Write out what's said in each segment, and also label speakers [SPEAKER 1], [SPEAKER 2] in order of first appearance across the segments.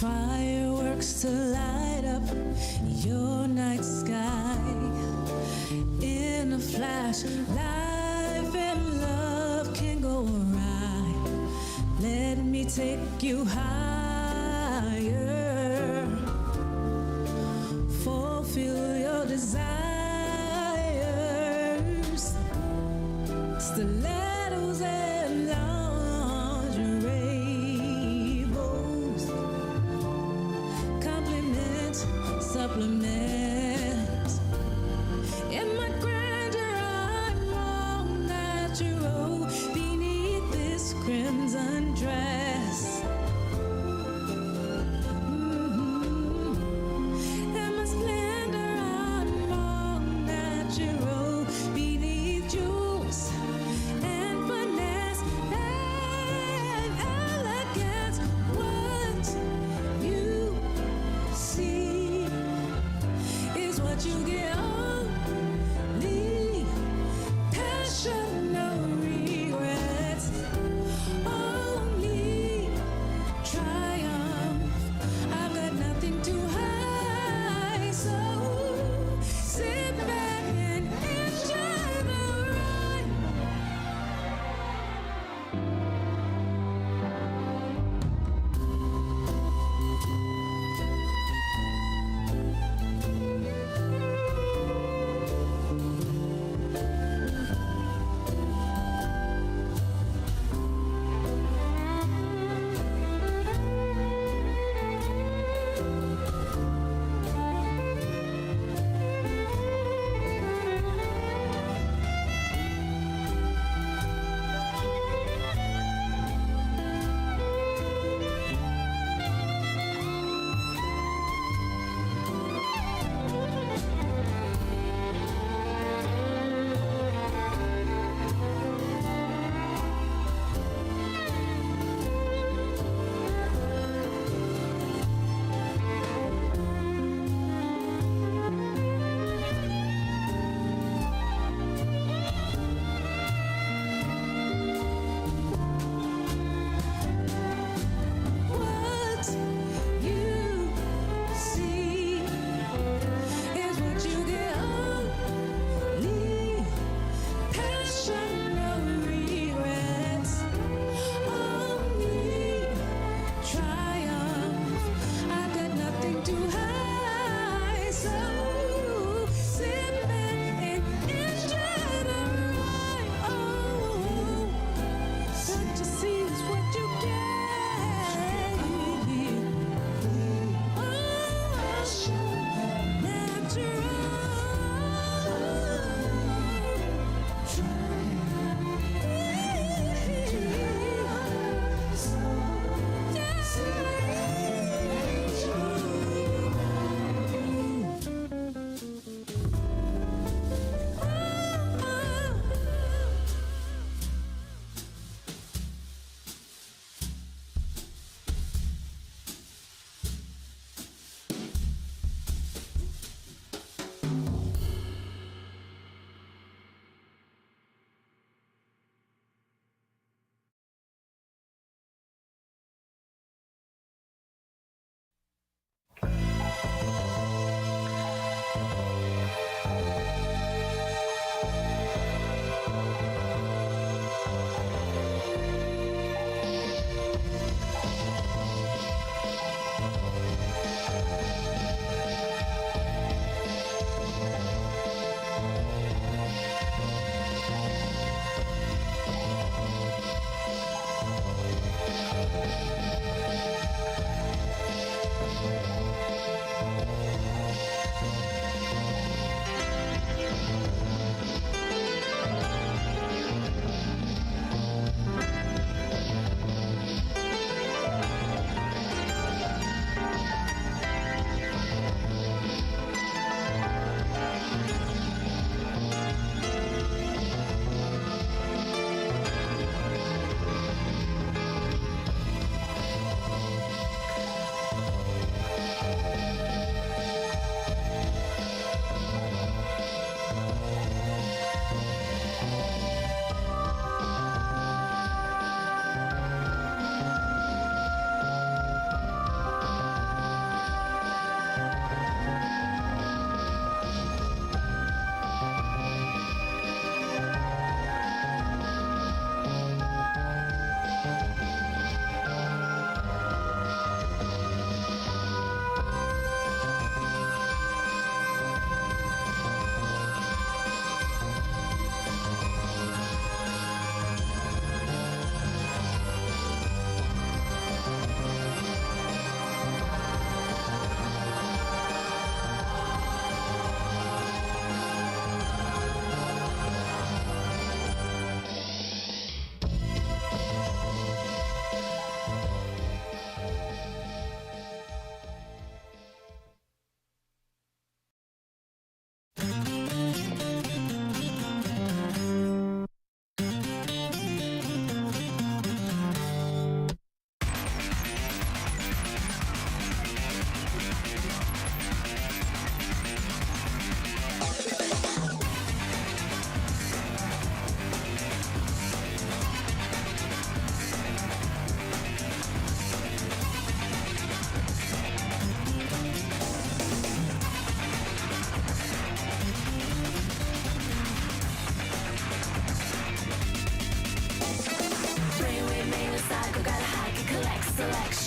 [SPEAKER 1] Fireworks to light up your night sky. In a flash, life and love can go awry. Let me take you higher. Fulfill your desires. Stilettos and lingerie bows. Compliments, supplements. In my grandeur, I'm all natural beneath this crimson dress.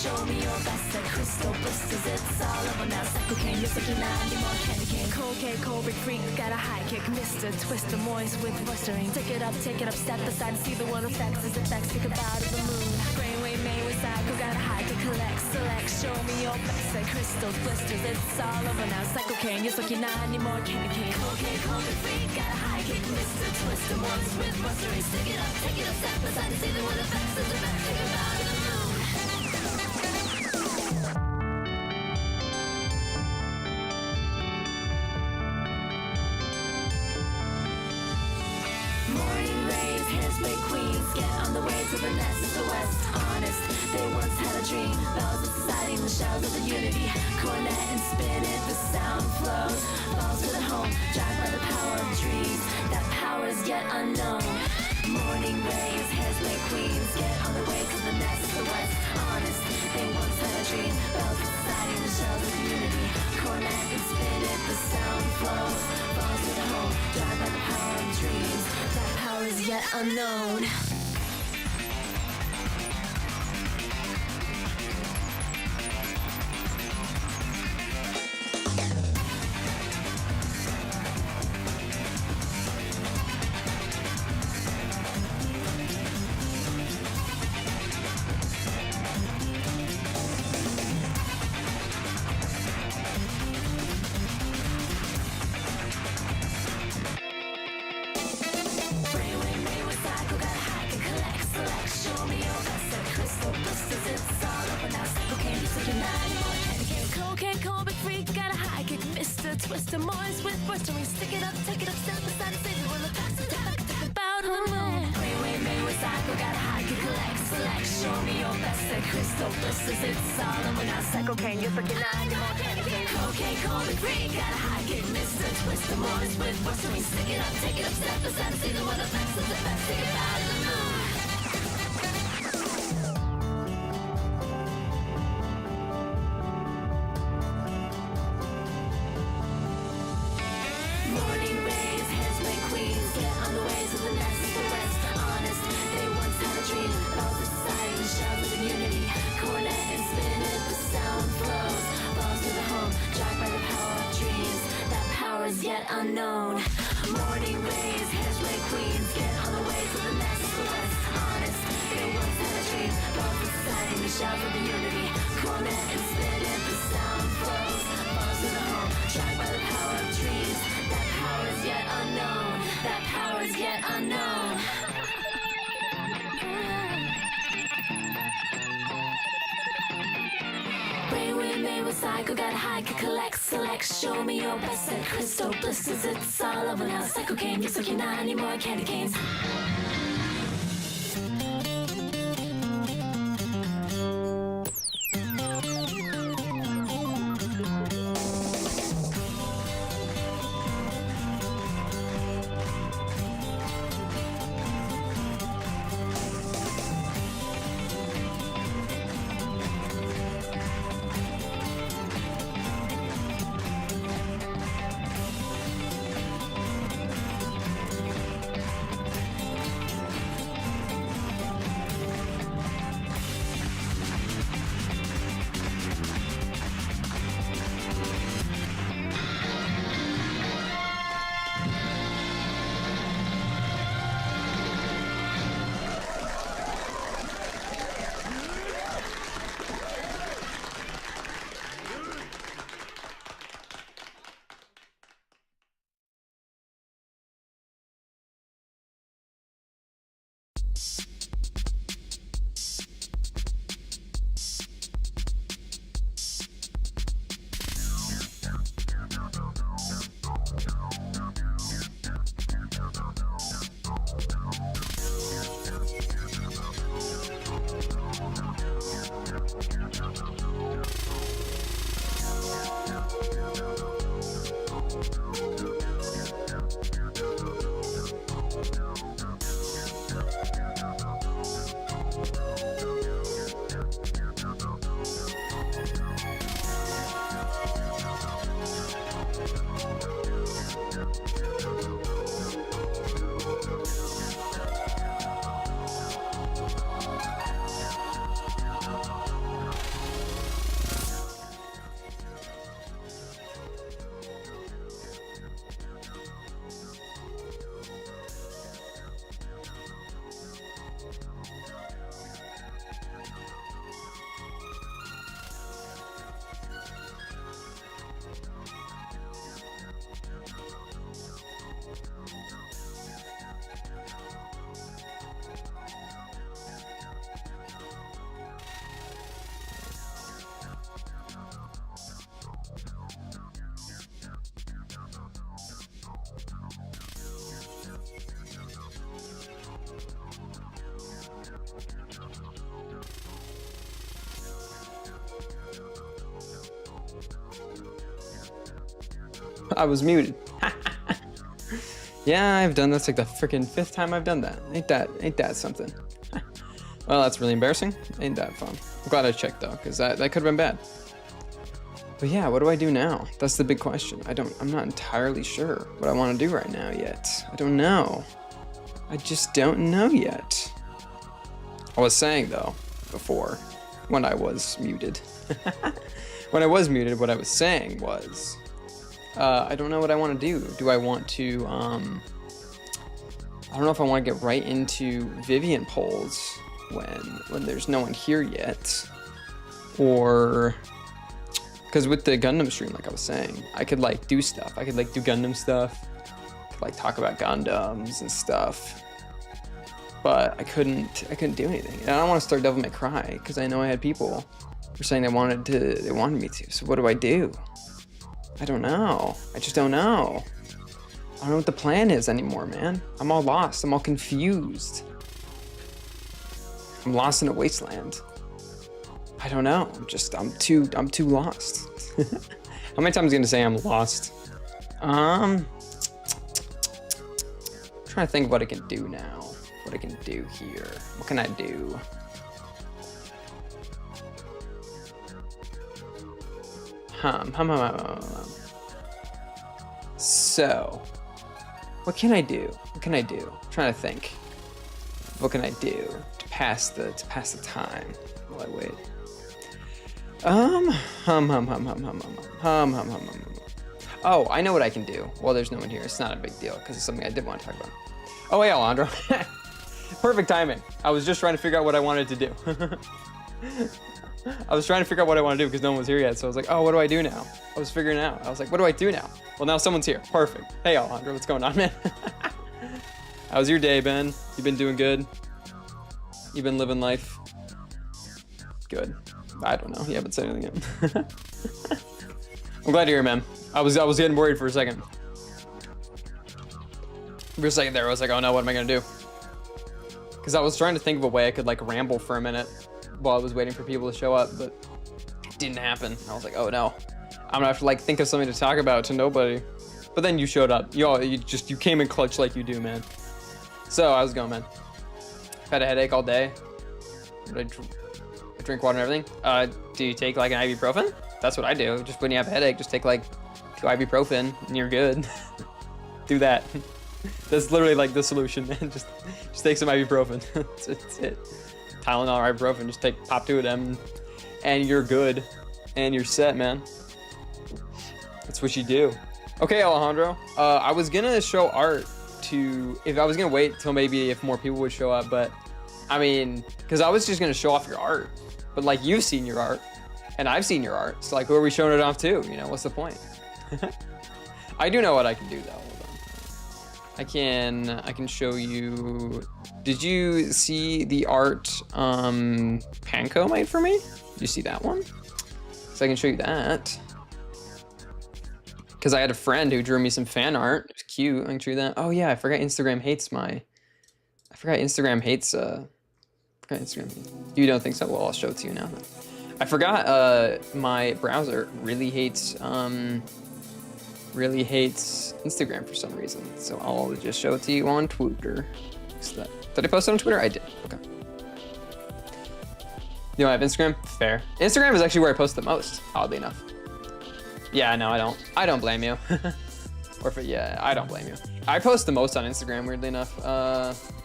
[SPEAKER 1] show me your best. Like crystal blisters, it's all over now. Psycho cane, you're sucking out any more candy cane. Cold cake, cold brick freak, got a high kick. Mr. Twister, moist with blistering. Take it up, step aside, see the world effects as effects. Think about it, the moon. Brainwave made with psycho, got a high kick. Collect, select, show me your best. Like crystals, blisters, it's all over now. Psycho cane, you're sucking out any more candy cane. Cold cake, cold brick freak, got a high kick. Mr. Twister, moist with blistering. Stick it up, step aside, see the world effects as effects. Think about it, the moon. Morning rays, hairspray queens, get on the way to the nest, the west. Honest, they once had a dream. Bells of society, the shells of the unity. Cornet and spin it, the sound flows. Falls to the home, drive by the power of dreams. That power is yet unknown. Morning rays, hairspray queens, get on the way to the nest, the west. Honest, they once had a dream. Bells of society, the shells of the unity. Cornet and spin it, the sound flows. Falls to the home, drive by the power of dreams. That power is yet unknown. Twister Morris with blistering. Stick it up, step aside and save it. When the past is back, think about the moon. Brainwave made with psycho, got a high kick. Collect, select, show me your best. Like crystal blisters, it's all over now. Psycho cane, you're fucking nine, you're more candy cane. Cocaine, cold and free, got a high kick. Mr. Twister Morris with blistering. Stick it up, step aside and see the world effects of the best. Think about the moon. Yet unknown. Morning rays, hairspray queens, get on the way to the nest, the west. Honest, they once had a dream. Both society, the shells of the unity. Cornet and spin it, the sound flows. Falls to the home, tried by the power of dreams. That power is yet unknown. That power is yet unknown. Brainwave made with psycho, got a high kick. Collect, select, show me your best. Like crystal blisters, it's all over now. Psycho cane, you're sucking out any more candy canes.
[SPEAKER 2] I was muted. Yeah, I've done this like the freaking 5th time I've done that. Ain't that something? Well, that's really embarrassing. Ain't that fun? I'm glad I checked though, because that could have been bad. But yeah, what do I do now? That's the big question. I'm not entirely sure what I want to do right now yet. I don't know. I just don't know yet. I was saying though, before, when I was muted. When I was muted, what I was saying was, I don't know what I want to do. Do I want to, I don't know if I want to get right into Vivian polls when there's no one here yet, or, because with the Gundam stream, like I was saying, I could like do stuff. I could like do Gundam stuff, like talk about Gundams and stuff, but I couldn't do anything. And I don't want to start Devil May Cry because I know I had people who were saying they wanted me to. So what do I do? I don't know. I just don't know. I don't know what the plan is anymore, man. I'm all lost. I'm all confused. I'm lost in a wasteland. I don't know. I'm too lost. How many times are you gonna say I'm lost? I'm trying to think of what I can do now. What I can do here. What can I do? So, what can I do? What can I do? I'm trying to think. What can I do to pass the time while I wait? Oh, I know what I can do. Well, there's no one here. It's not a big deal because it's something I did want to talk about. Oh, hey, Alejandro. Perfect timing. I was just trying to figure out what I wanted to do. I was trying to figure out what I want to do because no one was here yet. So I was like, oh, what do I do now? I was figuring it out. I was like, what do I do now? Well, now someone's here. Perfect. Hey, Alejandro, what's going on, man? How's your day been? You been doing good? You been living life? Good. I don't know. You haven't said anything yet. I'm glad you're here, man. I was getting worried for a second. For a second there, I was like, oh no, what am I gonna do? Because I was trying to think of a way I could like ramble for a minute while I was waiting for people to show up, but it didn't happen. I was like, oh no, I'm gonna have to like think of something to talk about to nobody. But then you showed up. You came in clutch like you do, man. So how's it going, man? Had a headache all day. I drink water and everything. Do you take like an ibuprofen? That's what I do. Just when you have a headache, just take like 2 ibuprofen and you're good. Do that. That's literally like the solution, man. Just take some ibuprofen. That's it. Tylenol or ibuprofen. Just pop 2 of them, and you're good, and you're set, man. That's what you do. Okay, Alejandro. I was gonna show art if I was gonna wait till maybe if more people would show up, but I mean, because I was just gonna show off your art, but like you've seen your art, and I've seen your art. So like, who are we showing it off to? You know, what's the point? I do know what I can do though. Hold on. I can show you. Did you see the art Panko made for me? Did you see that one? So I can show you that. Because I had a friend who drew me some fan art. It was cute. I can show you that. Oh yeah, I forgot Instagram hates Instagram hates. You don't think so? Well, I'll show it to you now. I forgot my browser really hates Instagram for some reason. So I'll just show it to you on Twitter. Did I post it on Twitter? I did. Okay. You don't have Instagram? Fair. Instagram is actually where I post the most, oddly enough. Yeah, no, I don't blame you. Yeah, I don't blame you. I post the most on Instagram, weirdly enough.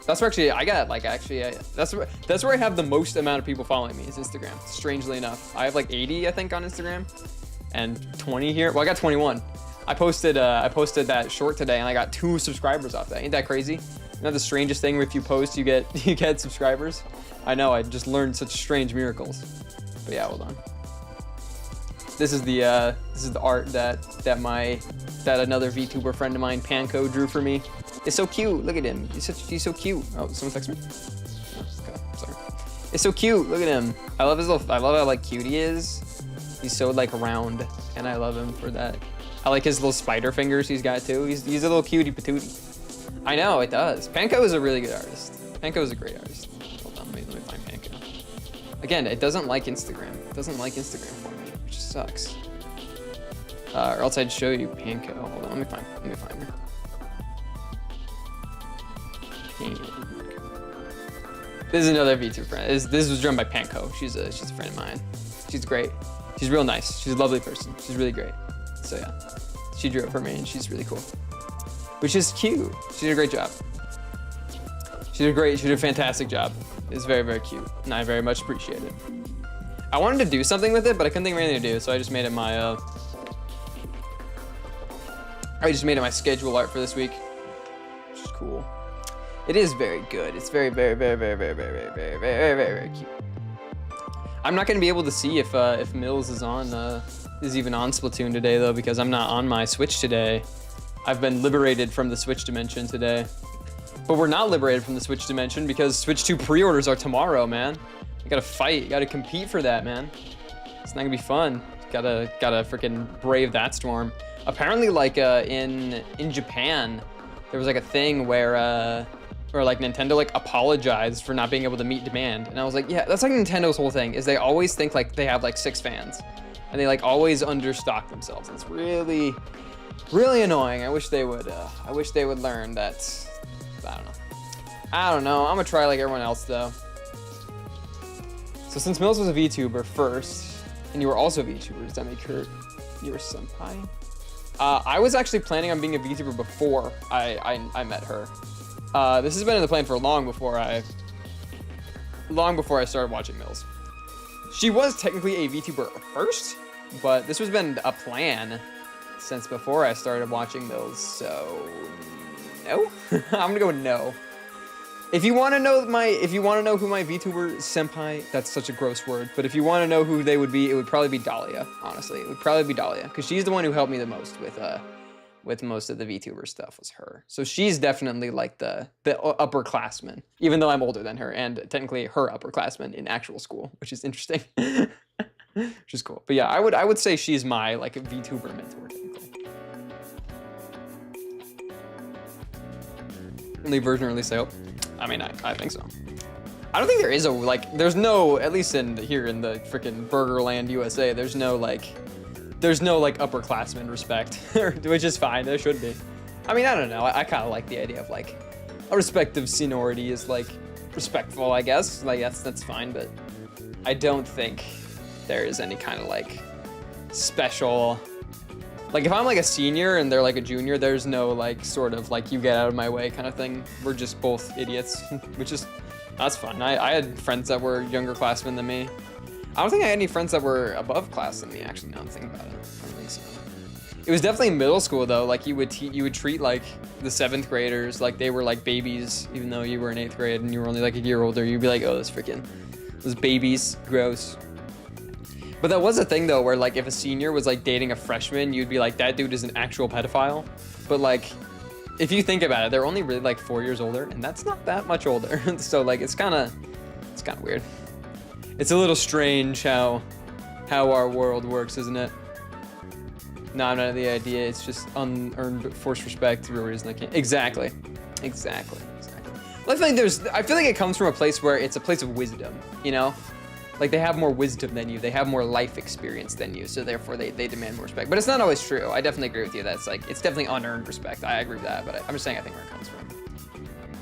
[SPEAKER 2] That's where actually I got like that's where I have the most amount of people following me is Instagram. Strangely enough, I have like 80 I think on Instagram, and 20 here. Well, I got 21. I posted that short today, and I got 2 subscribers off that. Ain't that crazy? Isn't that the strangest thing? Where if you post, you get subscribers. I know. I just learned such strange miracles. But yeah, hold on. This is the art that another VTuber friend of mine, Panko, drew for me. It's so cute. Look at him. He's so cute. Oh, someone text me? Oh, okay, sorry. It's so cute. Look at him. I love how like cute he is. He's so like round, and I love him for that. I like his little spider fingers he's got too. He's a little cutie patootie. I know, it does. Panko is a really good artist. Panko is a great artist. Hold on, let me find Panko. Again, it doesn't like Instagram. It doesn't like Instagram for me, which sucks. Or else I'd show you Panko. Hold on, let me find her. This is another VTuber friend. This was drawn by Panko. She's a friend of mine. She's great. She's real nice. She's a lovely person. She's really great. So yeah, she drew it for me and she's really cool. Which is cute. She did a great job. She did a fantastic job. It's very, very cute and I very much appreciate it. I wanted to do something with it, but I couldn't think of anything to do, so I just made it my schedule art for this week, which is cool. It is very good. It's very, very, very, very, very, very, very, very, very, very, very cute. I'm not gonna be able to see if Mills is even on Splatoon today though, because I'm not on my Switch today. I've been liberated from the Switch dimension today. But we're not liberated from the Switch dimension because Switch 2 pre-orders are tomorrow, man. You gotta fight, you gotta compete for that, man. It's not gonna be fun. Gotta freaking brave that storm. Apparently, like in Japan, there was like a thing where like Nintendo like apologized for not being able to meet demand, and I was like, yeah, that's like Nintendo's whole thing is they always think like they have like 6 fans, and they like always understock themselves. It's really, really annoying. I wish they would learn that. I don't know. I'm gonna try like everyone else though. So since Mills was a VTuber first, and you were also a VTuber, does that make her your senpai? I was actually planning on being a VTuber before I met her. This has been in the plan for long before I started watching Mills. She was technically a VTuber first, but this has been a plan since before I started watching Mills, so no. I'm gonna go with no. If you want to know who my VTuber senpai, that's such a gross word, but if you want to know who they would be, it would probably be Dahlia, honestly. It would probably be Dahlia, because she's the one who helped me the most with most of the VTuber stuff was her. So she's definitely like the upperclassman, even though I'm older than her, and technically her upperclassman in actual school, which is interesting. Which is cool. But yeah, I would say she's my like VTuber mentor, technically. Early version release sale. I mean, I think so. I don't think there is there's no, at least here in the freaking Burgerland USA, there's no upperclassmen respect, which is fine. There should be. I mean, I don't know. I kind of like the idea of like a respective seniority is like respectful, I guess. Like that's fine, but I don't think there is any kind of like special. Like if I'm like a senior and they're like a junior, there's no like sort of like you get out of my way kind of thing. We're just both idiots, which is, that's fine. I had friends that were younger classmen than me. I don't think I had any friends that were above class than me, actually, now I'm thinking about it. I don't think so. It was definitely middle school though. Like you would treat like the 7th graders like they were like babies, even though you were in 8th grade and you were only like a year older. You'd be like, oh, those babies, gross. But that was a thing though, where like if a senior was like dating a freshman, you'd be like, that dude is an actual pedophile. But like, if you think about it, they're only really like 4 years older, and that's not that much older. So like, it's kind of weird. It's a little strange how our world works, isn't it? No, not the idea. It's just unearned forced respect through a reason I can't. Exactly. Well, I feel like it comes from a place where it's a place of wisdom, you know? Like they have more wisdom than you, they have more life experience than you, so therefore they demand more respect. But it's not always true. I definitely agree with you. That's like, it's definitely unearned respect. I agree with that, but I'm just saying I think where it comes from.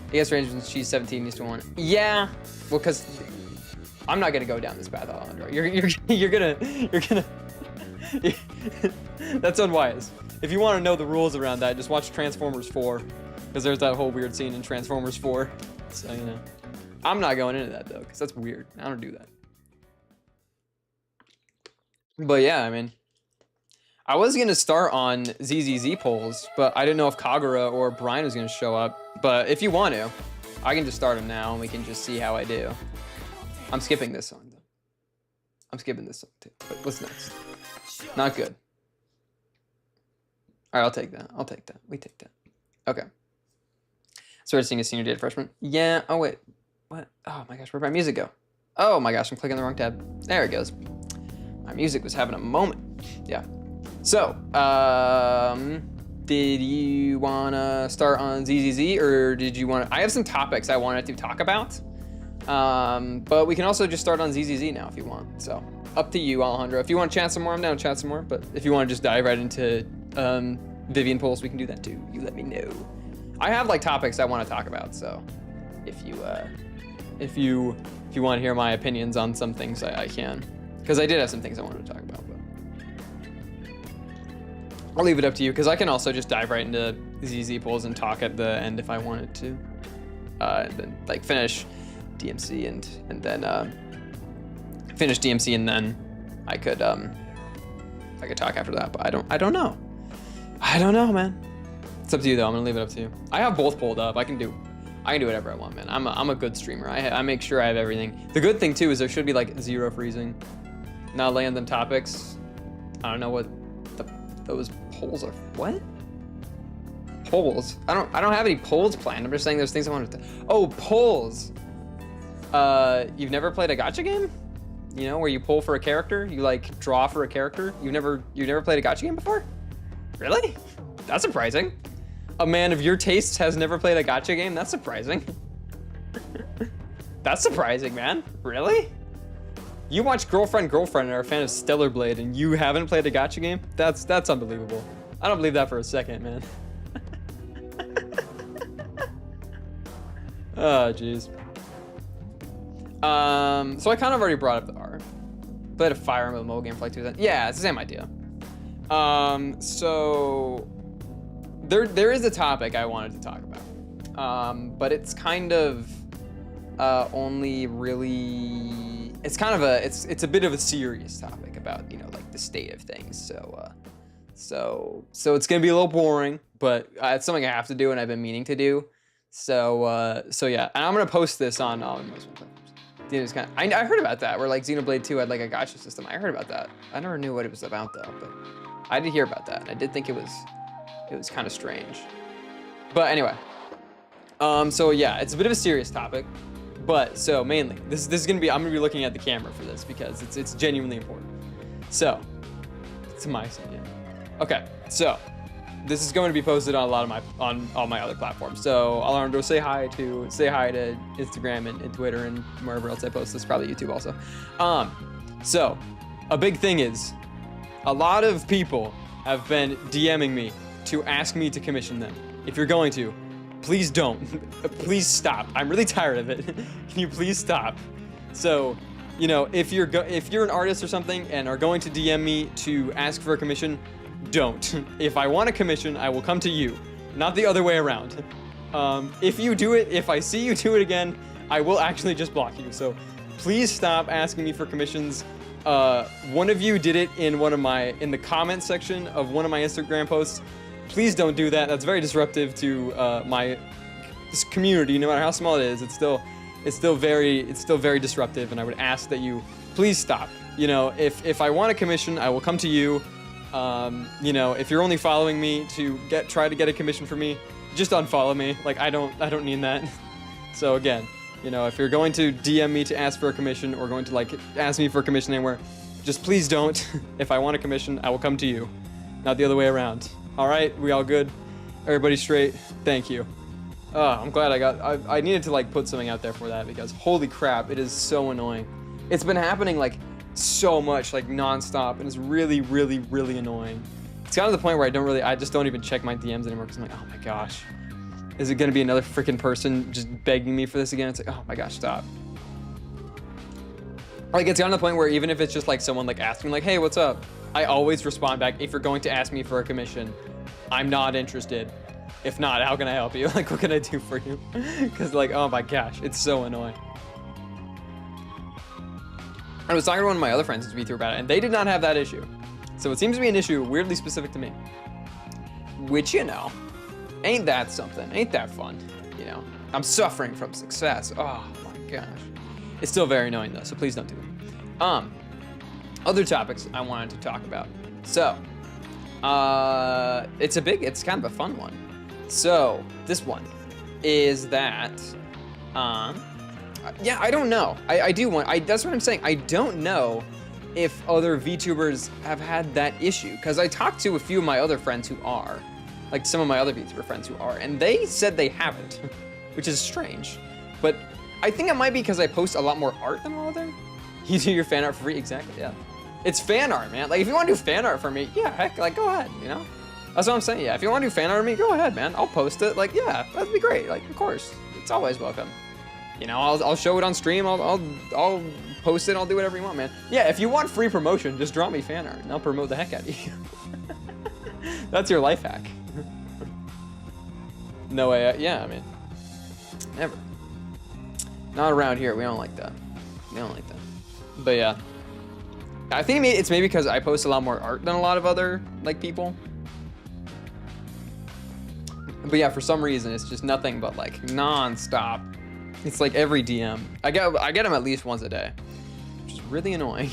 [SPEAKER 2] I guess range when she's 17 used to want. Yeah, well, because I'm not gonna go down this path, Alejandro. You're gonna. That's unwise. If you want to know the rules around that, just watch Transformers 4, because there's that whole weird scene in Transformers 4. So you know, I'm not going into that though, because that's weird. I don't do that. But yeah, I mean, I was gonna start on ZZZ polls, but I didn't know if Kagura or Brian was gonna show up. But if you want to, I can just start them now, and we can just see how I do. I'm skipping this song though. I'm skipping this song too. But what's next? Not good. All right, I'll take that. We take that. Okay. Started seeing a senior date freshman. Yeah. Oh wait. What? Oh my gosh, where'd my music go? Oh my gosh, I'm clicking the wrong tab. There it goes. My music was having a moment. Yeah. So, did you wanna start on ZZZ, or did you wanna? I have some topics I wanted to talk about, but we can also just start on ZZZ now if you want. So, up to you, Alejandro. If you want to chat some more, I'm down to chat some more. But if you want to just dive right into Vivian polls, we can do that too. You let me know. I have like topics I want to talk about, so if you want to hear my opinions on some things, I can, because I did have some things I wanted to talk about. But I'll leave it up to you, because I can also just dive right into ZZ polls and talk at the end if I wanted to. And then like finish DMC and then finish DMC, and then I could talk after that. But I don't know, man. It's up to you though. I'm gonna leave it up to you. I have both pulled up. I can do whatever I want, man. I'm a good streamer. I make sure I have everything. The good thing too is there should be like 0 freezing. Not laying them topics. I don't know what those polls are. What? Polls? I don't have any polls planned. I'm just saying there's things I wanted to. Oh, polls. You've never played a gacha game? You know, where you pull for a character, you like draw for a character. You've never played a gacha game before? Really? That's surprising. A man of your tastes has never played a gacha game? That's surprising. That's surprising, man. Really? You watch Girlfriend and are a fan of Stellar Blade and you haven't played a gacha game? That's unbelievable. I don't believe that for a second, man. Oh, jeez. So I kind of already brought up the R. Played a Fire Emblem mobile game for like 2 seconds. Yeah, it's the same idea. So there is a topic I wanted to talk about, but it's kind of only really, it's kind of it's a bit of a serious topic about, you know, like the state of things. So it's gonna be a little boring, but it's something I have to do and I've been meaning to do. So yeah, and I'm gonna post this on most platforms. It's kind of, I heard about that where like Xenoblade 2 had like a gacha system. I heard about that. I never knew what it was about though, but I did hear about that. And I did think it was kind of strange. But anyway, so yeah, it's a bit of a serious topic, but so mainly this is gonna be, I'm gonna be looking at the camera for this because it's genuinely important. So it's my opinion. Okay, so this is going to be posted on on all my other platforms. So Alejandro, say hi to Instagram and Twitter and wherever else I post this, probably YouTube also. So a big thing is a lot of people have been DMing me to ask me to commission them. If you're going to, please don't. Please stop. I'm really tired of it. Can you please stop? So, you know, if you're an artist or something and are going to DM me to ask for a commission, don't. If I want a commission, I will come to you, not the other way around. If you do it, if I see you do it again, I will actually just block you. So please stop asking me for commissions. One of you did it in in the comment section of one of my Instagram posts. Please don't do that. That's very disruptive to this community. No matter how small it is, it's still very disruptive. And I would ask that you please stop. You know, if I want a commission, I will come to you. You know, if you're only following me to try to get a commission for me, just unfollow me. Like I don't need that. So again, you know, if you're going to DM me to ask for a commission or going to like ask me for a commission anywhere, just please don't. If I want a commission, I will come to you, not the other way around. All right, we all good? Everybody straight? Thank you. I'm glad I needed to like put something out there for that because holy crap, it is so annoying. It's been happening like so much, like nonstop, and it's really, really, really annoying. It's gotten to the point where I just don't even check my DMs anymore because I'm like, oh my gosh, is it gonna be another freaking person just begging me for this again? It's like, oh my gosh, stop. Like it's gotten to the point where even if it's just like someone like asking like, hey, what's up? I always respond back, if you're going to ask me for a commission, I'm not interested. If not, how can I help you? Like, what can I do for you? Because like, oh my gosh, it's so annoying. I was talking to one of my other friends this week about it, and they did not have that issue. So it seems to be an issue weirdly specific to me. Which, you know, ain't that something? Ain't that fun? You know, I'm suffering from success. Oh my gosh. It's still very annoying though, so please don't do it. Other topics I wanted to talk about. So, it's kind of a fun one. So, this one is that, yeah, I don't know. That's what I'm saying. I don't know if other VTubers have had that issue, because I talked to a few of my other friends who are, like some of my other VTuber friends who are, and they said they haven't, which is strange. But I think it might be because I post a lot more art than all of them. You do your fan art for free, exactly, yeah. It's fan art, man. Like, if you want to do fan art for me, yeah, heck, like, go ahead, you know? That's what I'm saying, yeah. If you want to do fan art for me, go ahead, man. I'll post it. Like, yeah, that'd be great. Like, of course. It's always welcome. You know, I'll show it on stream. I'll post it. I'll do whatever you want, man. Yeah, if you want free promotion, just draw me fan art, and I'll promote the heck out of you. That's your life hack. No way, yeah, I mean, never. Not around here, we don't like that. We don't like that. But yeah. I think it's maybe because I post a lot more art than a lot of other, like, people. But yeah, for some reason, it's just nothing but, like, non-stop. It's like every DM. I get them at least once a day, which is really annoying.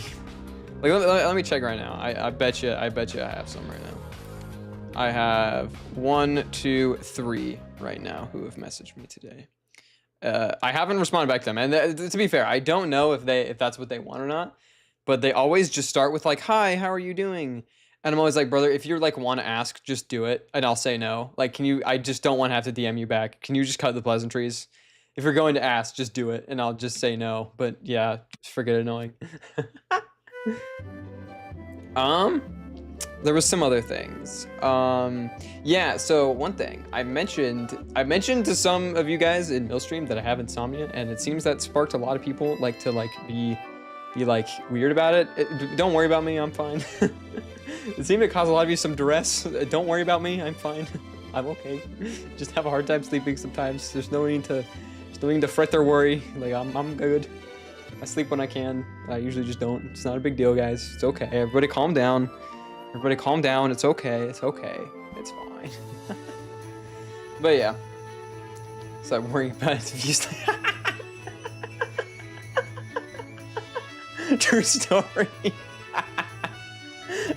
[SPEAKER 2] Like, let me check right now. I bet you I have some right now. I have 1, 2, 3 right now who have messaged me today. I haven't responded back to them, and to be fair, I don't know if that's what they want or not. But they always just start with like, "Hi, how are you doing?" And I'm always like, "Brother, if you're like want to ask, just do it," and I'll say no. Like, can you? I just don't want to have to DM you back. Can you just cut the pleasantries? If you're going to ask, just do it, and I'll just say no. But yeah, just forget annoying. There was some other things. Yeah, so one thing I mentioned to some of you guys in Millstream that I have insomnia, and it seems that sparked a lot of people like to like be like weird about it. Don't worry about me, I'm fine. It seemed to cause a lot of you some duress. Don't worry about me, I'm fine. I'm okay. Just have a hard time sleeping sometimes. There's no need to fret or worry. Like, I'm good. I sleep when I can. I usually just don't. It's not a big deal, guys. It's okay. Everybody calm down. Everybody calm down. It's okay. It's okay. It's fine. But yeah. Stop worrying about it if you sleep. True story.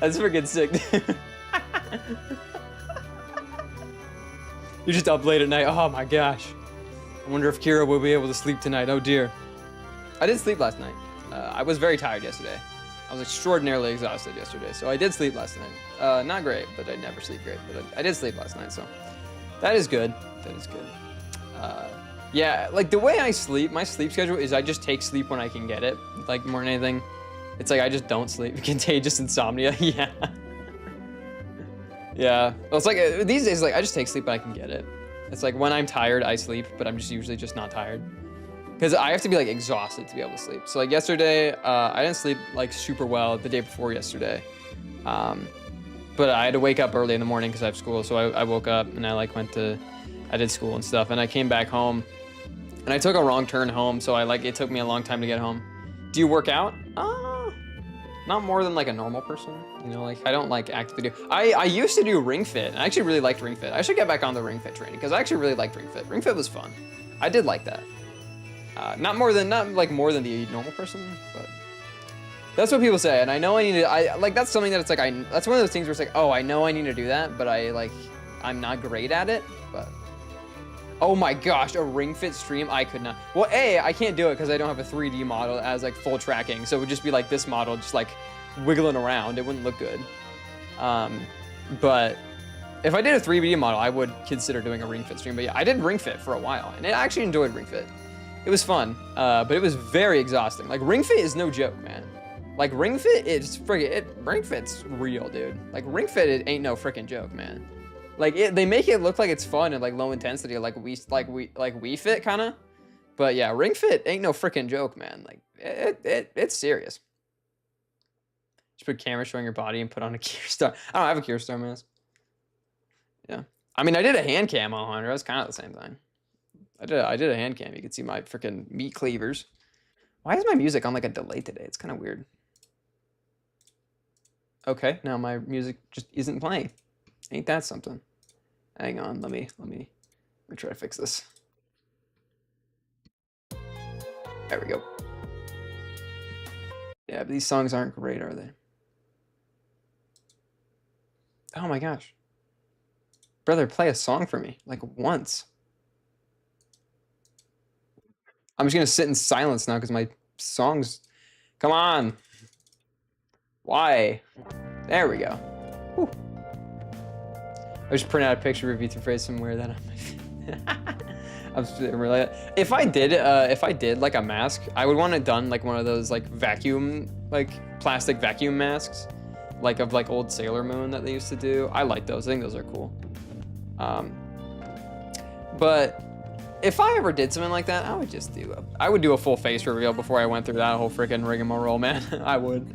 [SPEAKER 2] That's freaking sick, dude. You're just up late at night. Oh my gosh. I wonder if Kira will be able to sleep tonight. Oh dear. I did sleep last night. I was very tired yesterday. I was extraordinarily exhausted yesterday, so I did sleep last night. Not great, but I never sleep great. But I did sleep last night, so that is good. That is good. Yeah, like the way I sleep, my sleep schedule is I just take sleep when I can get it. Like more than anything, it's like I just don't sleep. Contagious insomnia. Yeah. Yeah. Well, it's like these days, like I just take sleep when I can get it. It's like when I'm tired, I sleep, but I'm just usually just not tired. Because I have to be like exhausted to be able to sleep. So like yesterday, I didn't sleep like super well the day before yesterday. But I had to wake up early in the morning because I have school. So I woke up and I like I did school and stuff. And I came back home and I took a wrong turn home. So it took me a long time to get home. Do you work out? Not more than like a normal person. You know, like I don't like actively do. I used to do Ring Fit. I actually really liked Ring Fit. I should get back on the Ring Fit training because I actually really liked Ring Fit. Ring Fit was fun. I did like that. Not more than the normal person, but that's what people say. And I know I need to, that's something that it's like, that's one of those things where it's like, oh, I know I need to do that, but I'm not great at it, but. Oh my gosh, a Ring Fit stream, I could not. Well, I can't do it because I don't have a 3D model as like full tracking. So it would just be like this model, just like wiggling around. It wouldn't look good. But if I did a 3D model, I would consider doing a Ring Fit stream. But yeah, I did Ring Fit for a while and I actually enjoyed Ring Fit. It was fun, but it was very exhausting. Like Ring Fit is no joke, man. Like Ring Fit is Ring Fit's real, dude. Like Ring Fit it ain't no freaking joke, man. Like they make it look like it's fun and like low intensity, like Wii Fit kind of. But yeah, Ring Fit ain't no freaking joke, man. Like it's serious. Just put camera showing your body and put on a Cure-Star. I don't have a Cure-Star mask. Yeah, I mean I did a hand cam on Hunter. That's kind of the same thing. I did a hand cam. You can see my freaking meat cleavers. Why is my music on like a delay today? It's kind of weird. Okay, now my music just isn't playing. Ain't that something? Hang on, let me try to fix this. There we go. Yeah, but these songs aren't great, are they? Oh my gosh. Brother, play a song for me, like once. I'm just gonna sit in silence now because my songs, come on. Why? There we go. Whew. I just print out a picture of you phrase and wear that on my face. I'm really. If I did like a mask, I would want it done like one of those like vacuum like plastic vacuum masks, like of like old Sailor Moon that they used to do. I like those. I think those are cool. But if I ever did something like that, I would do a full face reveal before I went through that whole freaking rigmarole, man. I would.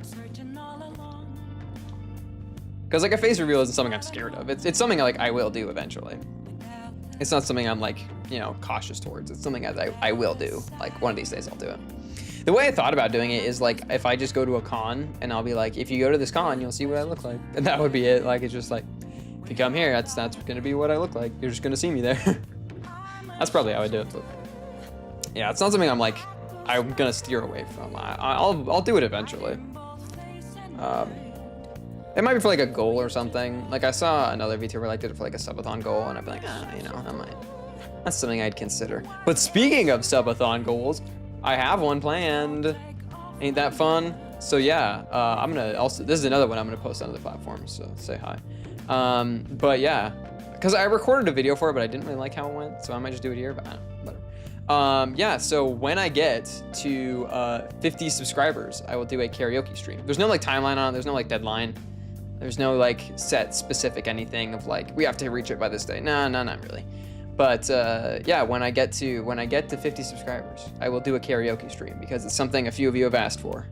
[SPEAKER 2] Because like a face reveal isn't something I'm scared of. It's something like I will do eventually. It's not something I'm like, you know, cautious towards. It's something I will do. Like one of these days I'll do it. The way I thought about doing it is like if I just go to a con and I'll be like, if you go to this con, you'll see what I look like. And that would be it. Like it's just like, if you come here, that's gonna be what I look like. You're just gonna see me there. That's probably how I do it. But yeah, it's not something I'm like, I'm gonna steer away from. I'll do it eventually. It might be for like a goal or something. Like I saw another VTuber like did it for like a subathon goal, and I'd be like, you know, that's something I'd consider. But speaking of subathon goals, I have one planned. Ain't that fun? So yeah, I'm gonna also, this is another one I'm gonna post on other platforms, so say hi. But yeah, because I recorded a video for it, but I didn't really like how it went, so I might just do it here, but I don't know, whatever. Yeah, so when I get to 50 subscribers, I will do a karaoke stream. There's no like timeline on it, there's no like deadline. There's no like set specific anything of like, we have to reach it by this day. No, not really. But yeah, when I get to 50 subscribers, I will do a karaoke stream because it's something a few of you have asked for.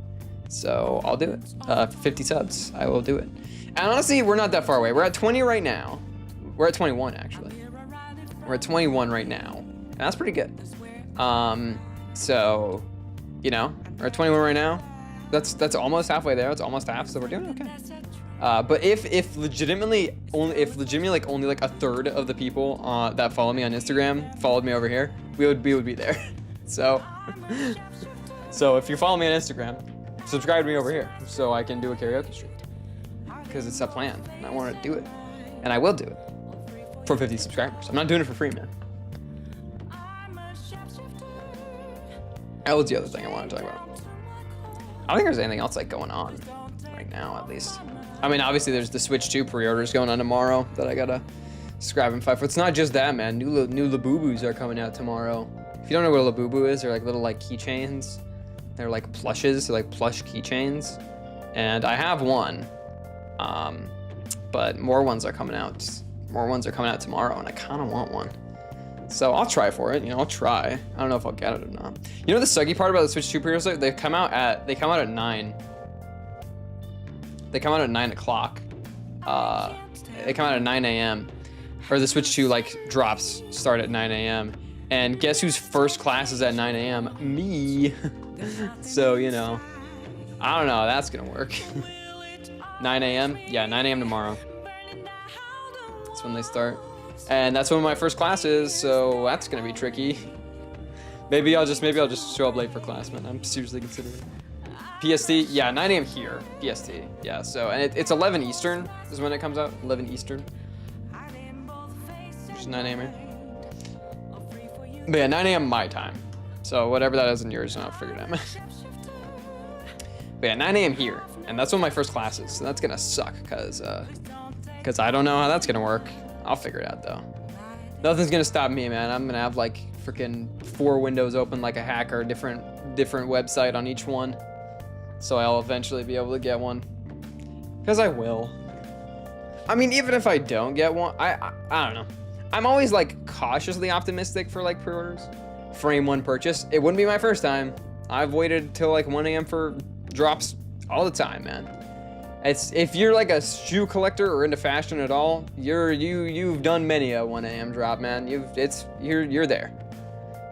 [SPEAKER 2] So I'll do it. 50 subs, I will do it. And honestly, we're not that far away. We're at 20 right now. We're at 21 actually. We're at 21 right now. And that's pretty good. So, you know, we're at 21 right now. That's almost halfway there. It's almost half, so we're doing okay. But if legitimately like only like a third of the people that follow me on Instagram followed me over here, we would be there. So if you follow me on Instagram, subscribe to me over here so I can do a karaoke stream because it's a plan and I want to do it, and I will do it for 50 subscribers. I'm not doing it for free, man. That was the other thing I wanted to talk about. I don't think there's anything else like going on right now, at least. I mean, obviously there's the Switch 2 pre-orders going on tomorrow that I gotta subscribe and fight for. It's not just that, man. New Labubus are coming out tomorrow. If you don't know what a Labubu is, they're like little like keychains. They're like plushes, they're like plush keychains. And I have one, but more ones are coming out. More ones are coming out tomorrow, and I kind of want one. So I'll try for it. You know, I'll try. I don't know if I'll get it or not. You know the sucky part about the Switch 2 pre-orders? They come out at 9. They come out at 9 o'clock. They come out at 9 a.m. Or the Switch 2 like drops start at 9 a.m. And guess whose first class is at 9 a.m.? Me. So, you know, I don't know how that's gonna work. 9 a.m.? Yeah, 9 a.m. tomorrow. That's when they start. And that's when my first class is, so that's gonna be tricky. Maybe I'll just show up late for class, man. I'm seriously considering it. PST, yeah, 9 a.m. here, PST, yeah, so, and it's 11 Eastern is when it comes out, 11 Eastern, which is 9 a.m. here. But yeah, 9 a.m. my time, so whatever that is in yours, I'll figure it out. But yeah, 9 a.m. here, and that's when my first class is, so that's gonna suck, because I don't know how that's gonna work. I'll figure it out, though. Nothing's gonna stop me, man. I'm gonna have, like, freaking 4 windows open like a hacker, different website on each one. So I'll eventually be able to get one. Because I will. I mean, even if I don't get one, I don't know. I'm always like cautiously optimistic for like pre-orders. Frame one purchase. It wouldn't be my first time. I've waited till like 1 a.m. for drops all the time, man. If you're like a shoe collector or into fashion at all, you've done many a 1 a.m. drop, man. You're there.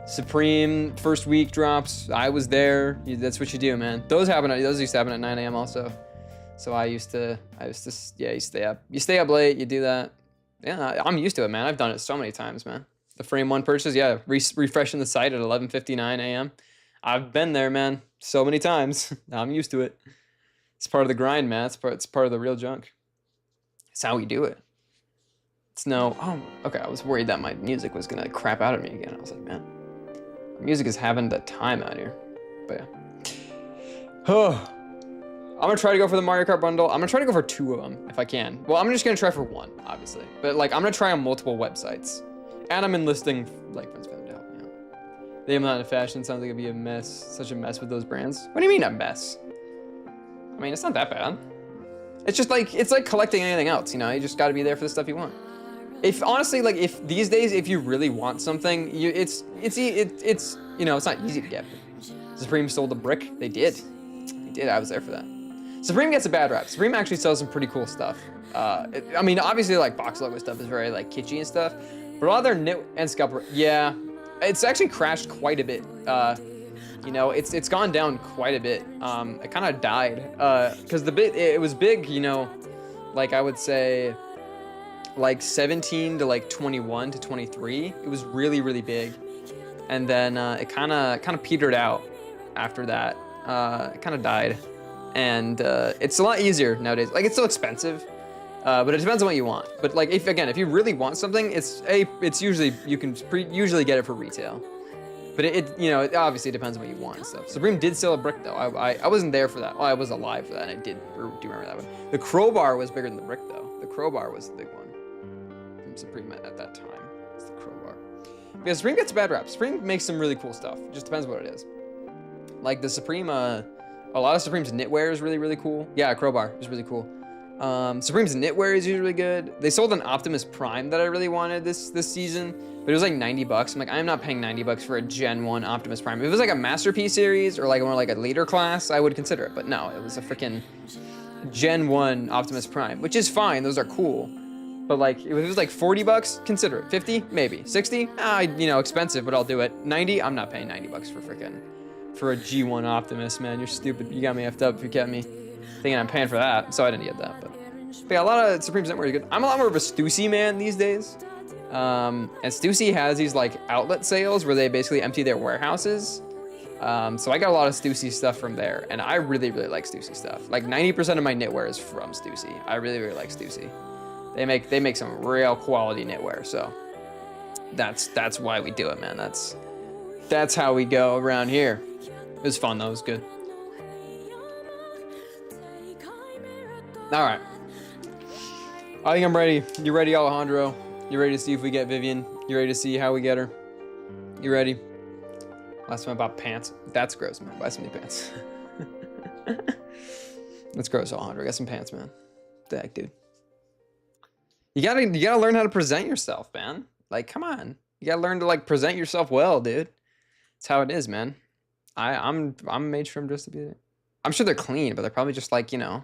[SPEAKER 2] Supreme first week drops. I was there. That's what you do, man. Those used to happen at 9 a.m. also. So I used to, yeah, you stay up. You stay up late. You do that. Yeah, I'm used to it, man. I've done it so many times, man. The frame one purchase, yeah, refreshing the site at 11:59 a.m. I've been there, man, so many times. I'm used to it. It's part of the grind, man. It's part of the real junk. It's how we do it. It's okay. I was worried that my music was gonna crap out at me again. I was like, man. Music is having the time out here, but yeah. I'm gonna try to go for the Mario Kart bundle. I'm gonna try to go for 2 of them if I can. Well, I'm just gonna try for 1, obviously, but like I'm gonna try on multiple websites, and I'm enlisting like friends to help me out. They am not into fashion. Sounds like it'd be a mess, such a mess with those brands. What do you mean a mess? I mean, it's not that bad. It's just like, it's like collecting anything else, you know? You just gotta be there for the stuff you want. If honestly, like, if these days, if you really want something, it's you know, it's not easy to get. Supreme sold a brick. They did. They did. I was there for that. Supreme gets a bad rap. Supreme actually sells some pretty cool stuff. I mean, obviously, like, box logo stuff is very, like, kitschy and stuff, but a lot of their knit and scalper, yeah, it's actually crashed quite a bit. You know, it's gone down quite a bit. It kind of died, because it was big, you know, like, I would say, like 17 to like 21 to 23. It was really, really big. And then it kind of petered out after that. It kind of died. And it's a lot easier nowadays. Like, it's still expensive, but it depends on what you want. But like, if you really want something, it's usually, you can usually get it for retail. But you know, it obviously depends on what you want and stuff. Supreme did sell a brick though. I wasn't there for that. Well, I was alive for that, and I do remember that one. The crowbar was bigger than the brick though. The crowbar was the big one from Supreme at that time. It's the crowbar. Because Supreme gets a bad rap. Supreme makes some really cool stuff. It just depends what it is. Like the Supreme, a lot of Supreme's knitwear is really, really cool. Yeah, crowbar is really cool. Supreme's knitwear is usually good. They sold an Optimus Prime that I really wanted this season, but it was like 90 bucks. I'm like, I'm not paying 90 bucks for a Gen 1 Optimus Prime. If it was like a Masterpiece series or like more like a later class, I would consider it. But no, it was a freaking Gen 1 Optimus Prime, which is fine. Those are cool. But like, if it was like 40 bucks, consider it. 50, maybe. 60, you know, expensive, but I'll do it. 90, I'm not paying 90 bucks for a G1 Optimus, man. You're stupid. You got me effed up if you kept me thinking I'm paying for that. So I didn't get that, but yeah, a lot of Supreme's knitwear is good. I'm a lot more of a Stussy man these days. And Stussy has these like outlet sales where they basically empty their warehouses. So I got a lot of Stussy stuff from there, and I really, really like Stussy stuff. Like 90% of my knitwear is from Stussy. I really, really like Stussy. They make some real quality knitwear, so that's why we do it, man. That's how we go around here. It was fun though. It was good. All right. I think I'm ready. You ready, Alejandro? You ready to see if we get Vivian? You ready to see how we get her? You ready? Last time I bought pants. That's gross, man. Buy some new pants. That's gross, Alejandro. Got some pants, man. What the heck, dude? You gotta learn how to present yourself, man. Like, come on. You gotta learn to like present yourself well, dude. That's how it is, man. I'm made sure I'm just to be there. I'm sure they're clean, but they're probably just like, you know,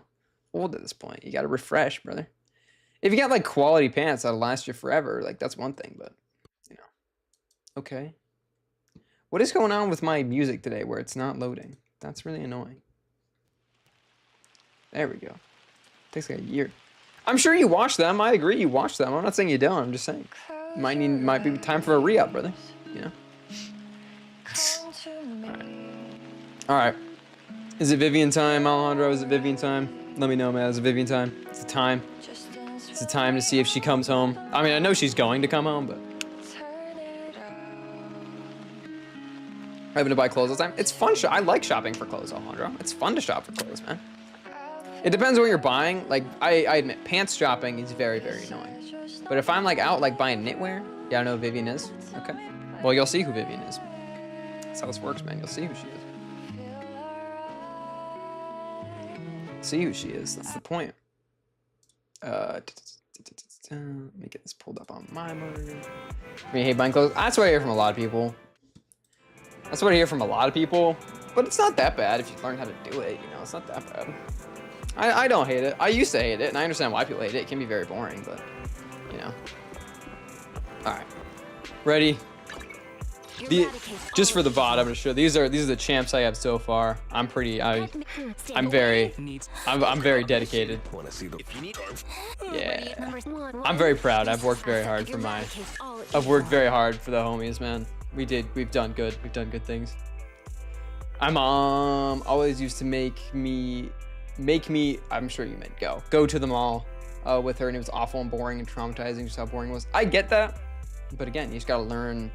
[SPEAKER 2] old at this point. You gotta refresh, brother. If you got like quality pants that'll last you forever, like that's one thing, but you know. Okay. What is going on with my music today where it's not loading? That's really annoying. There we go. Takes like a year. I'm sure you watch them. I agree you watch them. I'm not saying you don't. I'm just saying. Might be time for a re-up, brother. You know? Alright. Is it Vivian time, Alejandro? Is it Vivian time? Let me know, man. Is it Vivian time? It's the time. It's the time to see if she comes home. I mean, I know she's going to come home, but having to buy clothes all the time. It's fun. I like shopping for clothes, Alejandro. It's fun to shop for clothes, man. It depends on what you're buying. Like, I admit, pants shopping is very, very annoying. But if I'm like out like buying knitwear, yeah, I know who Vivian is. Okay. Well, you'll see who Vivian is. That's how this works, man. You'll see who she is. See who she is. That's the point. Let me get this pulled up on my monitor. I hate buying clothes. That's what I hear from a lot of people. That's what I hear from a lot of people. But it's not that bad if you learn how to do it. You know, it's not that bad. I don't hate it. I used to hate it, and I understand why people hate it. It can be very boring, but you know. All right, ready? Just for the VOD, I'm gonna show. These are the champs I have so far. I'm very dedicated. Yeah, I'm very proud. I've worked very hard for the homies, man. We've done good. We've done good things. My mom always used to make me. I'm sure you meant go to the mall with her, and it was awful and boring and traumatizing. Just how boring it was. I get that, but again, you just gotta learn.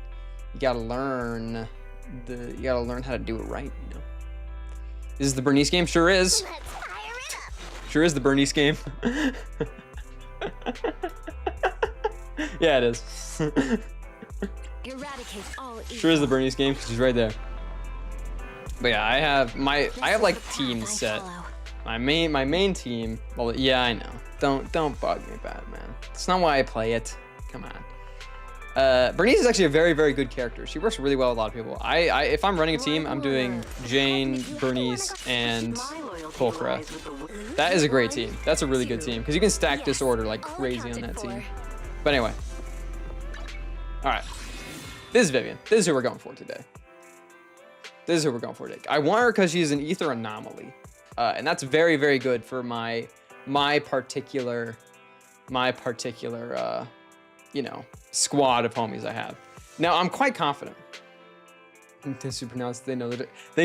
[SPEAKER 2] You gotta learn how to do it right, you know. This is the Bernice game? Sure is. Sure is the Bernice game. Yeah, it is. Sure is the Bernice game because she's right there. But yeah, I have like teams set. My main team. Well, yeah, I know. Don't bug me about it, man. It's not why I play it. Come on. Bernice is actually a very, very good character. She works really well with a lot of people. If I'm running a team, I'm doing Jane, Bernice, and Pulchra. That is a great team. That's a really good team because you can stack disorder like crazy on that team. But anyway. All right. This is Vivian. This is who we're going for today. I want her because she's an ether anomaly. And that's very, very good for my particular you know, squad of homies I have. Now, I'm quite confident. To super pronounce, they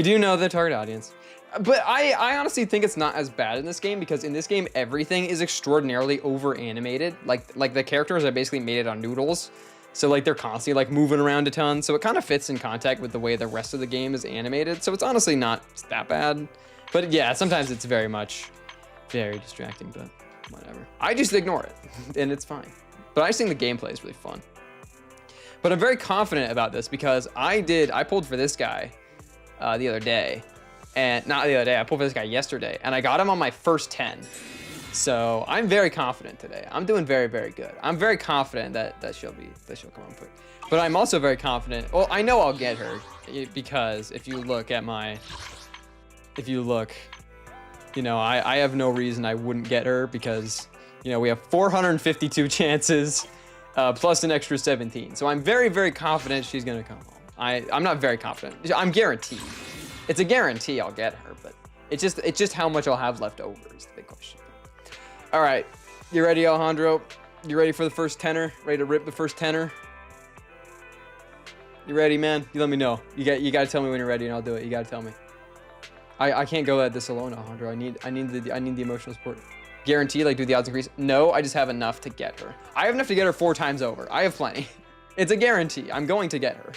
[SPEAKER 2] do know the target audience. But I honestly think it's not as bad in this game because in this game, everything is extraordinarily over animated. Like the characters are basically made on noodles. So like they're constantly like moving around a ton. So it kind of fits in contact with the way the rest of the game is animated. So it's honestly not that bad. But yeah, sometimes it's very distracting, but whatever. I just ignore it and it's fine. But I just think the gameplay is really fun. But I'm very confident about this because I pulled for this guy the other day. And not the other day, I pulled for this guy yesterday. And I got him on my first 10. So I'm very confident today. I'm doing very, very good. I'm very confident that she'll come on quick. But I'm also very confident. Well, I know I'll get her because if you look, you know, I have no reason I wouldn't get her because, you know, we have 452 chances plus an extra 17. So I'm very, very confident she's gonna come home. I'm not very confident. I'm guaranteed. It's a guarantee I'll get her, but it's just how much I'll have left over is the big question. All right, you ready, Alejandro? You ready for the first tenor? Ready to rip the first tenor? You ready, man? You let me know. You gotta tell me when you're ready, and I'll do it. You gotta tell me. I can't go at this alone, Alejandro. I need the emotional support. Guarantee, like, do the odds increase? No, I just have enough to get her. I have enough to get her 4 times over. I have plenty. It's a guarantee. I'm going to get her.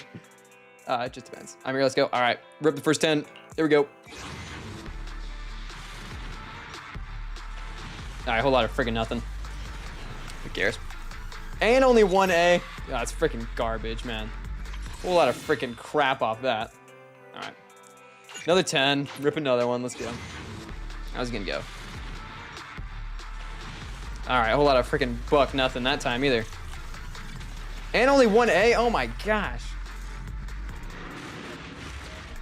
[SPEAKER 2] It just depends. I'm here. Let's go. All right, rip the first 10. There we go. All right, whole lot of friggin' nothing. Who cares? And only 1A. That's freaking garbage, man. Whole lot of freaking crap off that. All right. Another 10. Rip another one. Let's go. I was gonna go. All right, a whole lot of freaking buck nothing that time either. And only 1A. Oh my gosh.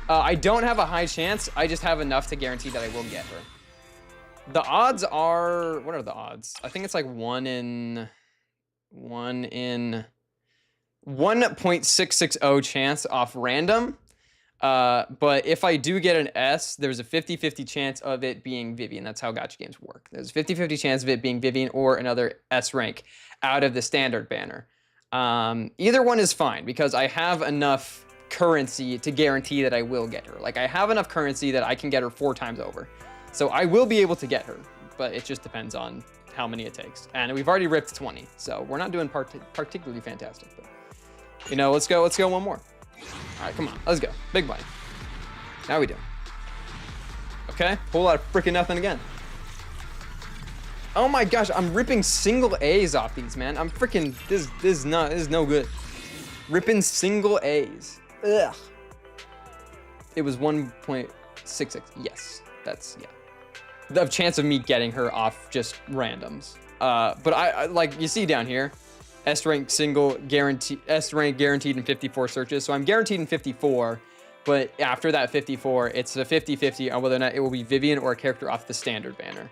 [SPEAKER 2] I don't have a high chance. I just have enough to guarantee that I will get her. The odds are, what are the odds? I think it's like 1 in 1.660 chance off random. But if I do get an S, there's a 50-50 chance of it being Vivian. That's how gacha games work. There's a 50-50 chance of it being Vivian or another S rank out of the standard banner. Either one is fine because I have enough currency to guarantee that I will get her. Like I have enough currency that I can get her 4 times over. So I will be able to get her, but it just depends on how many it takes. And we've already ripped 20, so we're not doing particularly fantastic, but you know, let's go one more. All right, come on, let's go. Big money. Now we do. Okay, whole lot of freaking nothing again. Oh my gosh, I'm ripping single A's off these, man. I'm freaking, this is no good. Ripping single A's. Ugh. It was 1.66. Yes, that's, yeah. The chance of me getting her off just randoms. But I like you see down here, S rank single guarantee, S rank guaranteed in 54 searches. So I'm guaranteed in 54, but after that 54, it's a 50-50 on whether or not it will be Vivian or a character off the standard banner.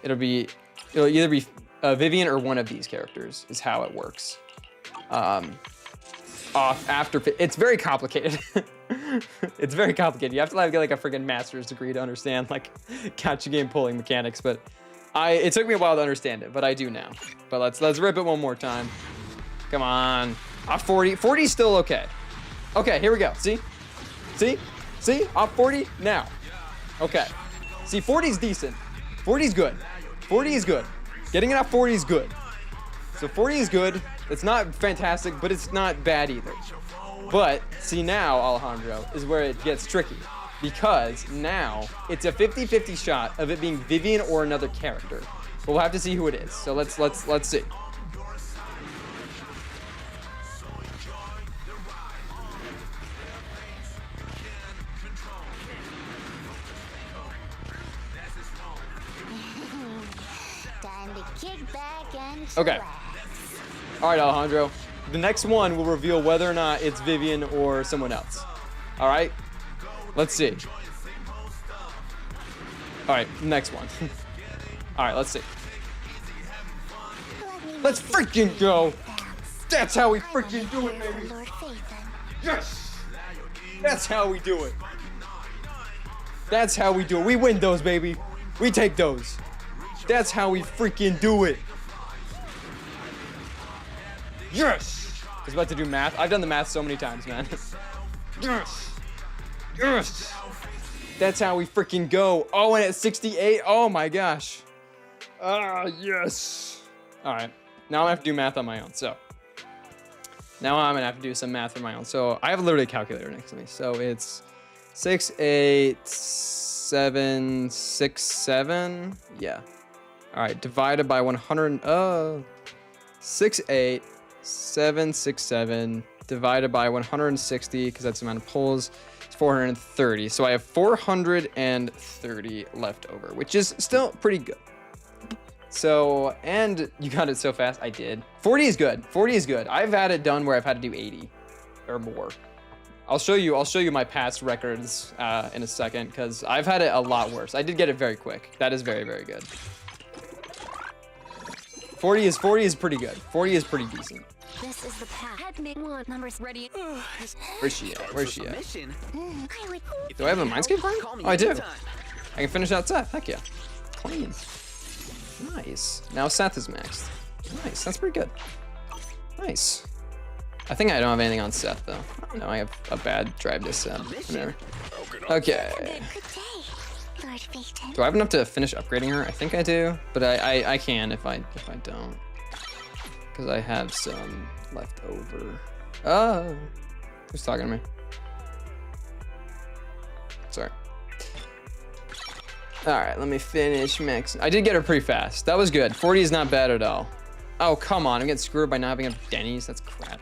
[SPEAKER 2] It'll either be Vivian or one of these characters is how it works. Off after, it's very complicated. It's very complicated. You have to get like a freaking master's degree to understand like gacha game pulling mechanics, but it took me a while to understand it, but I do now. But let's rip it one more time. Come on. Off 40. 40 is still okay. Okay, here we go. See? Off 40 now. Okay. See, 40 is decent. 40 is good. 40 is good. Getting it off 40 is good. So 40 is good. It's not fantastic, but it's not bad either. But see, now Alejandro is where it gets tricky because now it's a 50-50 shot of it being Vivian or another character. But we'll have to see who it is. So let's see.
[SPEAKER 3] kick back and
[SPEAKER 2] Okay. All right, Alejandro. The next one will reveal whether or not it's Vivian or someone else. All right? Let's see. All right, next one. All right, let's see. Let's freaking go. That's how we freaking do it, baby. Yes. That's how we do it. That's how we do it. We win those, baby. We take those. That's how we freaking do it. Yes. I was about to do math. I've done the math so many times, man. Yes. Yes. That's how we freaking go. Oh, and at 68. Oh my gosh. Ah, yes. All right. Now I'm gonna have to do math on my own. So now I'm gonna have to do some math for my own. So I have literally a calculator next to me. So it's 68767. Yeah. All right. Divided by 100. 68767 divided by 160 because that's the amount of pulls. It's 430. So I have 430 left over, which is still pretty good. So, and you got it so fast. I did. 40 is good. 40 is good. I've had it done where I've had to do 80 or more. I'll show you my past records in a second because I've had it a lot worse. I did get it very quick. That is very, very good. 40 is pretty good. 40 is pretty decent.
[SPEAKER 3] This is the path. Admit one numbers ready.
[SPEAKER 2] Where's she at? Where's she at? Do I have a Mindscape card? Oh, I do. I can finish out Seth. Heck yeah. Clean. Nice. Now Seth is maxed. Nice. That's pretty good. Nice. I think I don't have anything on Seth though. No, I have a bad drive to Seth. Whatever. Okay. Do I have enough to finish upgrading her? I think I do, but I can if I don't. Because I have some left over. Oh, who's talking to me? Sorry. All right, let me finish mix. I did get her pretty fast. That was good. 40 is not bad at all. Oh, come on. I'm getting screwed by not having enough Denny's. That's crap.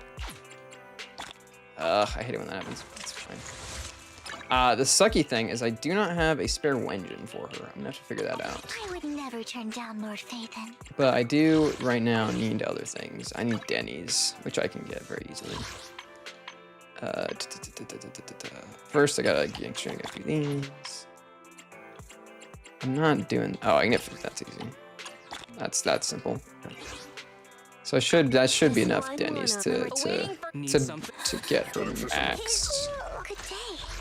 [SPEAKER 2] I hate it when that happens. It's fine. The sucky thing is I do not have a spare Wengen for her. I'm gonna have to figure that out.
[SPEAKER 3] I would never turn down Lord Phaethon.
[SPEAKER 2] But I do right now need other things. I need Denny's, which I can get very easily. First, I gotta get a few things. I'm not doing. Oh, I can get. That's easy. That's that simple. So that should be enough Denny's to get her maxed.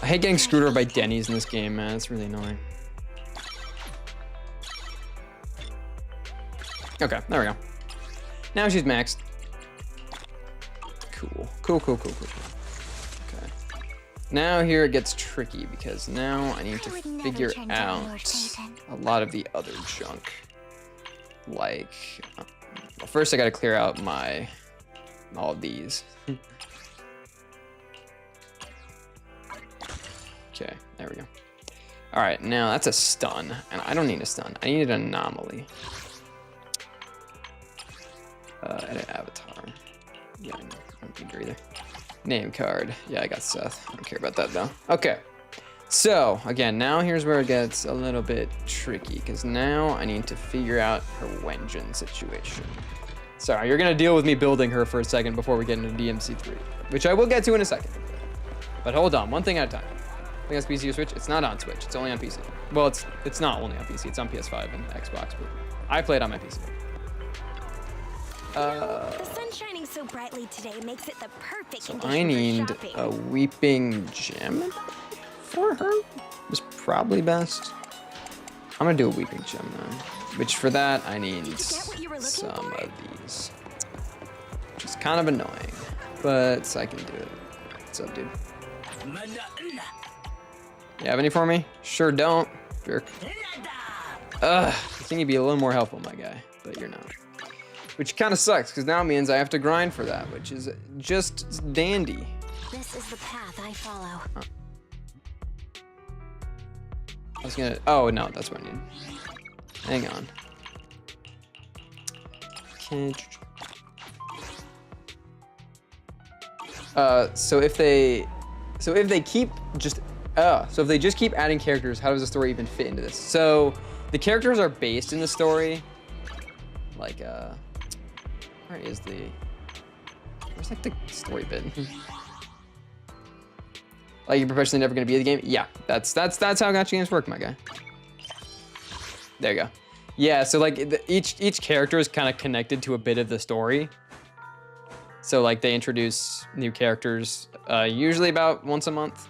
[SPEAKER 2] I hate getting screwed over by Denny's in this game, man. It's really annoying. Okay, there we go. Now she's maxed. Cool. Okay. Now here it gets tricky because now I need to figure out a lot of the other junk. Like, well, first I gotta clear out all of these. Okay, there we go. All right, now that's a stun, and I don't need a stun. I need an anomaly. Edit avatar. Yeah, I don't need her either. Name card. Yeah, I got Seth. I don't care about that though. Okay. So again, now here's where it gets a little bit tricky because now I need to figure out her Wengen situation. Sorry, you're gonna deal with me building her for a second before we get into DMC3, which I will get to in a second. But hold on, one thing at a time. I think that's PC or Switch. It's not on Switch. It's only on PC. Well, it's not only on PC. It's on PS5 and Xbox, but I play it on my PC.
[SPEAKER 3] The sun shining so brightly today makes it the perfect
[SPEAKER 2] So
[SPEAKER 3] condition
[SPEAKER 2] I need
[SPEAKER 3] for shopping.
[SPEAKER 2] a weeping gem for her. Is probably best. I'm gonna do a weeping gem now, which for that I need some of these, which is kind of annoying, but I can do it. What's up, dude? You have any for me? Sure don't, jerk. I think you'd be a little more helpful, my guy, but you're not. Which kind of sucks, because now it means I have to grind for that, which is just dandy.
[SPEAKER 3] This is the path I follow.
[SPEAKER 2] Huh. I was gonna. Oh no, that's what I need. Hang on. Okay. So if they just keep adding characters, how does the story even fit into this? So the characters are based in the story. Like, where is where's like the story bit? Like, you're professionally never gonna be the game? Yeah, that's how gacha games work, my guy. There you go. Yeah, so like each character is kind of connected to a bit of the story. So like they introduce new characters usually about once a month.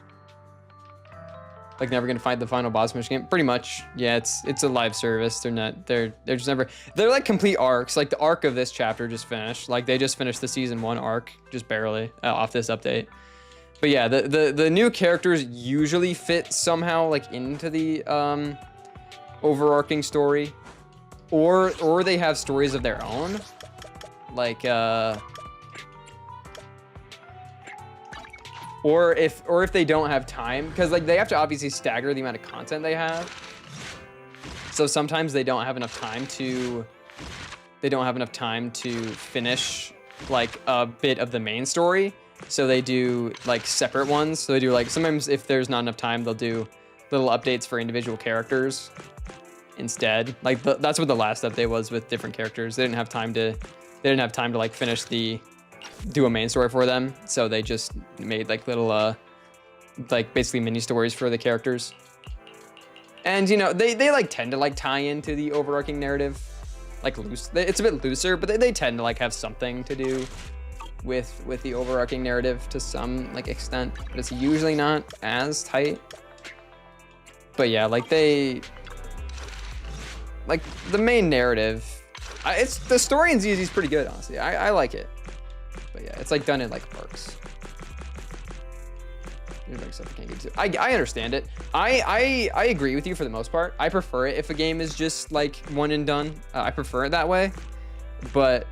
[SPEAKER 2] Like never gonna find the final boss mission game. Pretty much, yeah. It's a live service. They're just never. They're like complete arcs. Like the arc of this chapter just finished. Like they just finished the season 1 arc, just barely off this update. But yeah, the new characters usually fit somehow like into the overarching story, or they have stories of their own, like or if they don't have time, because like they have to obviously stagger the amount of content they have. So sometimes they don't have enough time to finish like a bit of the main story. So they do like separate ones. So they do like, sometimes if there's not enough time, they'll do little updates for individual characters instead. Like that's what the last update was with different characters. They didn't have time to like finish do a main story for them. So they just made like little like basically mini stories for the characters. And you know, they like tend to like tie into the overarching narrative, like loose. It's a bit looser, but they tend to like have something to do with the overarching narrative to some like extent, but it's usually not as tight. But yeah, like the main narrative, it's the story in ZZZ is pretty good, honestly. I like it. But yeah, it's like done in like arcs. There's like stuff I can't get to. I understand it. I agree with you for the most part. I prefer it if a game is just like one and done. I prefer it that way. But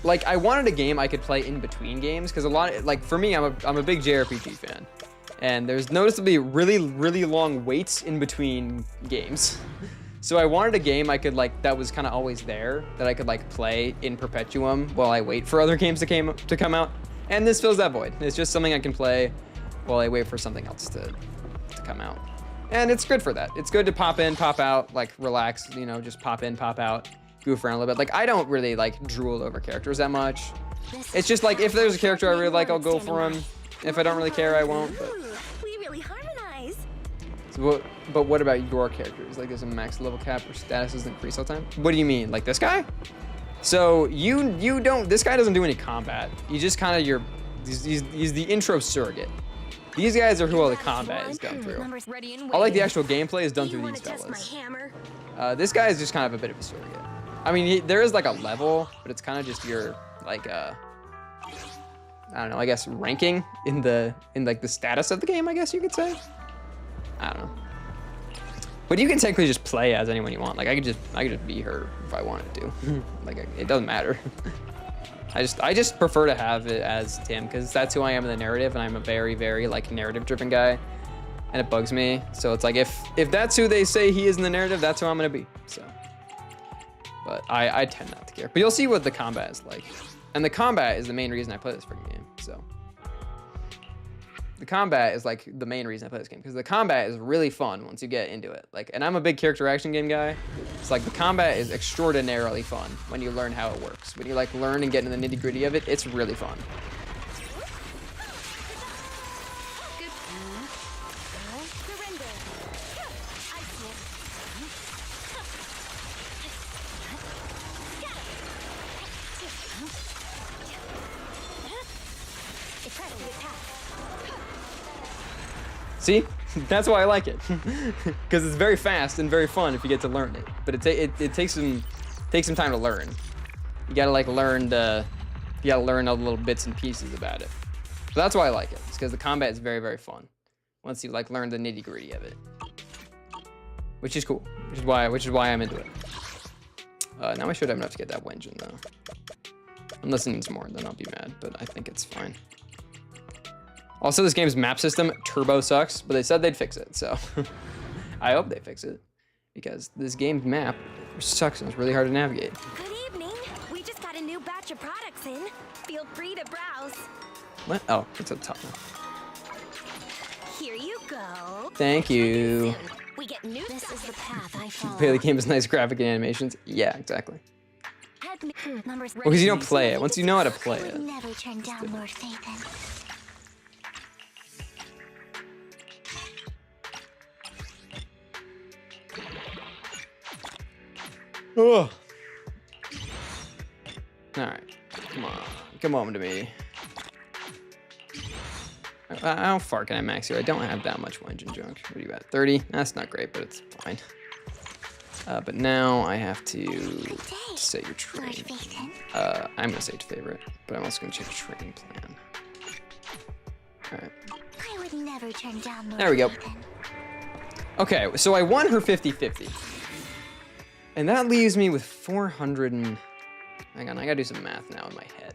[SPEAKER 2] like I wanted a game I could play in between games, because like for me, I'm a big JRPG fan, and there's noticeably really long waits in between games. So I wanted a game I could like that was kind of always there, that I could like play in perpetuum while I wait for other games to come out. And this fills that void. It's just something I can play while I wait for something else to come out. And it's good for that. It's good to pop in, pop out, like relax, you know, just pop in, pop out, goof around a little bit. Like I don't really like drool over characters that much. It's just like if there's a character I really like, I'll go for him. If I don't really care, I won't. But.
[SPEAKER 3] We really harmonize.
[SPEAKER 2] So but what about your characters? Like there's a max level cap or status doesn't increase all the time? What do you mean? Like this guy? So you don't, this guy doesn't do any combat. You just kind of he's the intro surrogate. These guys are who all the combat is done through. All like the actual gameplay is done through these fellas. This guy is just kind of a bit of a surrogate. I mean, there is like a level, but it's kind of just your like I don't know, I guess ranking in like the status of the game, I guess you could say. I don't know. But you can technically just play as anyone you want. Like I could just be her if I wanted to. Like it doesn't matter. I just prefer to have it as Tim, because that's who I am in the narrative, and I'm a very like narrative driven guy, and it bugs me. So it's like if that's who they say he is in the narrative, that's who I'm gonna be. So, but I tend not to care. But you'll see what the combat is like, and the combat is the main reason I play this freaking game. So. The combat is like the main reason I play this game, because the combat is really fun once you get into it. Like, and I'm a big character action game guy. It's like the combat is extraordinarily fun when you learn how it works. When you like learn and get into the nitty gritty of it, it's really fun. See, that's why I like it, because it's very fast and very fun if you get to learn it. But it takes some time to learn. You gotta like learn all the little bits and pieces about it. So that's why I like it. It's because the combat is very fun once you like learn the nitty gritty of it, which is cool. Which is why I'm into it. Now I should have enough to get that Wengen though. Unless it needs more, then I'll be mad. But I think it's fine. Also, this game's map system turbo sucks, but they said they'd fix it, so I hope they fix it, because this game's map sucks and it's really hard to navigate.
[SPEAKER 3] Good evening. We just got a new batch of products in. Feel free to browse.
[SPEAKER 2] What? Oh, it's at the top now.
[SPEAKER 3] Here you go.
[SPEAKER 2] Thank you.
[SPEAKER 3] We get new. This is the path I follow.
[SPEAKER 2] Play the game is nice graphic and animations. Yeah, exactly.
[SPEAKER 3] Numbers
[SPEAKER 2] Well, because you don't play it. Once you know how to play
[SPEAKER 3] I would
[SPEAKER 2] it.
[SPEAKER 3] never turn down Lord Phaethon.
[SPEAKER 2] Ugh. Alright. Come on. Come on to me. How far can I max here? I don't have that much engine junk. What are you at? 30? That's not great, but it's fine. But now I have to set your train. I'm going to say to favorite, but I'm also going to change training plan. Alright.
[SPEAKER 3] I would never turn down Lord
[SPEAKER 2] There we go.
[SPEAKER 3] Phaethon.
[SPEAKER 2] Okay, so I won her 50-50. And that leaves me with 400 and... Hang on, I gotta do some math now in my head.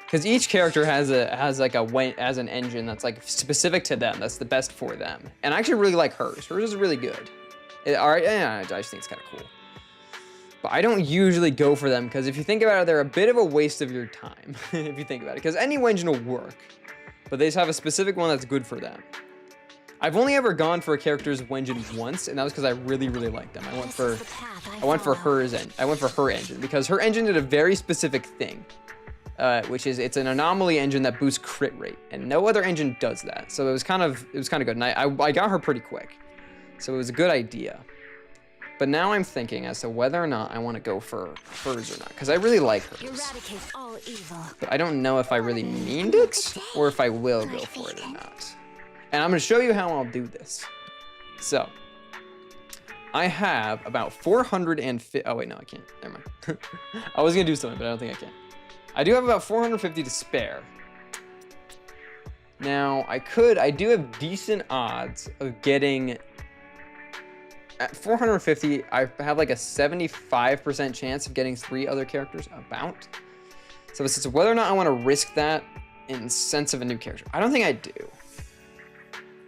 [SPEAKER 2] Because each character has an engine that's like specific to them. That's the best for them. And I actually really like hers. Hers is really good. Alright, yeah, I just think it's kind of cool. But I don't usually go for them because if you think about it, they're a bit of a waste of your time. If you think about it. Because any engine will work. But they just have a specific one that's good for them. I've only ever gone for a character's engine once, and that was because I really, really liked them. I went for her engine because her engine did a very specific thing, which is it's an anomaly engine that boosts crit rate, and no other engine does that. So it was kind of good, and I got her pretty quick, so it was a good idea. But now I'm thinking as to whether or not I want to go for hers or not, because I really like hers.
[SPEAKER 3] Eradicate all evil.
[SPEAKER 2] But I don't know if I really mean it or if I will go for it or not. And I'm going to show you how I'll do this. So, I have about 450... Oh, wait, no, I can't. Never mind. I was going to do something, but I don't think I can. I do have about 450 to spare. Now, I do have decent odds of getting... At 450, I have like a 75% chance of getting 3 other characters about. So it's whether or not I want to risk that in sense of a new character. I don't think I do.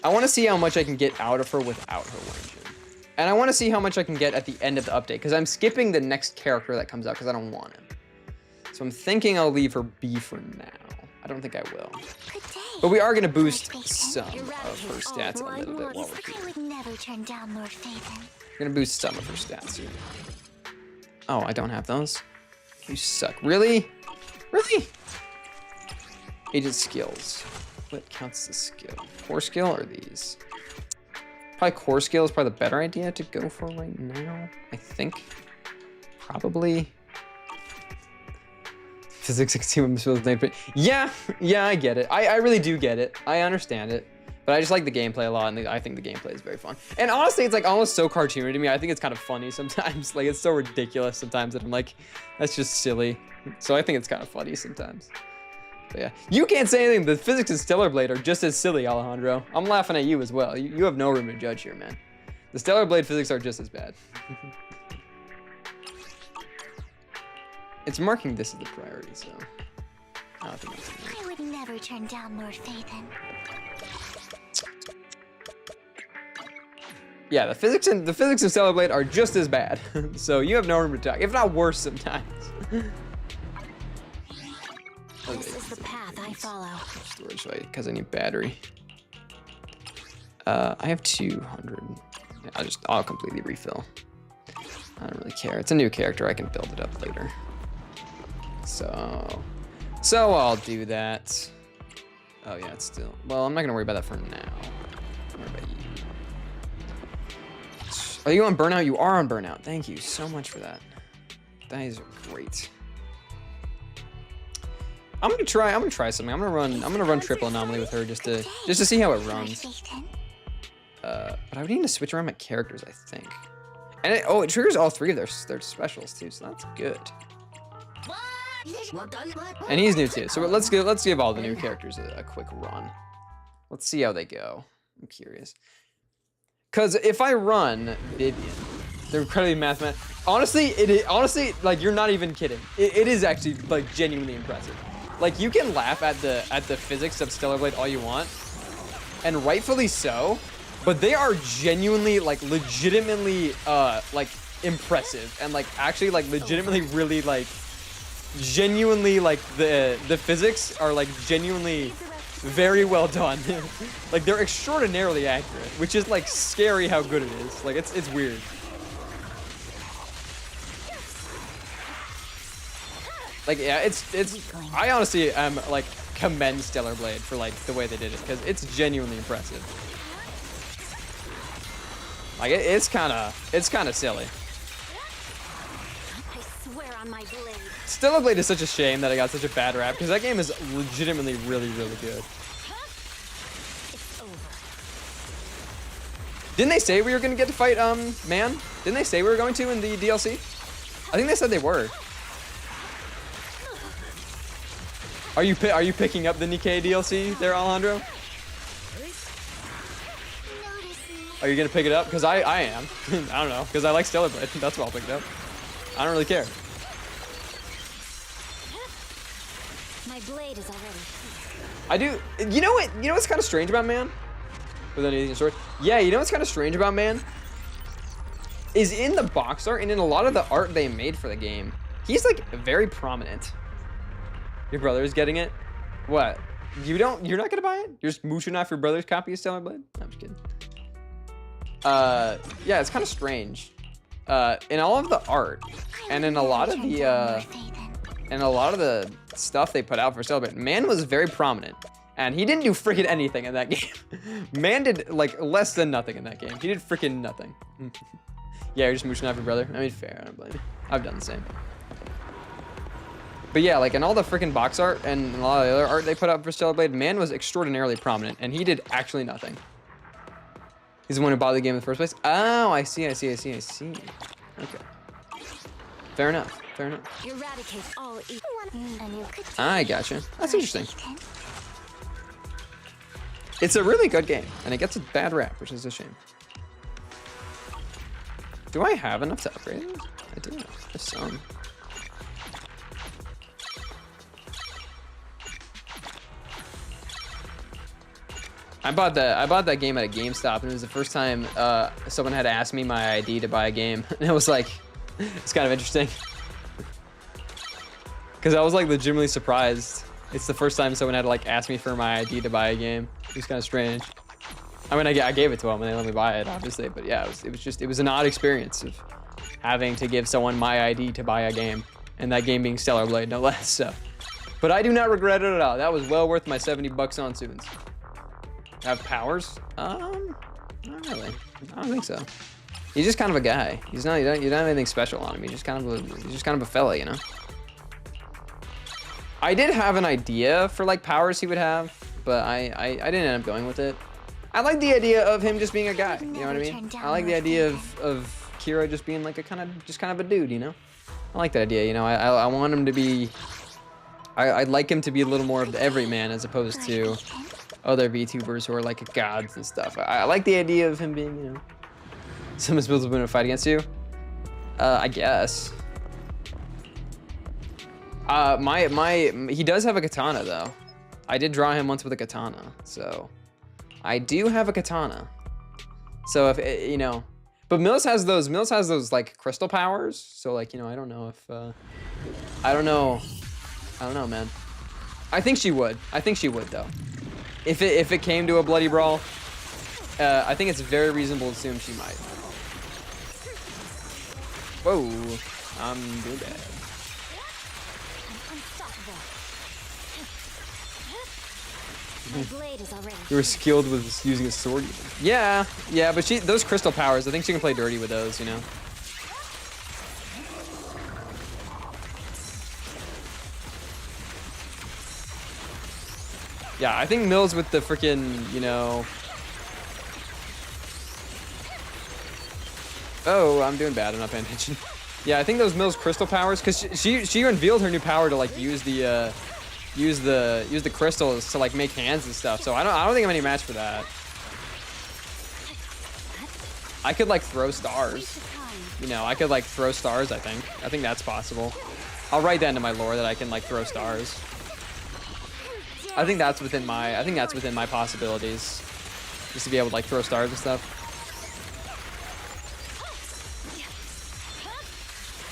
[SPEAKER 2] I want to see how much I can get out of her without her engine. And I want to see how much I can get at the end of the update, because I'm skipping the next character that comes out because I don't want him. So I'm thinking I'll leave her B for now. I don't think I will. But we are going to boost some of her stats a little bit while we're here.
[SPEAKER 3] I would never turn down Lord Phaethon.
[SPEAKER 2] We're going to boost some of her stats here. Oh, I don't have those? You suck. Really? Really? Agent skills. What counts as skill? Core skill or these? Probably core skill is probably the better idea to go for right now, I think. Probably. Physics 16 Yeah, I get it. I really do get it. I understand it. But I just like the gameplay a lot, and I think the gameplay is very fun. And honestly, it's like almost so cartoony to me. I think it's kind of funny sometimes. Like, it's so ridiculous sometimes that I'm like, that's just silly. So I think it's kind of funny sometimes. But yeah, you can't say anything. The physics in Stellar Blade are just as silly, Alejandro. I'm laughing at you as well. You have no room to judge here, man. The Stellar Blade physics are just as bad. It's marking this as the priority, so I don't think it's
[SPEAKER 3] I would never turn down Lord Phaethon.
[SPEAKER 2] Yeah, the physics in Stellar Blade are just as bad. So you have no room to talk, if not worse sometimes.
[SPEAKER 3] This is the path I follow.
[SPEAKER 2] Storage fight, because I need battery. I have 200. Yeah, I'll completely refill. I don't really care. It's a new character. I can build it up later. So I'll do that. Oh yeah, it's still. Well, I'm not gonna worry about that for now. I'll worry about you. Are you on burnout? You are on burnout. Thank you so much for that. That is great. I'm gonna try something. I'm gonna run triple anomaly with her just to see how it runs. But I would need to switch around my characters, I think. And it triggers all 3 of their specials too, so that's good. And he's new too, so let's give all the new characters a quick run. Let's see how they go. I'm curious. Cause if I run Vivian, they're incredibly mathematical. Honestly, like you're not even kidding. It is actually like genuinely impressive. Like you can laugh at the physics of Stellar Blade all you want, and rightfully so, but they are genuinely like legitimately like impressive and like actually like legitimately really like genuinely like the physics are like genuinely very well done. Like they're extraordinarily accurate, which is like scary how good it is. Like it's weird. Like yeah, it's I honestly am like commend Stellar Blade for like the way they did it because it's genuinely impressive. Like it's kind of silly.
[SPEAKER 3] I swear on my blade.
[SPEAKER 2] Stellar Blade is such a shame that I got such a bad rap because that game is legitimately really good.
[SPEAKER 3] It's over.
[SPEAKER 2] Didn't they say we were gonna get to fight man? Didn't they say we were going to in the DLC? I think they said they were. Are you picking up the Nikkei DLC there, Alejandro? Are you gonna pick it up? Because I am. I don't know. Because I like Stellar Blade. That's why I'll pick it up. I don't really care.
[SPEAKER 3] My blade is already.
[SPEAKER 2] I do. You know what? You know what's kind of strange about man? With anything short? Yeah. You know what's kind of strange about man? Is in the box art and in a lot of the art they made for the game, he's like very prominent. Your brother is getting it? What? You're not gonna buy it? You're just mooching off your brother's copy of Stellar Blade? No, I'm just kidding. Yeah, it's kind of strange. In all of the art, and in a lot of the stuff they put out for Stellar Blade, man was very prominent. And he didn't do freaking anything in that game. Man did like less than nothing in that game. He did freaking nothing. Yeah, you're just mooching off your brother. I mean, fair, I don't blame you. I've done the same. But yeah, like in all the freaking box art and a lot of the other art they put out for Stellar Blade, man was extraordinarily prominent, and he did actually nothing. He's the one who bought the game in the first place. Oh, I see. Okay. Fair enough.
[SPEAKER 3] Eradicate all evil.
[SPEAKER 2] I gotcha. That's interesting. It's a really good game, and it gets a bad rap, which is a shame. Do I have enough to upgrade it? I do. There's some. I bought that game at a GameStop, and it was the first time someone had asked me my ID to buy a game, and it was like, it's kind of interesting, because I was like legitimately surprised. It's the first time someone had to like ask me for my ID to buy a game. It was kind of strange. I mean, I gave it to them and they let me buy it, obviously, but yeah, it was an odd experience of having to give someone my ID to buy a game, and that game being Stellar Blade, no less. So, but I do not regret it at all. That was well worth my $70 on Soons. Have powers? Not really. I don't think so. He's just kind of a guy. You don't have anything special on him. He's just kind of a fella, you know. I did have an idea for like powers he would have, but I didn't end up going with it. I like the idea of him just being a guy. You know what I mean? I like the idea of Kira just being like a kind of a dude, you know. I like that idea. You know, I want him to be. I'd like him to be a little more of the everyman as opposed to other VTubers who are like gods and stuff. I like the idea of him being, you know, someone's supposed to win a fight against you. I guess. He does have a katana though. I did draw him once with a katana, so I do have a katana. So if you know, but Mills has those like crystal powers. So like, you know, I don't know if I don't know, man. I think she would though. If it came to a bloody brawl, I think it's very reasonable to assume she might. Whoa, I'm doing bad.
[SPEAKER 3] My blade is already.
[SPEAKER 2] You were skilled with using a sword even. Yeah, but those crystal powers, I think she can play dirty with those, you know. Yeah, I think Mills with the freaking, you know. Oh, I'm doing bad. I'm not paying attention. Yeah, I think those Mills crystal powers, because she unveiled her new power to like use the crystals to like make hands and stuff. So I don't think I'm any match for that. I could like throw stars. You know, I could like throw stars. I think that's possible. I'll write that into my lore that I can like throw stars. I think that's within my possibilities, just to be able to like throw stars and stuff.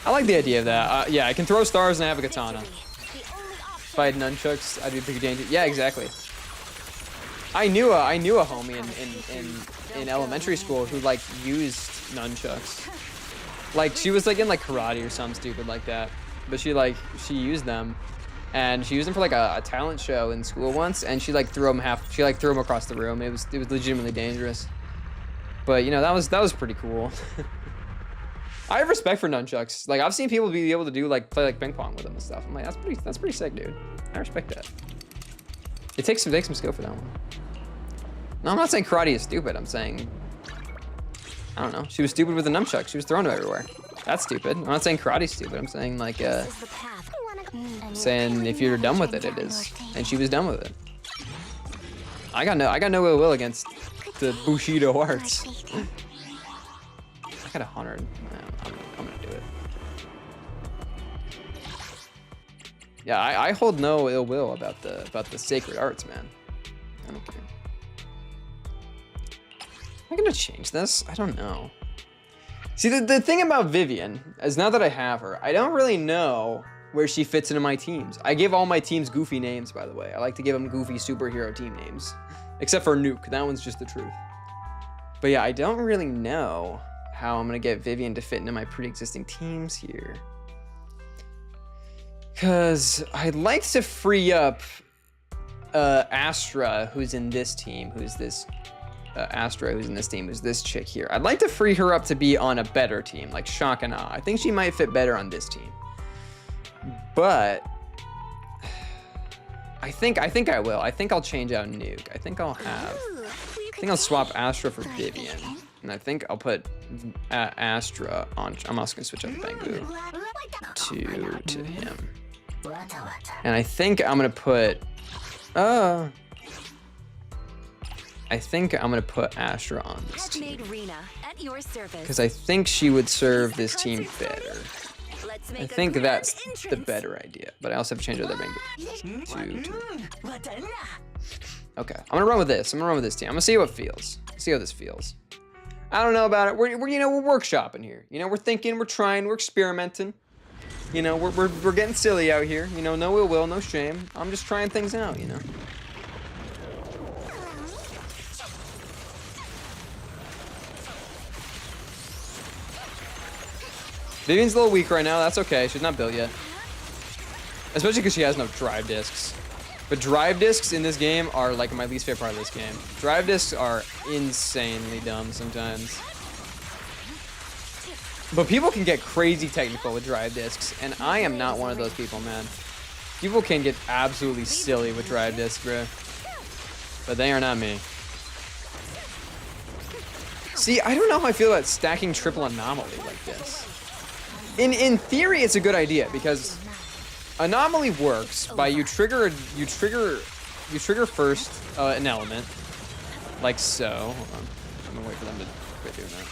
[SPEAKER 2] I like the idea of that. Yeah, I can throw stars and I have a katana. If I had nunchucks, I'd be a big danger. Yeah, exactly. I knew a homie in elementary school who like used nunchucks. Like she was like in like karate or something stupid like that, but she used them, and she used them for like a talent show in school once, and she threw them across the room. It was legitimately dangerous. But you know, that was pretty cool. I have respect for nunchucks. Like I've seen people be able to play like ping pong with them and stuff. I'm like, that's pretty sick, dude. I respect that. It takes some skill for that one. No, I'm not saying karate is stupid. I'm saying, I don't know. She was stupid with the nunchuck. She was throwing them everywhere. That's stupid. I'm not saying karate's stupid. I'm saying like, saying if you're done with it, it is. And she was done with it. I got no ill will against the Bushido arts. I got 100. I'm gonna do it. Yeah, I hold no ill will about the sacred arts, man. I don't care. Am I gonna change this? I don't know. See, the thing about Vivian is now that I have her, I don't really know where she fits into my teams. I give all my teams goofy names, by the way. I like to give them goofy superhero team names. Except for Nuke, that one's just the truth. But yeah, I don't really know how I'm gonna get Vivian to fit into my pre-existing teams here. Cause I'd like to free up Astra, who's in this team, who's this chick here. I'd like to free her up to be on a better team, like Shock and Awe. I think she might fit better on this team. But I think I will. I think I'll change out Nuke. I think I'll swap Astra for Vivian. And I think I'll put Astra on. I'm also gonna switch out Bangu to him. And I think I'm gonna put Astra on this team. Because I think she would serve this team better. I think that's the better idea. But I also have to change out their Bangu. Okay, I'm gonna run with this. I'm gonna run with this team. I'm gonna see how it feels. See how this feels. I don't know about it. We're workshopping here. You know, we're thinking, we're trying, we're experimenting. You know, we're getting silly out here. You know, no ill will, no shame. I'm just trying things out, you know. Vivian's a little weak right now. That's okay. She's not built yet. Especially because she has no drive discs. But drive discs in this game are like my least favorite part of this game. Drive discs are insanely dumb sometimes. But people can get crazy technical with drive discs, and I am not one of those people, man. People can get absolutely silly with drive discs, bro. But they are not me. See, I don't know how I feel about stacking triple anomaly like this. In theory, it's a good idea because anomaly works by you trigger first an element, like so. Hold on. I'm gonna wait for them to quit doing that.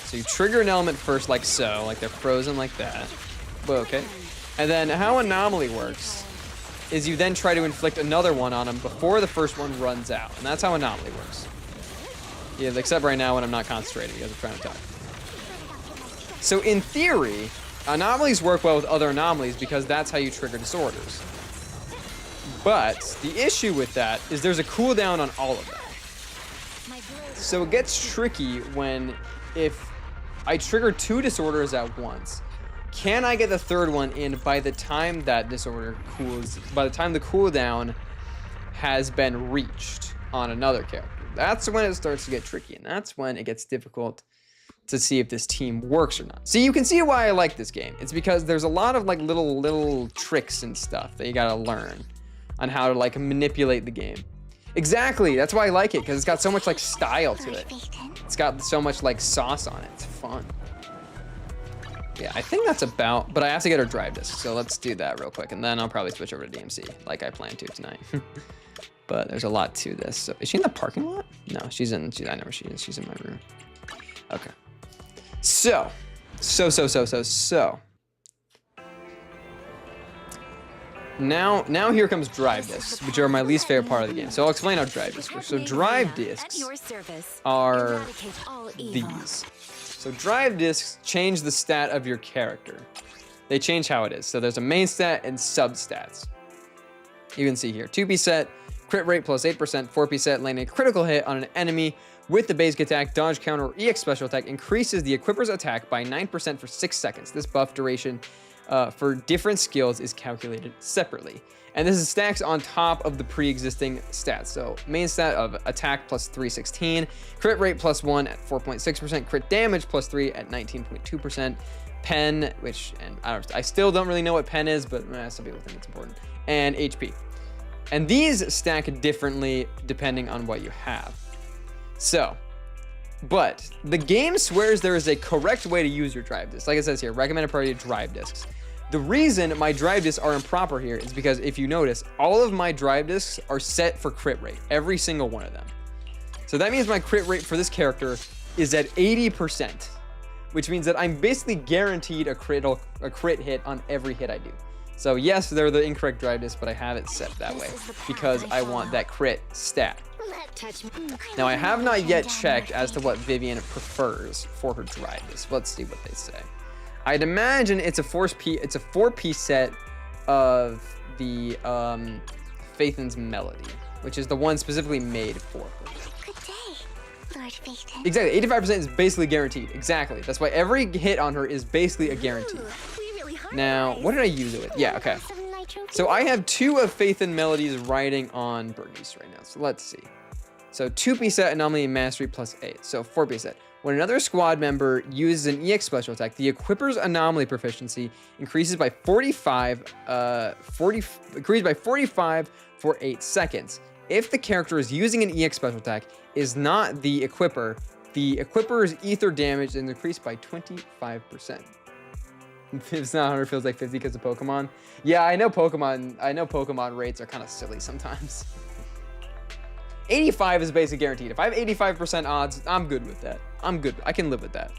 [SPEAKER 2] So you trigger an element first, like so, like they're frozen like that. Well, okay. And then how anomaly works is you then try to inflict another one on them before the first one runs out, and that's how anomaly works. Yeah, except right now when I'm not concentrating because I'm trying to talk. So in theory, anomalies work well with other anomalies because that's how you trigger disorders. But the issue with that is there's a cooldown on all of them. So it gets tricky if I trigger 2 disorders at once. Can I get the third one in by the time that disorder by the time the cooldown has been reached on another character? That's when it starts to get tricky, and that's when it gets difficult to see if this team works or not. See, you can see why I like this game. It's because there's a lot of like little tricks and stuff that you gotta learn on how to like manipulate the game. Exactly, that's why I like it, because it's got so much like style to it. It's got so much like sauce on it. It's fun. Yeah, I think that's about, but I have to get her drive disc, so let's do that real quick, and then I'll probably switch over to DMC, like I plan to tonight. But there's a lot to this. So, is she in the parking lot? No, I know where she is. She's in my room. Okay. So. Now here comes drive discs, which are my least favorite part of the game. So I'll explain how drive discs work. So drive discs are these. So drive discs change the stat of your character. They change how it is. So there's a main stat and substats. You can see here, 2-piece set, crit rate plus 8%, 4-piece set, landing a critical hit on an enemy with the basic attack, dodge counter, or EX special attack increases the equipper's attack by 9% for 6 seconds. This buff duration for different skills is calculated separately. And this is stacks on top of the pre-existing stats. So main stat of attack plus 316, crit rate plus 1 at 4.6%, crit damage plus 3 at 19.2%, pen, which, and I still don't really know what pen is, but some people think it's important, and HP. And these stack differently depending on what you have. So, but the game swears there is a correct way to use your drive discs. Like it says here, recommended priority drive discs. The reason my drive discs are improper here is because if you notice, all of my drive discs are set for crit rate, every single one of them. So that means my crit rate for this character is at 80%, which means that I'm basically guaranteed a crit hit on every hit I do. So yes, they're the incorrect drive discs, but I have it set that way because I want that crit stat. Now I have not yet checked as to what Vivian prefers for her drive discs. Let's see what they say. I'd imagine it's a 4-piece set of the Phaethon's Melody, which is the one specifically made for her.
[SPEAKER 3] Good day, Lord Phaethon.
[SPEAKER 2] Exactly, 85% is basically guaranteed. Exactly, that's why every hit on her is basically a guarantee. Now, what did I use it with? Yeah, okay. So I have 2 of Phaethon Melodies riding on Bernice right now. So let's see. So 2-piece set, anomaly, and mastery plus 8. So 4-piece set. When another squad member uses an EX special attack, the equipper's anomaly proficiency increases by 45 for 8 seconds. If the character is using an EX special attack is not the equipper's ether damage is increased by 25%. If it's not 100, feels like 50 because of Pokemon. Yeah, I know Pokemon rates are kind of silly sometimes. 85 is basically guaranteed. If I have 85% odds, I'm good with that. I'm good. I can live with that.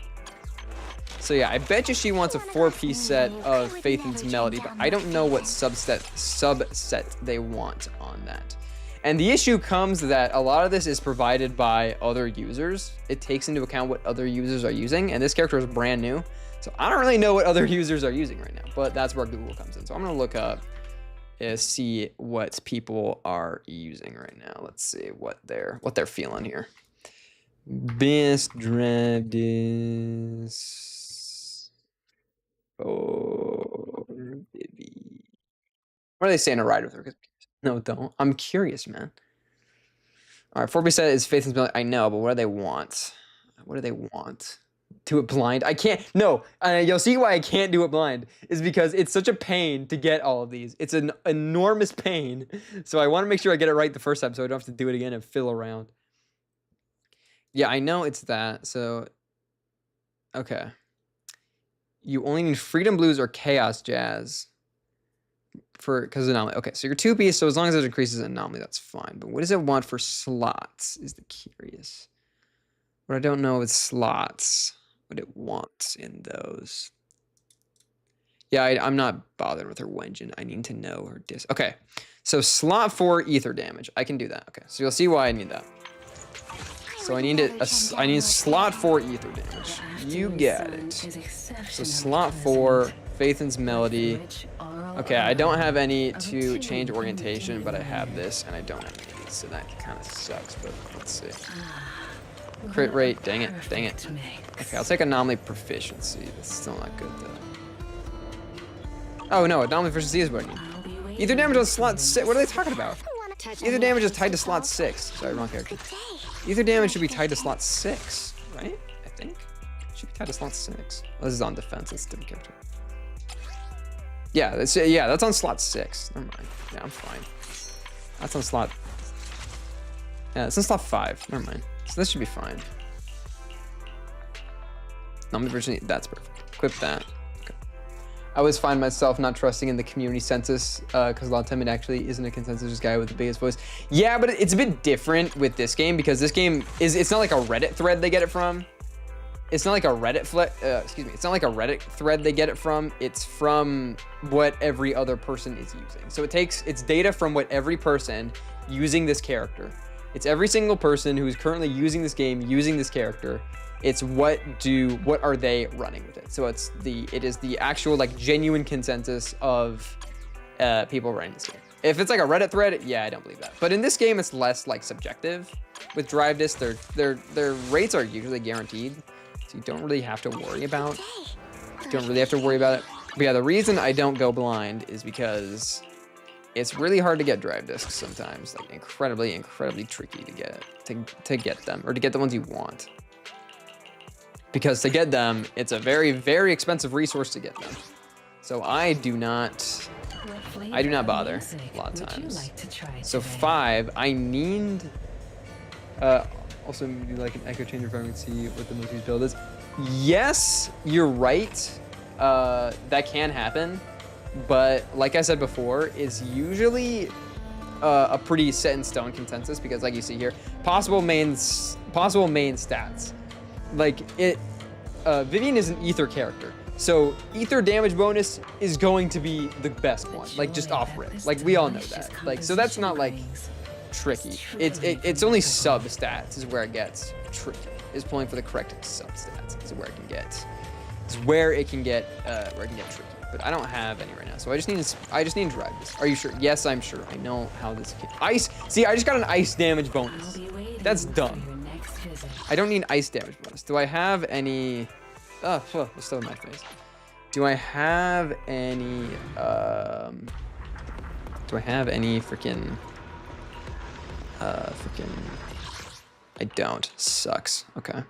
[SPEAKER 2] So yeah, I bet you she wants a 4-piece set of Phaethon's Melody, but I don't know what subset they want on that. And the issue comes that a lot of this is provided by other users. It takes into account what other users are using, and this character is brand new. So I don't really know what other users are using right now, but that's where Google comes in. So I'm gonna look up see what people are using right now. Let's see what they're feeling here. Best drive discs for Vivi. What are they saying to ride with her? No, don't. I'm curious, man. All right, 4-piece set is Phaethon's Melody. I know, but what do they want? What do they want? Do it blind? I can't. No, you'll see why I can't do it blind is because it's such a pain to get all of these. It's an enormous pain. So I want to make sure I get it right the first time so I don't have to do it again and fiddle around. Yeah, I know it's that. So, okay. You only need Freedom Blues or Chaos Jazz because anomaly. Okay, so you're 2-piece, so as long as it increases anomaly, that's fine. But what does it want for slots is the curious. What I don't know is slots. What it wants in those. Yeah, I'm not bothered with her Wenjin. I need to know her disc. Okay, so slot 4 ether damage. I can do that. Okay, so you'll see why I need that. So I need I need slot 4 ether damage. You got it. So slot 4, Phaethon's Melody. Okay, I don't have any to change orientation, but I have this, and I don't have any of these, so that kind of sucks. But let's see. Crit rate, dang it. Okay, I'll take anomaly proficiency. That's still not good though. Oh no, anomaly proficiency is what I need. Ether damage on slot 6. What are they talking about? Ether damage is tied to slot 6. Sorry, wrong character. Ether damage should be tied to slot 6, right? I think. It should be tied to slot 6. Well, this is on defense, that's a different character. Yeah, that's on slot 6. Never mind. Yeah, I'm fine. That's on slot. Yeah, it's on slot 5. Never mind. So this should be fine. That's perfect. Equip that. Okay. I always find myself not trusting in the community census because a lot of time it actually isn't a consensus guy with the biggest voice. Yeah, but it's a bit different with this game because this game it's not like a Reddit thread they get it from. It's not like a Reddit it's not like a Reddit thread they get it from. It's from what every other person is using. So it takes its data from what every person using this character. It's every single person who is currently using this game, using this character. It's what are they running with it. So it is the actual like genuine consensus of people running this game. If it's like a Reddit thread, yeah, I don't believe that. But in this game, it's less like subjective. With drive disc, their rates are usually guaranteed, so you don't really have to worry about. Don't really have to worry about it. But yeah, the reason I don't go blind is because it's really hard to get drive discs sometimes. Like incredibly tricky to get them, or to get the ones you want. Because to get them, it's a very expensive resource to get them. So I do not bother a lot of times. So 5, I need. Also, maybe like an echo changer if I can see what the most used build is. Yes, you're right. That can happen, but like I said before, it's usually a pretty set in stone consensus because, like you see here, possible main stats. Like Vivian is an ether character, so ether damage bonus is going to be the best one, like just off rip. Like we all know that. Like so that's not like tricky. It's only sub stats is where it gets tricky. Is pulling for the correct sub stats is where it can get. Is where it can get tricky. But I don't have any right now, so I just need to drive this. Are you sure? Yes, I'm sure. I know how this can. Ice. See, I just got an ice damage bonus. That's dumb. I don't need ice damage bonus. Do I have any? Oh, it's still in my face. Do I have any? Do I have any freaking? I don't. Sucks. Okay.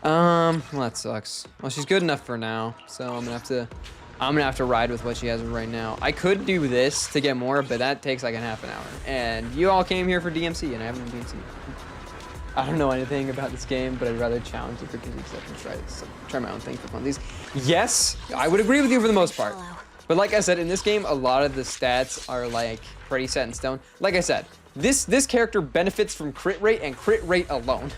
[SPEAKER 2] Well, that sucks. Well, she's good enough for now, so I'm gonna have to ride with what she has right now. I could do this to get more, but that takes like a half an hour. And you all came here for DMC, and I haven't done DMC. I don't know anything about this game, but I'd rather challenge the freaking except and try my own thing for fun. These, yes, I would agree with you for the most part. But like I said, in this game, a lot of the stats are like pretty set in stone. Like I said, this character benefits from crit rate and crit rate alone.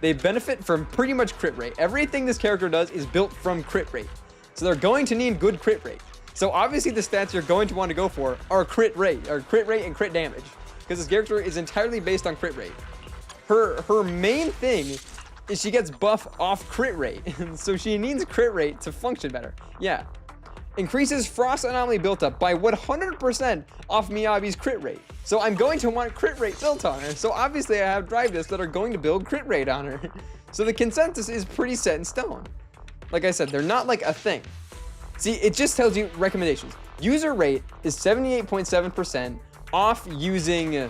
[SPEAKER 2] They benefit from pretty much crit rate. Everything this character does is built from crit rate. So they're going to need good crit rate. So obviously the stats you're going to want to go for are crit rate and crit damage. Because this character is entirely based on crit rate. Her main thing is she gets buff off crit rate. So she needs crit rate to function better. Yeah. Increases Frost Anomaly built up by 100% off Miyabi's crit rate. So I'm going to want crit rate built on her. So obviously I have drive discs that are going to build crit rate on her. So the consensus is pretty set in stone. Like I said, they're not like a thing. See, it just tells you recommendations. User rate is 78.7% off using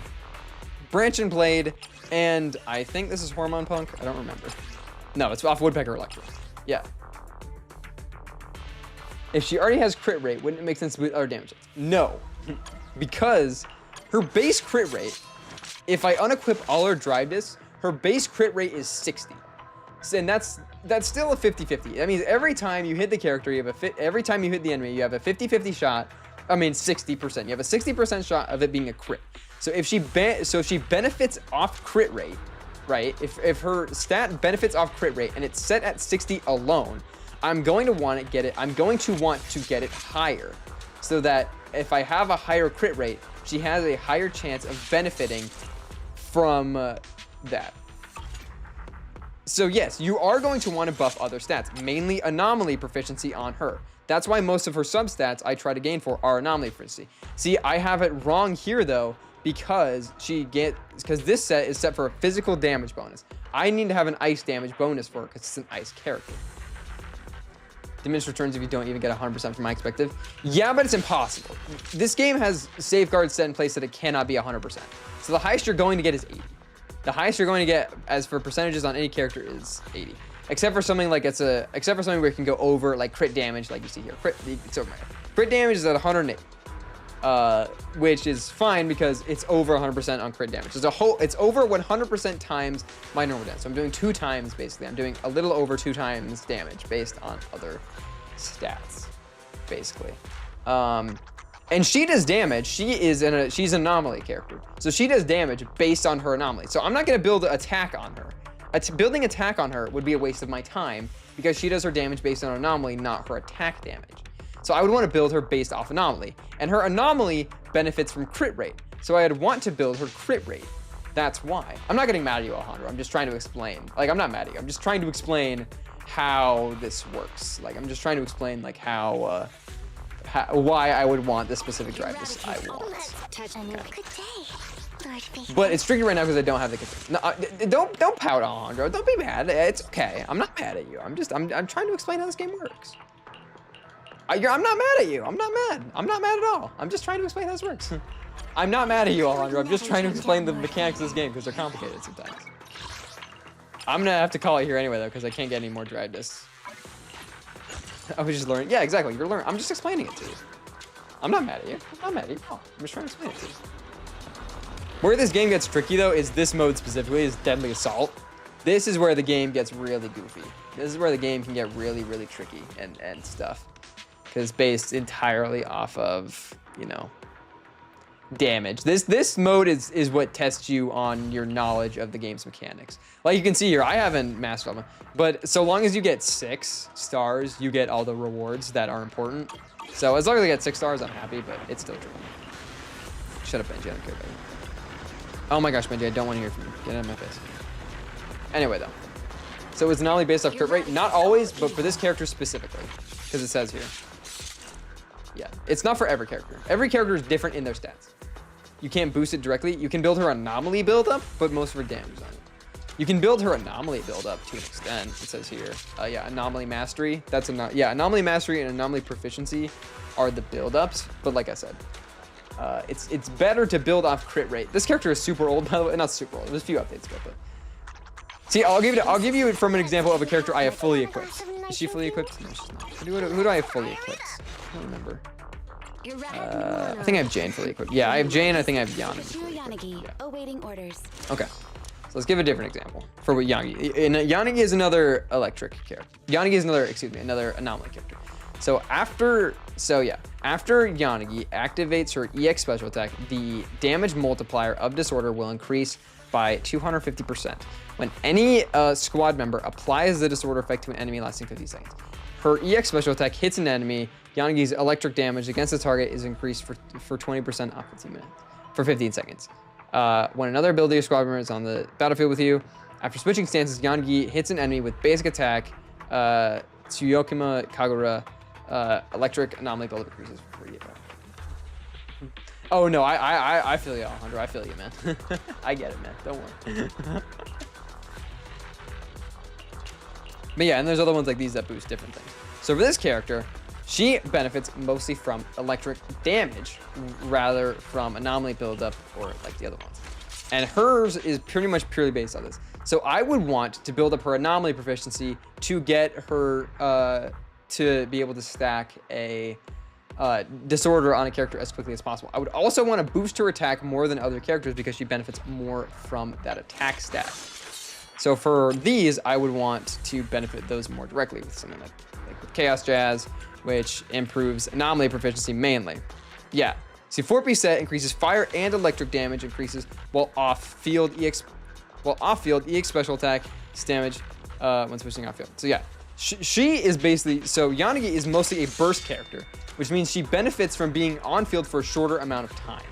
[SPEAKER 2] Branch and Blade, and I think this is Hormone Punk. I don't remember. No, it's off Woodpecker Electric. Yeah. If she already has crit rate, wouldn't it make sense to put other damage? No, because her base crit rate, if I unequip all her drive discs, her base crit rate is 60. And that's still a 50-50. That means every time you hit the character, you have every time you hit the enemy, you have a 50-50 shot. I mean 60%. You have a 60% shot of it being a crit. So if she benefits off crit rate, right? If her stat benefits off crit rate and it's set at 60 alone, I'm going to want to get it higher, so that if I have a higher crit rate, she has a higher chance of benefiting from that. So yes, you are going to want to buff other stats, mainly anomaly proficiency on her. That's why most of her substats I try to gain for are anomaly proficiency. See, I have it wrong here though, because this set is set for a physical damage bonus. I need to have an ice damage bonus for her because it's an ice character. Diminished returns if you don't even get 100% from my expected. Yeah, but it's impossible. This game has safeguards set in place that it cannot be 100%. So the highest you're going to get is 80. The highest you're going to get as for percentages on any character is 80. Except for something like except for something where it can go over like crit damage, like you see here. It's over my head. Crit damage is at 108. Which is fine because it's over 100% on crit damage. It's over 100% times my normal damage. So I'm doing 2 times basically. I'm doing a little over 2 times damage based on other stats, basically. And she does damage. She's an anomaly character, so she does damage based on her anomaly. So I'm not gonna build attack on her. Building attack on her would be a waste of my time because she does her damage based on anomaly, not her attack damage. So I would want to build her based off anomaly, and her anomaly benefits from crit rate. So I'd want to build her crit rate. That's why. I'm not getting mad at you, Alejandro. I'm just trying to explain. Like, I'm not mad at you. I'm just trying to explain how this works. Like, I'm just trying to explain like how why I would want this specific drive. This I want.
[SPEAKER 3] Touch a new good day. Lord Vivian.
[SPEAKER 2] But it's tricky right now because I don't have the control. No, don't pout, Alejandro. Don't be mad. It's okay. I'm not mad at you. I'm trying to explain how this game works. I'm not mad at you. I'm not mad. I'm not mad at all. I'm just trying to explain how this works. I'm not mad at you, Alejandro. I'm just trying to explain the mechanics of this game because they're complicated sometimes. I'm gonna have to call it here anyway though because I can't get any more drive discs. I was just learning. Yeah, exactly. You're learning. I'm just explaining it to you. I'm not mad at you. I'm not mad at you. Oh, I'm just trying to explain it to you. Where this game gets tricky though is this mode specifically is Deadly Assault. This is where the game gets really goofy. This is where the game can get really, really tricky and stuff. Because it's based entirely off of, you know, damage. This mode is what tests you on your knowledge of the game's mechanics. Like you can see here, I haven't mastered them, but so long as you get 6 stars, you get all the rewards that are important. So as long as I get 6 stars, I'm happy, but it's still tricky. Shut up, Benji. I don't care about you. Oh my gosh, Benji, I don't want to hear from you. Get out of my face. Anyway, though. So it's not only based off crit rate, not always, but for this character specifically, because it says here. Yeah, it's not for every character. Every character is different in their stats. You can't boost it directly. You can build her anomaly build-up, but most of her damage is on it. You can build her anomaly build-up to an extent, it says here. Yeah, anomaly mastery. That's anomaly mastery and anomaly proficiency are the build-ups, but like I said, it's better to build off crit rate. This character is super old, by the way. Not super old. There's a few updates ago, but see, I'll give you it from an example of a character I have fully equipped. Is she fully equipped? No, she's not. Who do I have fully equipped? I don't remember. I think I have Jane fully equipped. Yeah, I have Jane. I think I have Yanagi. Yeah.
[SPEAKER 3] Awaiting orders.
[SPEAKER 2] Okay. So let's give a different example for what Yanagi. Yanagi is another electric character. Yanagi is another anomaly character. So after Yanagi activates her EX special attack, the damage multiplier of Disorder will increase by 250% when any squad member applies the Disorder effect to an enemy lasting 50 seconds. Her EX special attack hits an enemy, Yanagi's electric damage against the target is increased for 20% off 15 minutes, for 15 seconds. When another ability or squad member is on the battlefield with you, after switching stances, Yanagi hits an enemy with basic attack, Tsuyokima Kagura, electric anomaly build increases for 48%. Oh no, I feel you, Alejandro. I feel you, man. I get it, man. Don't worry. But yeah, and there's other ones like these that boost different things. So for this character, she benefits mostly from electric damage rather from anomaly buildup or like the other ones. And hers is pretty much purely based on this. So I would want to build up her anomaly proficiency to get her to be able to stack a disorder on a character as quickly as possible. I would also want to boost her attack more than other characters because she benefits more from that attack stat. So for these, I would want to benefit those more directly with something like with Chaos Jazz, which improves anomaly proficiency mainly. Yeah, see, 4-piece set increases fire and electric damage increases while off-field EX special attack damage when switching off-field. So yeah, she is basically, so Yanagi is mostly a burst character, which means she benefits from being on-field for a shorter amount of time.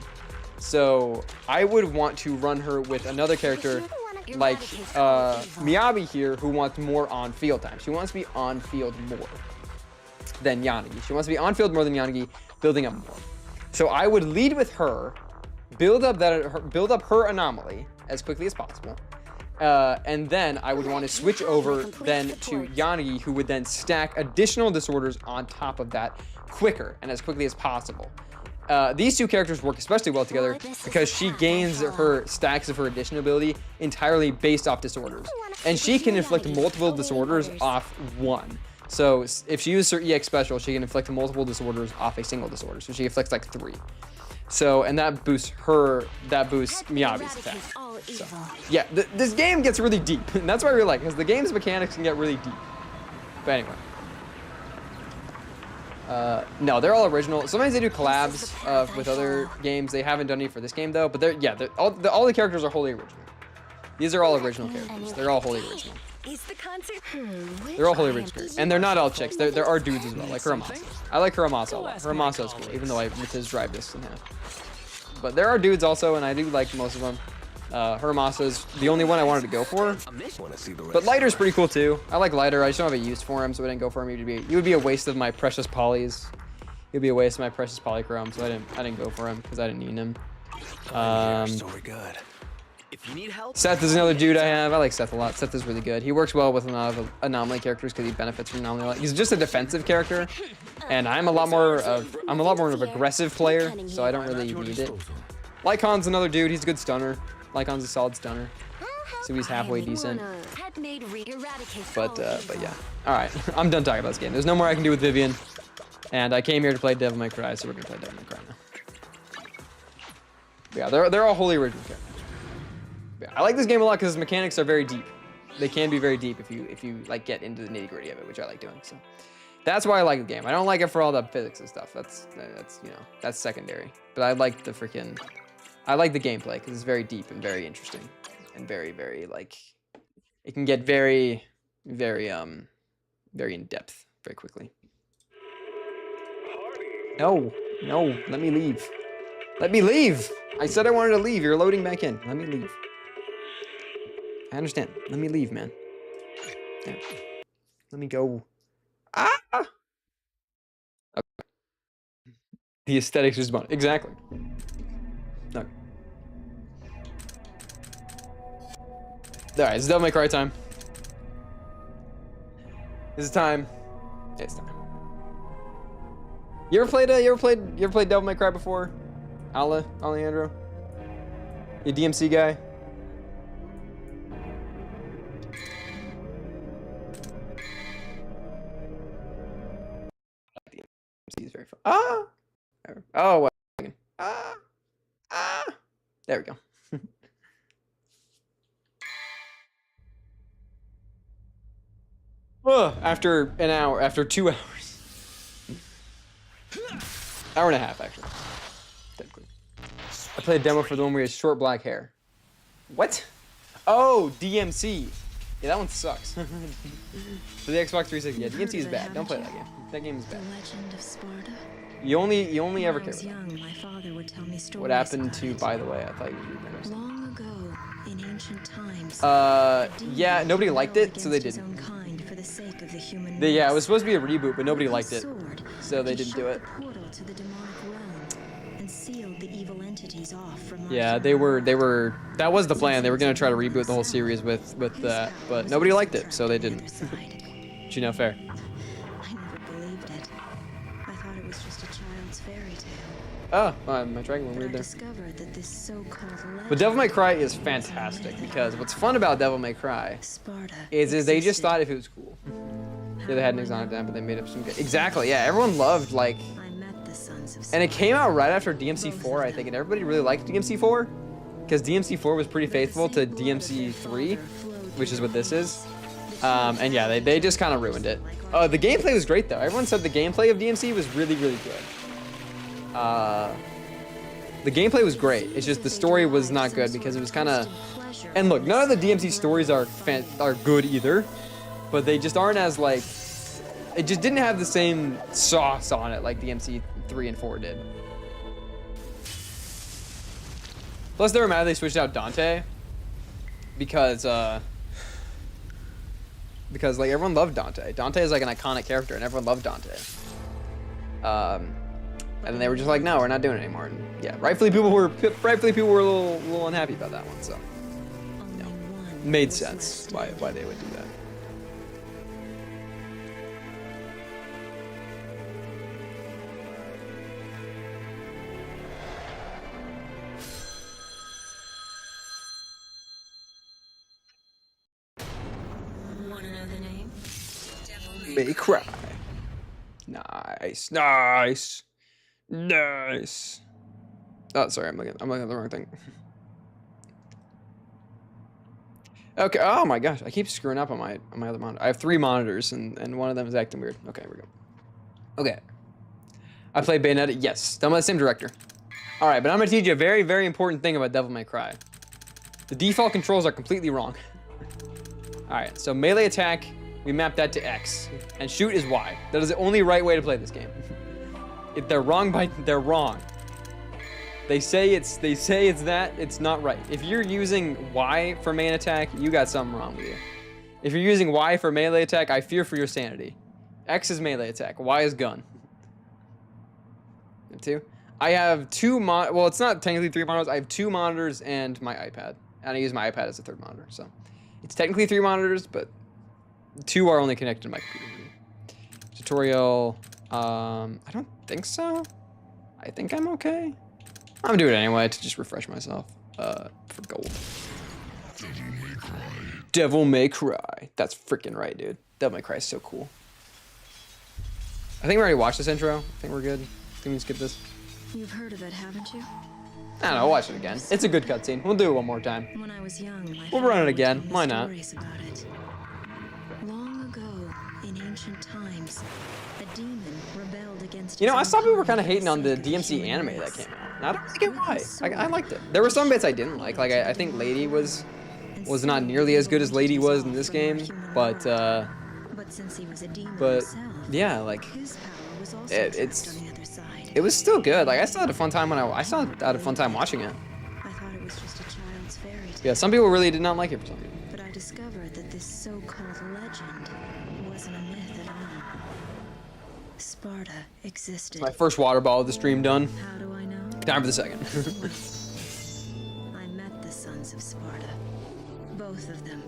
[SPEAKER 2] So I would want to run her with another character like Miyabi here, who wants more on-field time. She wants to be on-field more than Yanagi. She wants to be on-field more than Yanagi, building up more. So I would lead with her, build up her anomaly as quickly as possible, and then I would want to switch over then to Yanagi, who would then stack additional disorders on top of that quicker and as quickly as possible. These two characters work especially well together because she gains her stacks of her addition ability entirely based off disorders. And she can inflict multiple disorders off one. So if she uses her EX special, she can inflict multiple disorders off a single disorder. So she inflicts like 3. So, and that boosts Miyabi's attack. So, yeah, this game gets really deep. And that's why I really like it, because the game's mechanics can get really deep. But anyway. No, they're all original. Sometimes they do collabs with other games. They haven't done any for this game though, but all the characters are wholly original. These are all original characters. They're all wholly original. They're all wholly original characters. And they're not all chicks. There are dudes as well, like Hiramasa. I like Hiramasa a lot. Hiramasa is cool, even though I ripped his drive discs in half. But there are dudes also, and I do like most of them. Hiramasa is the only one I wanted to go for. But Lighter's pretty cool too. I like Lighter. I just don't have a use for him, so I didn't go for him. He would be a waste of my precious polys. He'll be a waste of my precious polychrome, so I didn't go for him because I didn't need him.
[SPEAKER 4] So we're good.
[SPEAKER 5] If you need help,
[SPEAKER 2] Seth is another dude I have. I like Seth a lot. Seth is really good. He works well with a lot of anomaly characters because he benefits from anomaly. He's just a defensive character, and I'm a lot more of an aggressive player, so I don't really need it. Lycon's another dude. He's a good stunner. Lycon's a solid stunner, so he's halfway decent. But yeah. All right, I'm done talking about this game. There's no more I can do with Vivian, and I came here to play Devil May Cry, so we're gonna play Devil May Cry now. But yeah, they're all wholly original characters. Yeah, I like this game a lot because its mechanics are very deep. They can be very deep if you like get into the nitty gritty of it, which I like doing. So that's why I like the game. I don't like it for all the physics and stuff. That's you know, that's secondary. But I like the gameplay because it's very deep and very interesting and very like it can get very in depth very quickly. No, let me leave. Let me leave. I said I wanted to leave. You're loading back in. Let me leave. I understand. Let me leave, man. There. Let me go. Ah! Okay. The aesthetics is bonus. Exactly. No. Alright, it's Devil May Cry time. This is time. Yeah, it's time. You ever played Devil May Cry before? Alejandro? You DMC guy? He's very fun. Ah! Oh, what? There we go. After an hour, after 2 hours. Hour and a half, actually. Technically. I played a demo for the one where he has short black hair. What? Oh, DMC. Yeah, that one sucks. For the Xbox 360, yeah, DMC is bad. Don't play that game. That game is bad. You only ever care about what happened to, by the way, I thought you were interested.
[SPEAKER 1] Long ago, in ancient times,
[SPEAKER 2] yeah, nobody liked it, so they didn't. Yeah, it was supposed to be a reboot, but nobody liked it, so they didn't do it. Yeah, they were. That was the plan. They were gonna try to reboot the whole series with that, but nobody liked it, so they didn't. But you know, fair.
[SPEAKER 1] I never believed it. I thought it was just a child's fairy tale.
[SPEAKER 2] Oh, my dragon went weird there.
[SPEAKER 1] Discovered that this so-called
[SPEAKER 2] But Devil May Cry is fantastic because what's fun about Devil May Cry is they just thought if it was cool. Yeah, they had an exotic down, but they made up some good. Exactly, yeah. Everyone loved like. And it came out right after DMC4, I think, and everybody really liked DMC4 because DMC4 was pretty faithful to DMC3, which is what this is. And yeah, they just kind of ruined it. The gameplay was great though. Everyone said the gameplay of DMC was really good. The gameplay was great. It's just the story was not good because it was kind of. And look, none of the DMC stories are good either, but they just aren't as like. It just didn't have the same sauce on it like DMC 3 and 4 did. Plus, they were mad they switched out Dante because like everyone loved Dante. Dante is like an iconic character, and everyone loved Dante. And then they were just like, no, we're not doing it anymore. And yeah, rightfully people were a little unhappy about that one. So, you know, made sense why they would do that. May cry. Nice. Oh, sorry, I'm looking at the wrong thing. Okay. Oh my gosh, I keep screwing up on my other monitor. I have 3 monitors, and one of them is acting weird. Okay, here we go. Okay. I played Bayonetta. Yes, done by the same director. All right, but I'm gonna teach you a very, very important thing about Devil May Cry. The default controls are completely wrong. All right, so melee attack. We map that to X, and shoot is Y. That is the only right way to play this game. If they're wrong, they're wrong. They say it's that, it's not right. If you're using Y for main attack, you got something wrong with you. If you're using Y for melee attack, I fear for your sanity. X is melee attack, Y is gun. Two. I have two well, it's not technically 3 monitors. I have 2 monitors and my iPad. And I use my iPad as a 3rd monitor. So it's technically 3 monitors, but 2 are only connected to my computer. Tutorial. I don't think so. I think I'm okay. I'm gonna do it anyway to just refresh myself. For gold. Devil May Cry. That's freaking right, dude. Devil May Cry is so cool. I think we already watched this intro. I think we're good. Can we skip this?
[SPEAKER 6] You've heard of it, haven't you?
[SPEAKER 2] I don't know. I'll watch it again. It's a good cutscene. We'll do it one more time.
[SPEAKER 6] When I was young, my
[SPEAKER 2] We'll run it
[SPEAKER 6] father
[SPEAKER 2] again.
[SPEAKER 6] told me
[SPEAKER 2] Why not?
[SPEAKER 6] stories about it. Long ago, in ancient times, a demon rebelled against.
[SPEAKER 2] You know, I
[SPEAKER 6] his
[SPEAKER 2] saw people were
[SPEAKER 6] own
[SPEAKER 2] kind of
[SPEAKER 6] power
[SPEAKER 2] hating on the
[SPEAKER 6] for the sake
[SPEAKER 2] DMC
[SPEAKER 6] of human
[SPEAKER 2] anime that
[SPEAKER 6] race.
[SPEAKER 2] came out. And I don't really get why. I liked it. There were some bits I didn't like. Like I think Lady was not nearly as good as Lady was in this game, but
[SPEAKER 6] since he was a demon
[SPEAKER 2] but
[SPEAKER 6] himself,
[SPEAKER 2] yeah, like
[SPEAKER 6] his power was also
[SPEAKER 2] it's
[SPEAKER 6] trapped on the other side.
[SPEAKER 2] it was still good. Like I still had a fun time when I still had a fun time watching it.
[SPEAKER 6] I thought it was just a child's fairy tale.
[SPEAKER 2] Yeah, some people really did not like it for some reason.
[SPEAKER 6] But I discovered that this so-called legend wasn't a myth at all. Sparta existed.
[SPEAKER 2] My first water bottle of the stream done.
[SPEAKER 6] How do I know?
[SPEAKER 2] Time for the second.
[SPEAKER 6] I met the sons of Sparta. Both of them.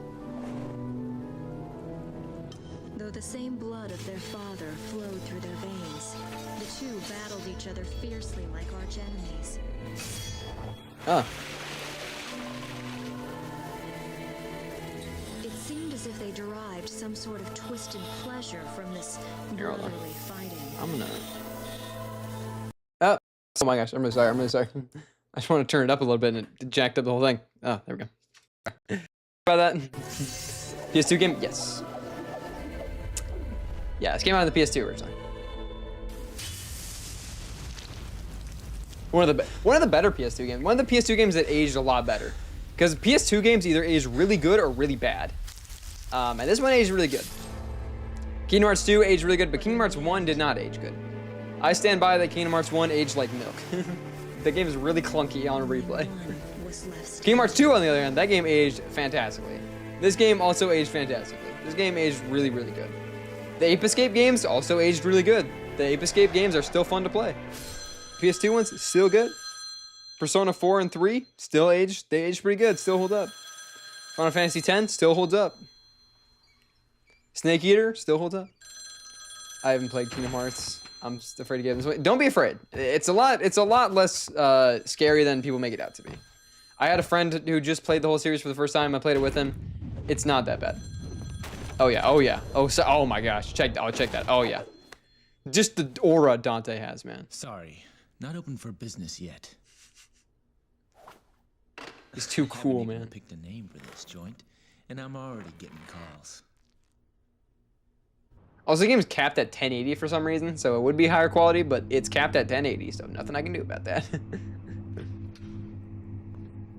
[SPEAKER 6] Though the same blood of their father flowed through their veins, the two battled each other fiercely like arch enemies.
[SPEAKER 2] Ah.
[SPEAKER 6] It seemed as if they derived some sort of twisted pleasure from this
[SPEAKER 2] Here, hold on.
[SPEAKER 6] brotherly fighting.
[SPEAKER 2] I'm gonna. Oh my gosh! I'm really sorry. I'm really sorry. I just want to turn it up a little bit and it jacked up the whole thing. Oh, there we go. About that. PS2 game? Yes. Yeah, this came out on the PS2 originally. One of the better PS2 games. One of the PS2 games that aged a lot better. Because PS2 games either aged really good or really bad. And this one aged really good. Kingdom Hearts 2 aged really good, but Kingdom Hearts 1 did not age good. I stand by that Kingdom Hearts 1 aged like milk. The game is really clunky on replay. Kingdom Hearts 2, on the other hand, that game aged fantastically. This game also aged fantastically. This game aged really, really good. The Ape Escape games also aged really good. The Ape Escape games are still fun to play. PS2 ones, still good. Persona 4 and 3, still aged. They aged pretty good, still hold up. Final Fantasy X, still holds up. Snake Eater, still holds up. I haven't played Kingdom Hearts. I'm just afraid to get this way. Don't be afraid. It's a lot less scary than people make it out to be. I had a friend who just played the whole series for the first time. I played it with him. It's not that bad. Oh yeah, oh yeah. Oh my gosh. Check that. Oh yeah. Just the aura Dante has, man.
[SPEAKER 4] Sorry, not open for business yet.
[SPEAKER 2] He's too cool,
[SPEAKER 4] Haven't even
[SPEAKER 2] man.
[SPEAKER 4] Picked a name for this joint, and I'm already getting calls.
[SPEAKER 2] Also, the game's capped at 1080 for some reason, so it would be higher quality, but it's capped at 1080, so nothing I can do about that.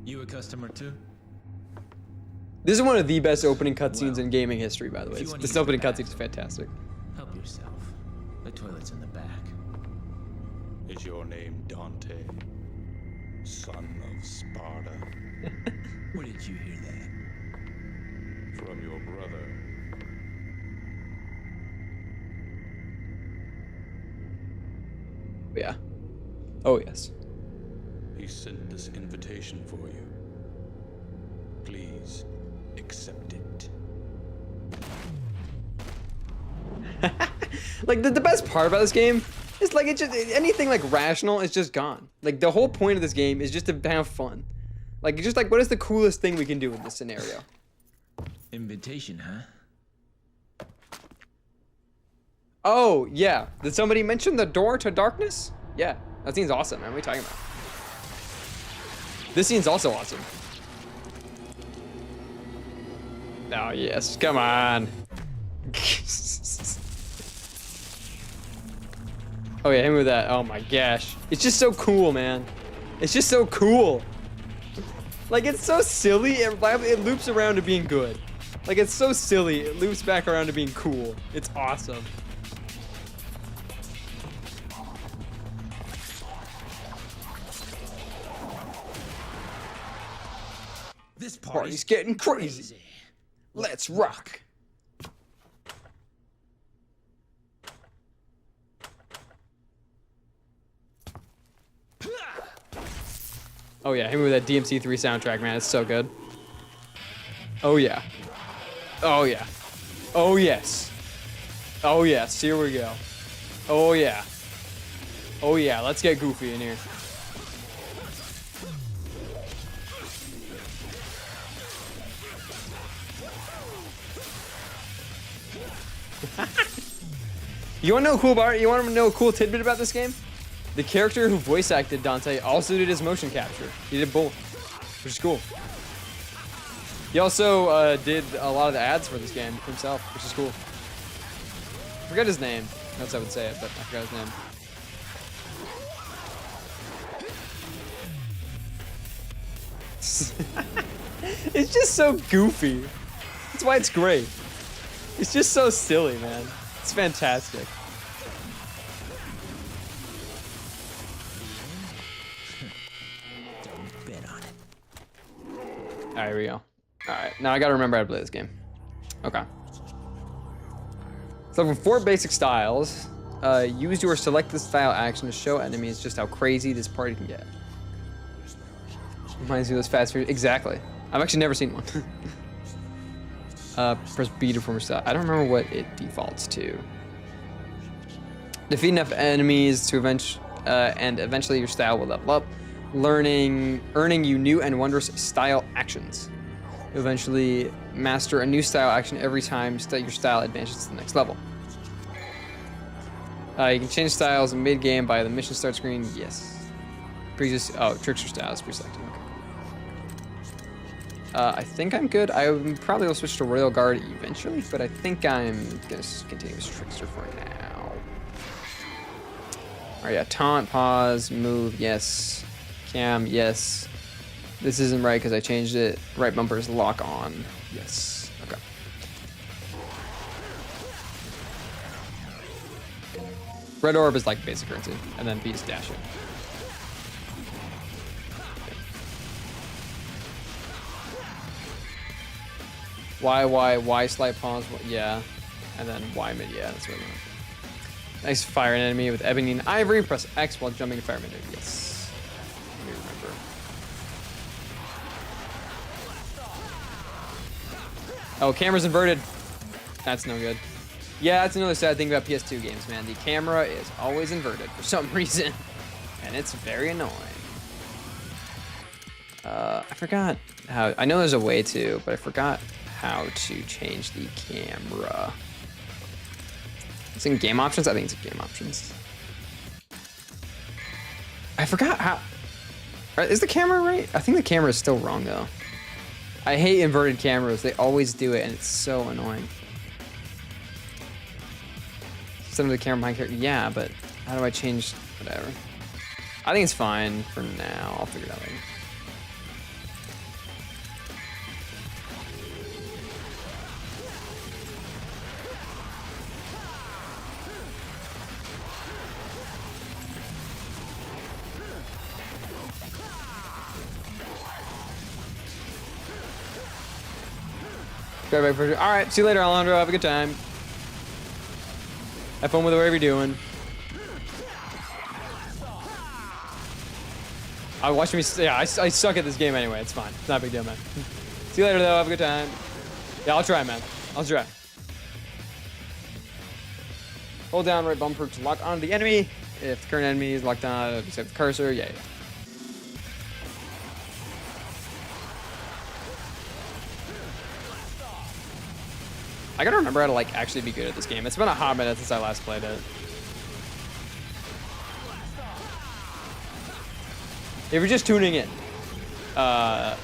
[SPEAKER 4] You a customer too?
[SPEAKER 2] This is one of the best opening cutscenes
[SPEAKER 4] Well,
[SPEAKER 2] in gaming history, by the way.
[SPEAKER 4] if you wanna
[SPEAKER 2] This
[SPEAKER 4] use
[SPEAKER 2] opening
[SPEAKER 4] the
[SPEAKER 2] cutscene is fantastic.
[SPEAKER 4] Help yourself. The toilet's in the back.
[SPEAKER 7] Is your name Dante, son of Sparta?
[SPEAKER 4] Where did you hear that?
[SPEAKER 7] From your brother.
[SPEAKER 2] Yeah. Oh, yes.
[SPEAKER 7] He sent this invitation for you. Please accept it.
[SPEAKER 2] Like, the best part about this game is, like, it's just, anything, like, rational is just gone. Like, the whole point of this game is just to have fun. Like, it's just like, what is the coolest thing we can do in this scenario?
[SPEAKER 4] Invitation, huh?
[SPEAKER 2] Oh, yeah. Did somebody mention the door to darkness? Yeah, that scene's awesome, man. What are you talking about? This scene's also awesome. Oh, yes. Come on. Oh, yeah, hit me with that. Oh, my gosh. It's just so cool, man. It's just so cool. Like, it's so silly. It loops around to being good. Like, it's so silly. It loops back around to being cool. It's awesome.
[SPEAKER 4] This
[SPEAKER 2] Party's getting crazy. Let's rock. Oh yeah, him with that DMC3 soundtrack, man, it's so good. Oh yeah. Oh yeah. Oh yes. Oh yes, here we go. Oh yeah. Oh yeah, let's get goofy in here. You wanna know a cool part? You wanna know a cool tidbit about this game? The character who voice acted Dante also did his motion capture. He did both, which is cool. He also did a lot of the ads for this game himself, which is cool. I forget his name. That's how I would say it, but I forgot his name. It's just so goofy. That's why it's great. It's just so silly, man. It's fantastic.
[SPEAKER 4] Don't bet on it.
[SPEAKER 2] Alright, here we go. Alright, now I gotta remember how to play this game. Okay. So for 4 basic styles, use your select this style action to show enemies just how crazy this party can get. Reminds me of those Fast Furious. Exactly. I've actually never seen one. Press B to form a style. I don't remember what it defaults to. Defeat enough enemies to and eventually your style will level up, earning you new and wondrous style actions. You'll eventually master a new style action every time your style advances to the next level. You can change styles in mid-game by the mission start screen. Yes. Trickster style is pre-selected. Okay. I think I'm good. I probably will switch to Royal Guard eventually, but I think I'm gonna continue as Trickster for now. Alright, yeah, taunt, pause, move, yes. Cam, yes. This isn't right because I changed it. Right bumper is lock on. Yes. Okay. Red orb is like basic currency, and then B is dashing. Y slight pause, yeah. And then Y mid, yeah, that's what I want. Nice, fire an enemy with ebony and ivory. Press X while jumping to fire mid, yes. Let me remember. Oh, camera's inverted. That's no good. Yeah, that's another sad thing about PS2 games, man. The camera is always inverted for some reason. And it's very annoying. I forgot how, I know there's a way to, but I forgot how to change the camera. It's in game options? I think it's in game options. I forgot how, is the camera right? I think the camera is still wrong though. I hate inverted cameras. They always do it and it's so annoying. Some of the camera behind character, yeah, but how do I change, whatever. I think it's fine for now. I'll figure it out later. All right, see you later, Alejandro. Have a good time. Have fun with whatever you're doing. Watch me. Yeah, I suck at this game anyway. It's fine. It's not a big deal, man. See you later, though. Have a good time. Yeah, I'll try, man. I'll try. Hold down right bumper to lock onto the enemy. If the current enemy is locked on, except the cursor, yeah. I gotta remember how to like actually be good at this game. It's been a hot minute since I last played it. If you're just tuning in, I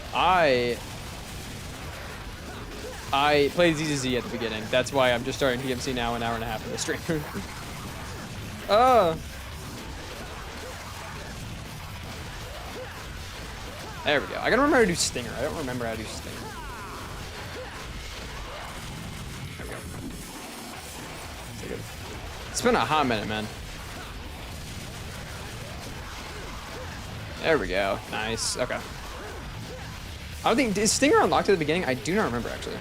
[SPEAKER 2] played ZZZ at the beginning. That's why I'm just starting DMC now, an hour and a half of the stream. Oh. There we go. I gotta remember how to do Stinger. I don't remember how to do Stinger. It's been a hot minute, man. There we go. Nice. Okay. I don't think, is Stinger unlocked at the beginning? I do not remember, actually.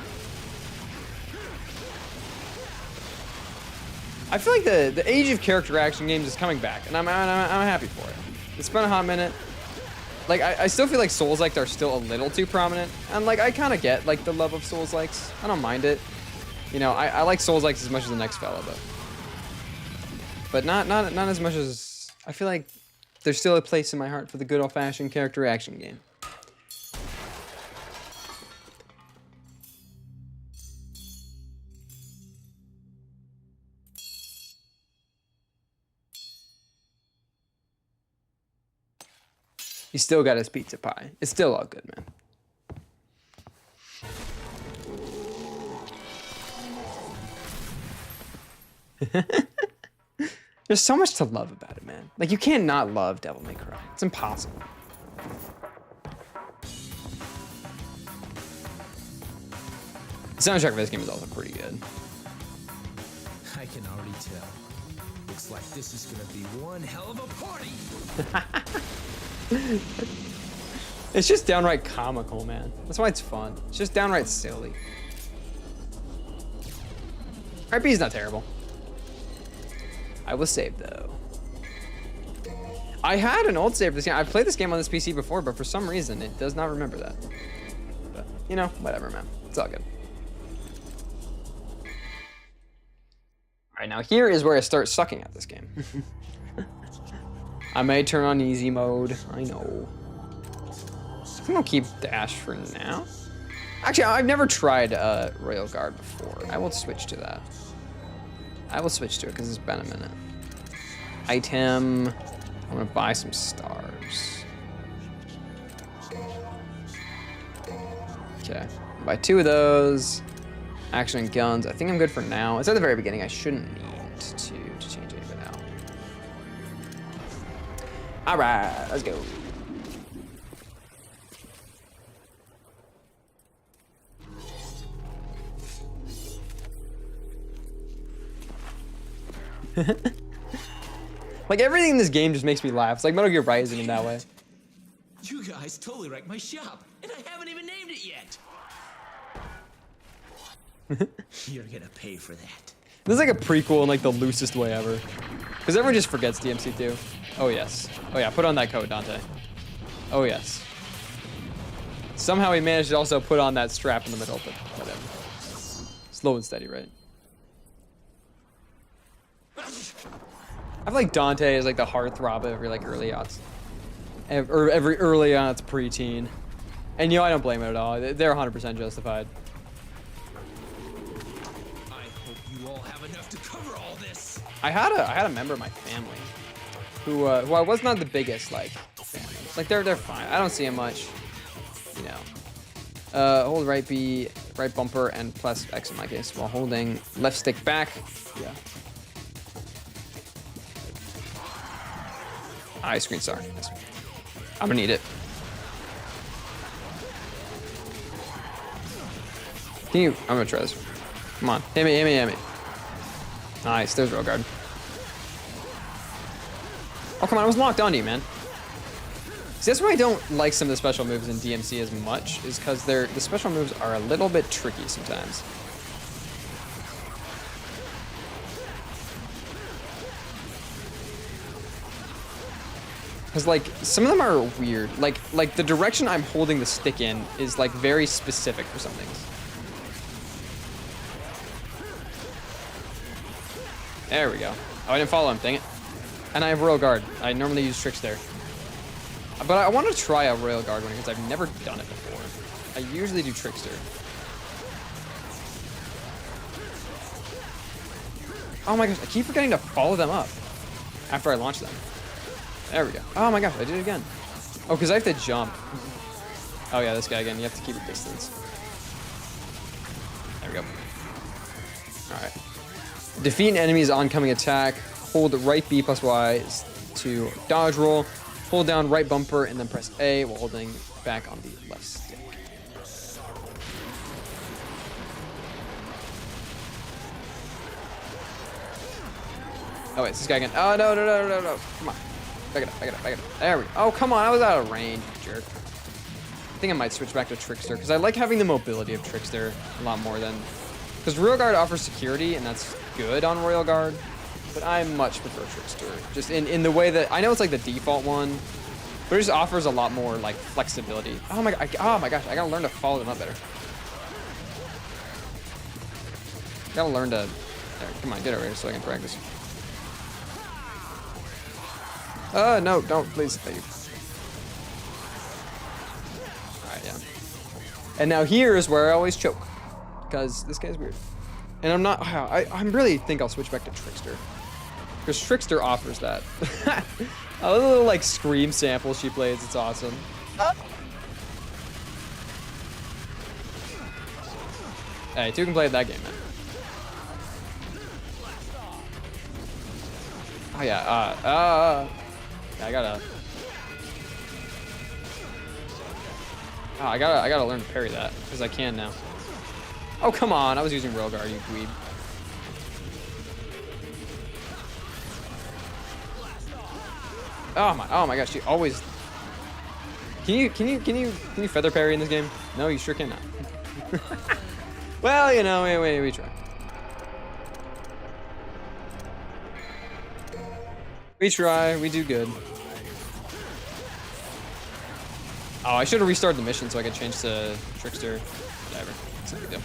[SPEAKER 2] I feel like the age of character action games is coming back, and I'm happy for it. It's been a hot minute. Like, I still feel like Souls-like are still a little too prominent. And, like, I kind of get, like, the love of Souls-likes. I don't mind it. You know, I like Souls-likes as much as the next fella, but not as much as... I feel like there's still a place in my heart for the good old-fashioned character action game. He still got his pizza pie. It's still all good, man. There's so much to love about it, man. Like, you can't not love Devil May Cry. It's impossible. The soundtrack for this game is also pretty good.
[SPEAKER 4] I can already tell. Looks like this is gonna be one hell of a party.
[SPEAKER 2] It's just downright comical, man. That's why it's fun. It's just downright silly. RP is not terrible. I was saved though. I had an old save for this game. I've played this game on this PC before, but for some reason it does not remember that. But you know, whatever, man. It's all good. All right, now here is where I start sucking at this game. I may turn on easy mode. I know. I'm gonna keep dash for now. Actually, I've never tried Royal Guard before. I will switch to that. I will switch to it because it's been a minute. Item. I'm gonna buy some stars. Okay, buy 2 of those. Action and guns. I think I'm good for now. It's at the very beginning. I shouldn't need to change anything out. All right, let's go. Like, everything in this game just makes me laugh. It's like Metal Gear Rising in that way.
[SPEAKER 4] You guys totally wrecked my shop, and I haven't even named it yet. You're gonna pay for that.
[SPEAKER 2] This is like a prequel in like the loosest way ever. Because everyone just forgets DMC2. Oh yes. Oh yeah, put on that coat, Dante. Oh yes. Somehow he managed to also put on that strap in the middle, but whatever. Slow and steady, right? I feel like Dante is like the heartthrob of every like early aughts. Or every early aughts preteen. And you know, I don't blame it at all. They're 100% justified.
[SPEAKER 4] I hope you all have enough to cover all this.
[SPEAKER 2] I had a member of my family who I was not the biggest like fan of. Like they're fine. I don't see him much. You know. Hold right B, right bumper, and plus X in my case, while holding left stick back. Yeah. Screen star. I'm gonna need it. Can you? I'm gonna try this. Come on, hit me, hit me, hit me. Nice. There's row guard. Oh come on, I was locked onto you, man. See, that's why I don't like some of the special moves in DMC as much, is because the special moves are a little bit tricky sometimes. Because like some of them are weird. Like the direction I'm holding the stick in is like very specific for some things. There we go. Oh, I didn't follow him, dang it. And I have Royal Guard. I normally use Trickster. But I want to try a Royal Guard one because I've never done it before. I usually do Trickster. Oh my gosh, I keep forgetting to follow them up after I launch them. There we go. Oh my gosh, I did it again. Oh, because I have to jump. Oh yeah, this guy again. You have to keep a distance. There we go. Alright. Defeat an enemy's oncoming attack. Hold right B plus Y to dodge roll. Hold down right bumper and then press A while holding back on the left stick. Oh wait, it's this guy again. Oh no, no, no, no, no. Come on. Back it up, back it up, back it up. There we go. Oh, come on, I was out of range, jerk. I think I might switch back to Trickster, because I like having the mobility of Trickster a lot more than... Because Royal Guard offers security, and that's good on Royal Guard, but I much prefer Trickster. Just in the way that... I know it's like the default one, But it just offers a lot more like flexibility. Oh my gosh, I gotta learn to follow them up better. Gotta learn to. There, come on, get over here so I can practice. No, don't, please. Thank you. Alright, yeah. And now here's where I always choke. Because this guy's weird. And I'm not. I really think I'll switch back to Trickster. Because Trickster offers that. A little like scream sample she plays, it's awesome. Hey, two can play that game, man. Oh yeah, yeah, I gotta. Oh, I gotta learn to parry that because I can now. Oh come on, I was using rail guard, you dweeb. Oh my gosh, she always. Can you feather parry in this game? No, you sure cannot. Well, you know, we try. We try, we do good. Oh, I should have restarted the mission so I could change to Trickster. Whatever. It's no big deal.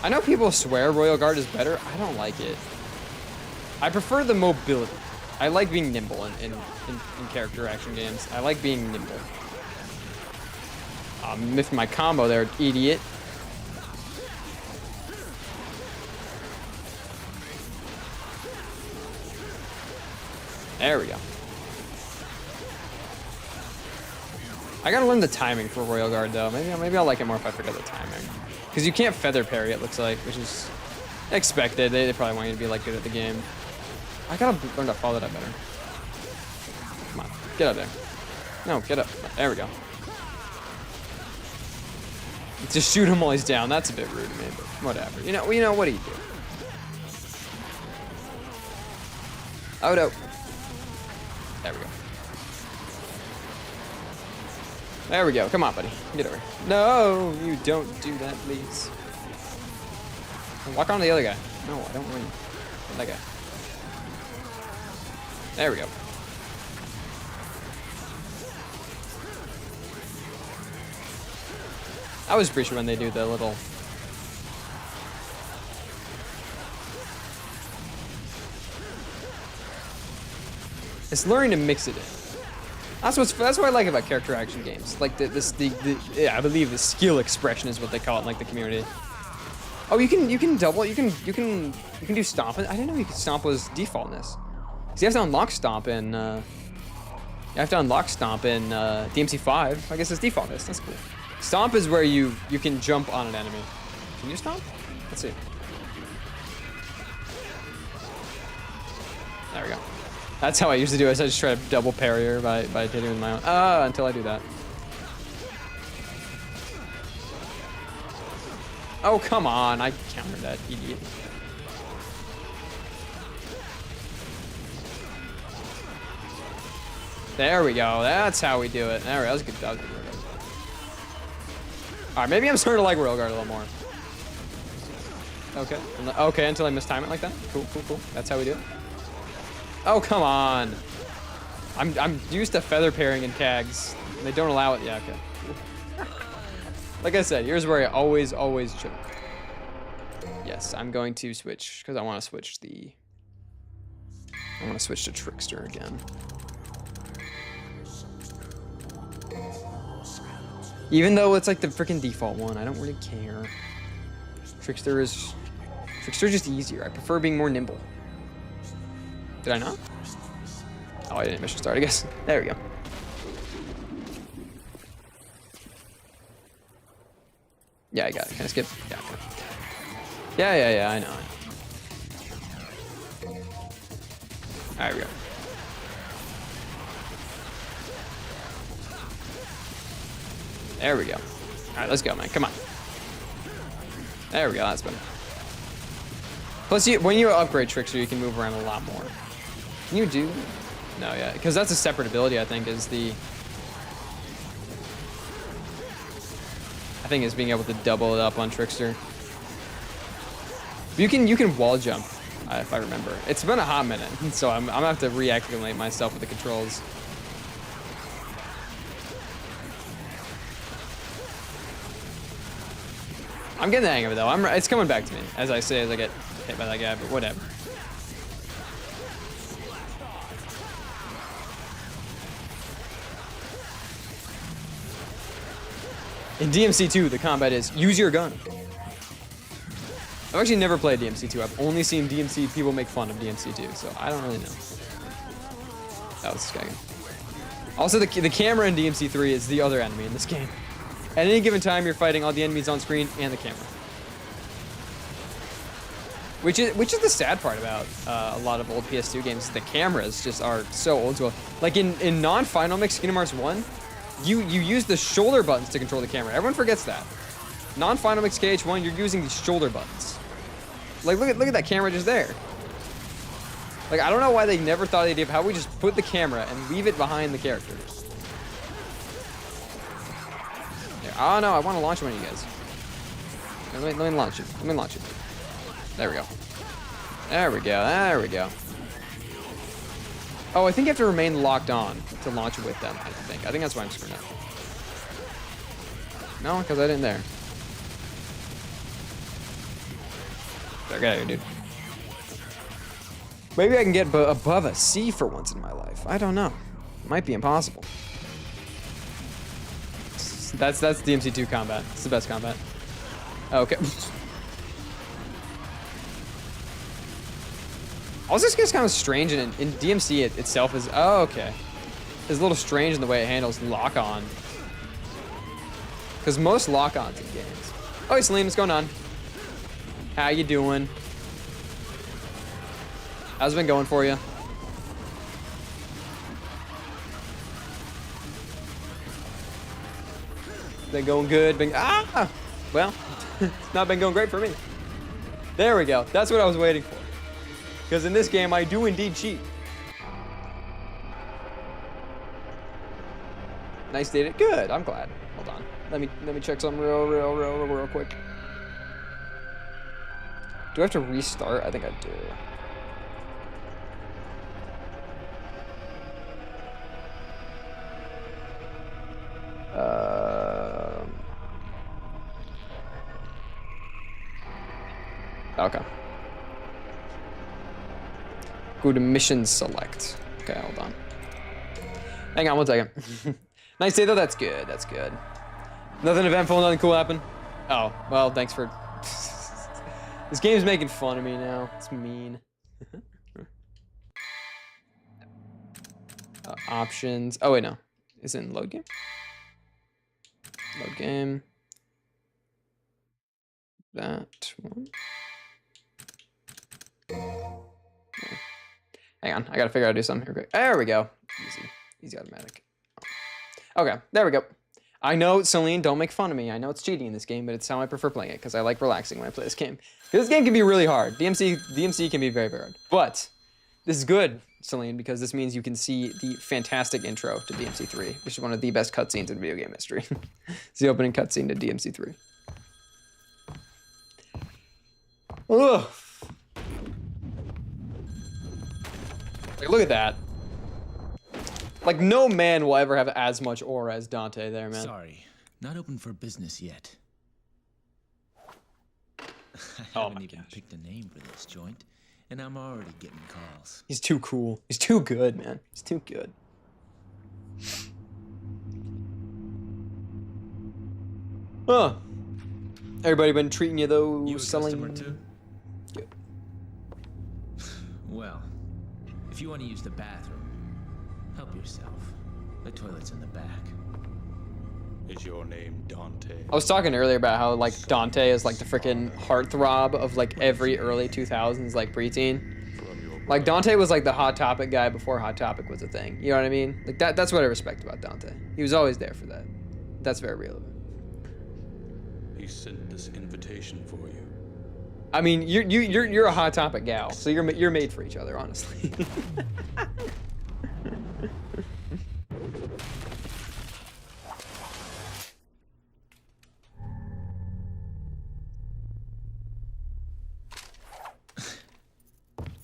[SPEAKER 2] I know people swear Royal Guard is better. I don't like it. I prefer the mobility. I like being nimble in character action games. I like being nimble. Miffed my combo there, idiot. There we go. I gotta learn the timing for Royal Guard though. Maybe I'll like it more if I forget the timing. Because you can't feather parry, it looks like, which is expected. They probably want you to be like good at the game. I gotta learn to follow that better. Come on, get up there. No, get up. There we go. Just shoot him while he's down. That's a bit rude to me, but whatever. You know what do you do? Oh no. There we go. There we go. Come on, buddy. Get over. No, you don't do that, please. Walk on to the other guy. No, I don't want you. That guy. There we go. I was pretty sure when they do the little. It's learning to mix it in. That's what I like about character action games. Like I believe the skill expression is what they call it in like the community. Oh, you can double. You can do stomp. I didn't know you could stomp was default in this. Cause you have to unlock stomp in. DMC5. I guess it's default. That's cool. Stomp is where you can jump on an enemy. Can you stomp? Let's see. There we go. That's how I usually do it. I just try to double parry her by hitting with my own. Until I do that. Oh, come on. I countered that, idiot. There we go. That's how we do it. There we go. That was good. That was good. Alright, maybe I'm starting to like Royal Guard a little more. Okay. Okay, until I mistime it like that. Cool. That's how we do it. Oh, come on. I'm used to feather parrying in CAGs. And they don't allow it. Yeah, okay. Like I said, here's where I always choke. Yes, I'm going to switch because I want to switch to Trickster again. Even though it's like the freaking default one, I don't really care. Trickster is just easier. I prefer being more nimble. Did I not? Oh, I didn't mission start, I guess. There we go. Yeah, I got it. Can I skip? Yeah, okay. Yeah, I know. There we go. There we go. Alright, let's go, man. Come on. There we go. That's better. Plus, when you upgrade Trickster, you can move around a lot more. Can you do? No, yeah. Because that's a separate ability, I think, is being able to double it up on Trickster. You can wall jump if I remember. It's been a hot minute, so I'm gonna have to reacclimate myself with the controls. I'm getting the hang of it though. It's coming back to me as I get hit by that guy, but whatever. In DMC2, the combat is use your gun. I've actually never played DMC2. I've only seen DMC people make fun of DMC2, so I don't really know. That was this guy. Also, the camera in DMC3 is the other enemy in this game. At any given time, you're fighting all the enemies on screen and the camera. Which is the sad part about a lot of old PS2 games. The cameras just are so old school. Like in non-Final Mix Kingdom Hearts 1, you use the shoulder buttons to control the camera. Everyone forgets that. Non-Final Mix KH1, you're using the shoulder buttons. Like look at that camera just there. Like I don't know why they never thought of the idea of how we just put the camera and leave it behind the characters. There. Oh no, I want to launch one of you guys. Let me launch it. Let me launch it. There we go. There we go. There we go. Oh, I think you have to remain locked on to launch with them, I think. I think that's why I'm screwing up. No, because I didn't there. There, get out of here, dude. Maybe I can get above a C for once in my life. I don't know. It might be impossible. That's DMC2 combat. It's the best combat. Okay. Also, this gets kind of strange, and in DMC itself is... Oh, okay. It's a little strange in the way it handles lock-on. Because most lock-ons in games... Oh, hey, Salim, what's going on? How you doing? How's it been going for you? Been going good? Well, it's not been going great for me. There we go. That's what I was waiting for. Because in this game, I do indeed cheat. Nice data. Good. I'm glad. Hold on. Let me check something real quick. Do I have to restart? I think I do. Okay. Go to mission select. Okay, hold on. Hang on one second. Nice day though, that's good, that's good. Nothing eventful, nothing cool happened? Oh, well, thanks for... This game's making fun of me now. It's mean. Options. Oh, wait, no. Is it in load game? Load game. That one. Hang on, I gotta figure out how to do something here quick. There we go. Easy automatic. Okay, there we go. I know, Celine, don't make fun of me. I know it's cheating in this game, but it's how I prefer playing it because I like relaxing when I play this game. This game can be really hard. DMC can be very, very hard. But this is good, Celine, because this means you can see the fantastic intro to DMC3, which is one of the best cutscenes in video game history. It's the opening cutscene to DMC3. Ugh. Like, look at that. Like, no man will ever have as much aura as Dante there, man.
[SPEAKER 4] Sorry, not open for business yet. I
[SPEAKER 2] Oh
[SPEAKER 4] haven't
[SPEAKER 2] my
[SPEAKER 4] even
[SPEAKER 2] gosh.
[SPEAKER 4] picked a name for this joint, and I'm already getting calls.
[SPEAKER 2] He's too cool. He's too good, man. He's too good. Huh. Everybody been treating you though,
[SPEAKER 4] You a
[SPEAKER 2] selling...
[SPEAKER 4] customer too?
[SPEAKER 2] Good.
[SPEAKER 4] Well, if you want to use the bathroom, help yourself. The toilet's in the back.
[SPEAKER 7] Is your name Dante?
[SPEAKER 2] I was talking earlier about how like Dante is like the freaking heartthrob of like every early 2000s like preteen. Like Dante was like the Hot Topic guy before Hot Topic was a thing. You know what I mean? Like that's what I respect about Dante. He was always there for that. That's very real of him.
[SPEAKER 7] He sent this invitation for you.
[SPEAKER 2] I mean, you're a Hot Topic gal, so you're made for each other, honestly.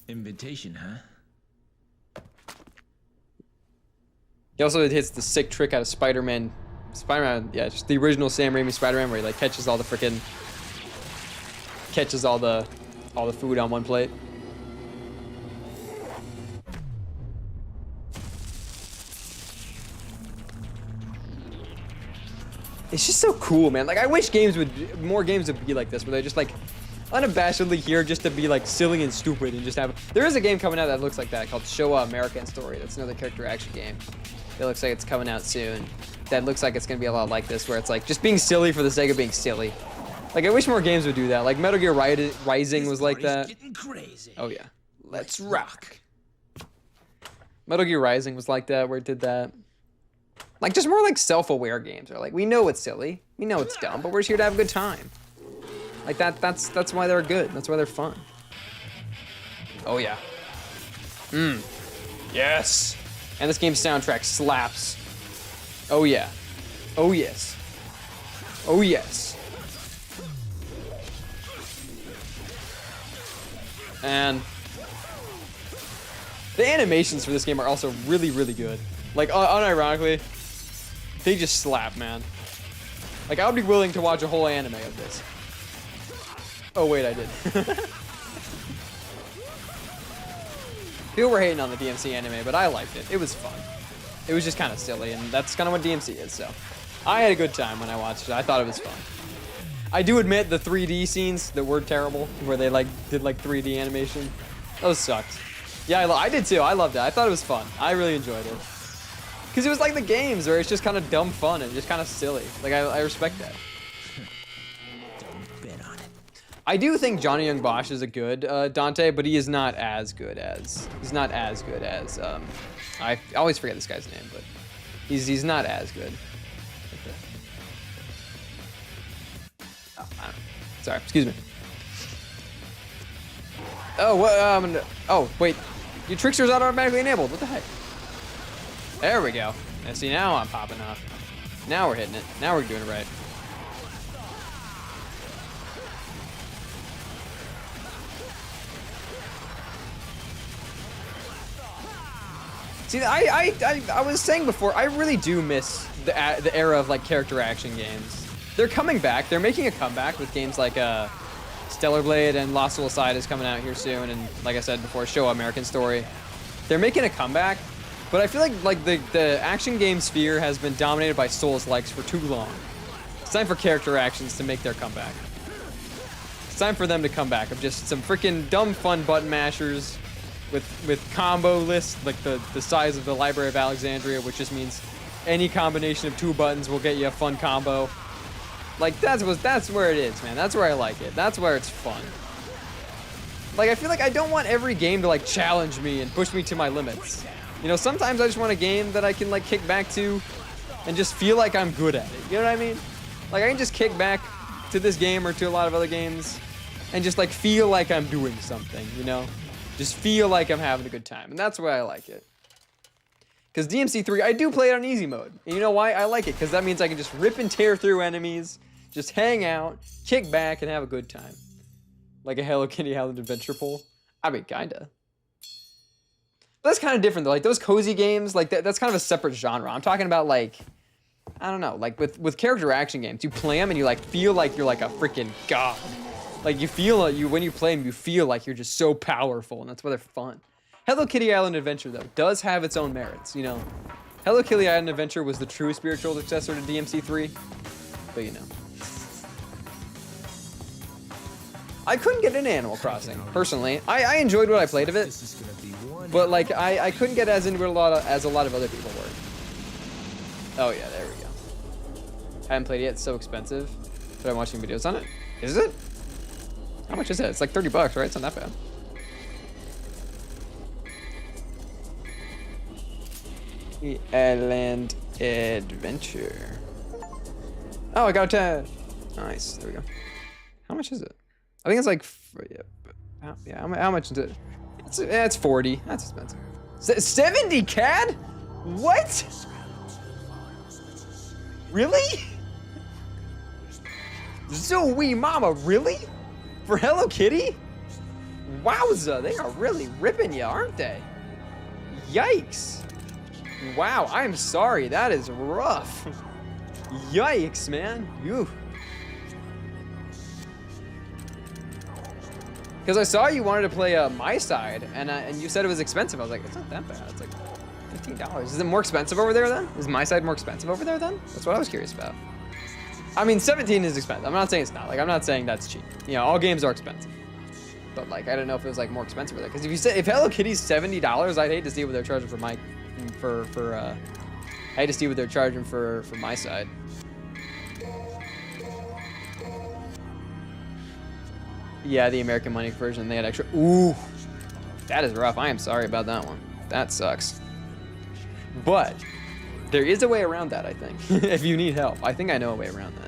[SPEAKER 4] Invitation, huh?
[SPEAKER 2] He also hits the sick trick out of Spider-Man. Spider-Man, yeah, just the original Sam Raimi Spider-Man, where he like catches all the food on one plate. It's just so cool, man. Like, I wish more games would be like this, where they're just like unabashedly here just to be like silly and stupid and just have. There is a game coming out that looks like that called Show American Story. That's another character action game. It looks like it's coming out soon. That looks like it's gonna be a lot like this, where it's like just being silly for the sake of being silly. Like, I wish more games would do that. Like Metal Gear Rising was like that. Oh yeah, let's rock. Metal Gear Rising was like that, where it did that. Like, just more like self-aware games. Or like, we know it's silly, we know it's dumb, but we're just here to have a good time. Like that's why they're good. That's why they're fun. Oh yeah. Yes. And this game's soundtrack slaps. Oh yeah. Oh yes. Oh yes. And the animations for this game are also really, really good. Like, unironically, they just slap, man. Like, I would be willing to watch a whole anime of this. Oh wait, I did. People were hating on the DMC anime, but I liked it. It was fun. It was just kind of silly, and that's kind of what DMC is, so. I had a good time when I watched it. I thought it was fun. I do admit the 3D scenes that were terrible, where they like did like 3D animation. Those sucked. Yeah, I did too. I loved it. I thought it was fun. I really enjoyed it. Because it was like the games where it's just kind of dumb fun and just kind of silly. Like, I respect that.
[SPEAKER 4] Don't bet on it.
[SPEAKER 2] I do think Johnny Young Bosch is a good Dante, but he is not as good as, I always forget this guy's name, but he's not as good. Oh, I don't know. Sorry, excuse me. Oh, what, oh, wait. Your trickster's automatically enabled. What the heck? There we go. And see, now I'm popping off. Now we're hitting it. Now we're doing it right. See, I was saying before, I really do miss the era of like character action games. They're coming back. They're making a comeback with games like Stellar Blade and Lost Soul Aside is coming out here soon, and like I said before, Show American Story. They're making a comeback, but I feel like the action game sphere has been dominated by Souls-likes for too long. It's time for character actions to make their comeback. It's time for them to come back of just some freaking dumb fun button mashers with combo lists like the size of the Library of Alexandria, which just means any combination of 2 buttons will get you a fun combo. Like, that's where it is, man. That's where I like it. That's where it's fun. Like, I feel like I don't want every game to like challenge me and push me to my limits. You know, sometimes I just want a game that I can like kick back to and just feel like I'm good at it. You know what I mean? Like, I can just kick back to this game or to a lot of other games and just like feel like I'm doing something, you know? Just feel like I'm having a good time. And that's why I like it. Because DMC3, I do play it on easy mode. And you know why? I like it. Because that means I can just rip and tear through enemies, just hang out, kick back, and have a good time. Like a Hello Kitty Island Adventure pool. I mean, kinda. But that's kind of different though. Like those cozy games, like that's kind of a separate genre. I'm talking about like, I don't know, like with character action games, you play them and you like feel like you're like a freaking god. Like you feel when you play them, you feel like you're just so powerful, and that's why they're fun. Hello Kitty Island Adventure though does have its own merits, you know. Hello Kitty Island Adventure was the true spiritual successor to DMC3, but you know. I couldn't get into Animal Crossing personally. I enjoyed what I played of it, but like I couldn't get as into it as a lot of other people were. Oh yeah, there we go. I haven't played it yet. It's so expensive, but I'm watching videos on it. Is it? How much is it? It's like $30, right? It's not that bad. The Island Adventure. Oh, I got a 10. Nice. There we go. How much is it? I think it's like, yeah. How much is it? It's 40. That's expensive. 70 CAD? What? Really? Zoe Mama, really? For Hello Kitty? Wowza, they are really ripping you, aren't they? Yikes. Wow, I'm sorry. That is rough. Yikes, man. You. Because I saw you wanted to play My Side, and you said it was expensive. I was like, it's not that bad. It's like $15. Is it more expensive over there then? Is My Side more expensive over there then? That's what I was curious about. I mean, 17 is expensive. I'm not saying it's not. Like, I'm not saying that's cheap. You know, all games are expensive. But like, I don't know if it was like more expensive over there. Because if you said if Hello Kitty's $70, I'd hate to see what they're charging for I hate to see what they're charging for My Side. Yeah, the American money version, they had extra. Ooh, that is rough. I am sorry about that one. That sucks. But there is a way around that, I think. If you need help, I think I know a way around that.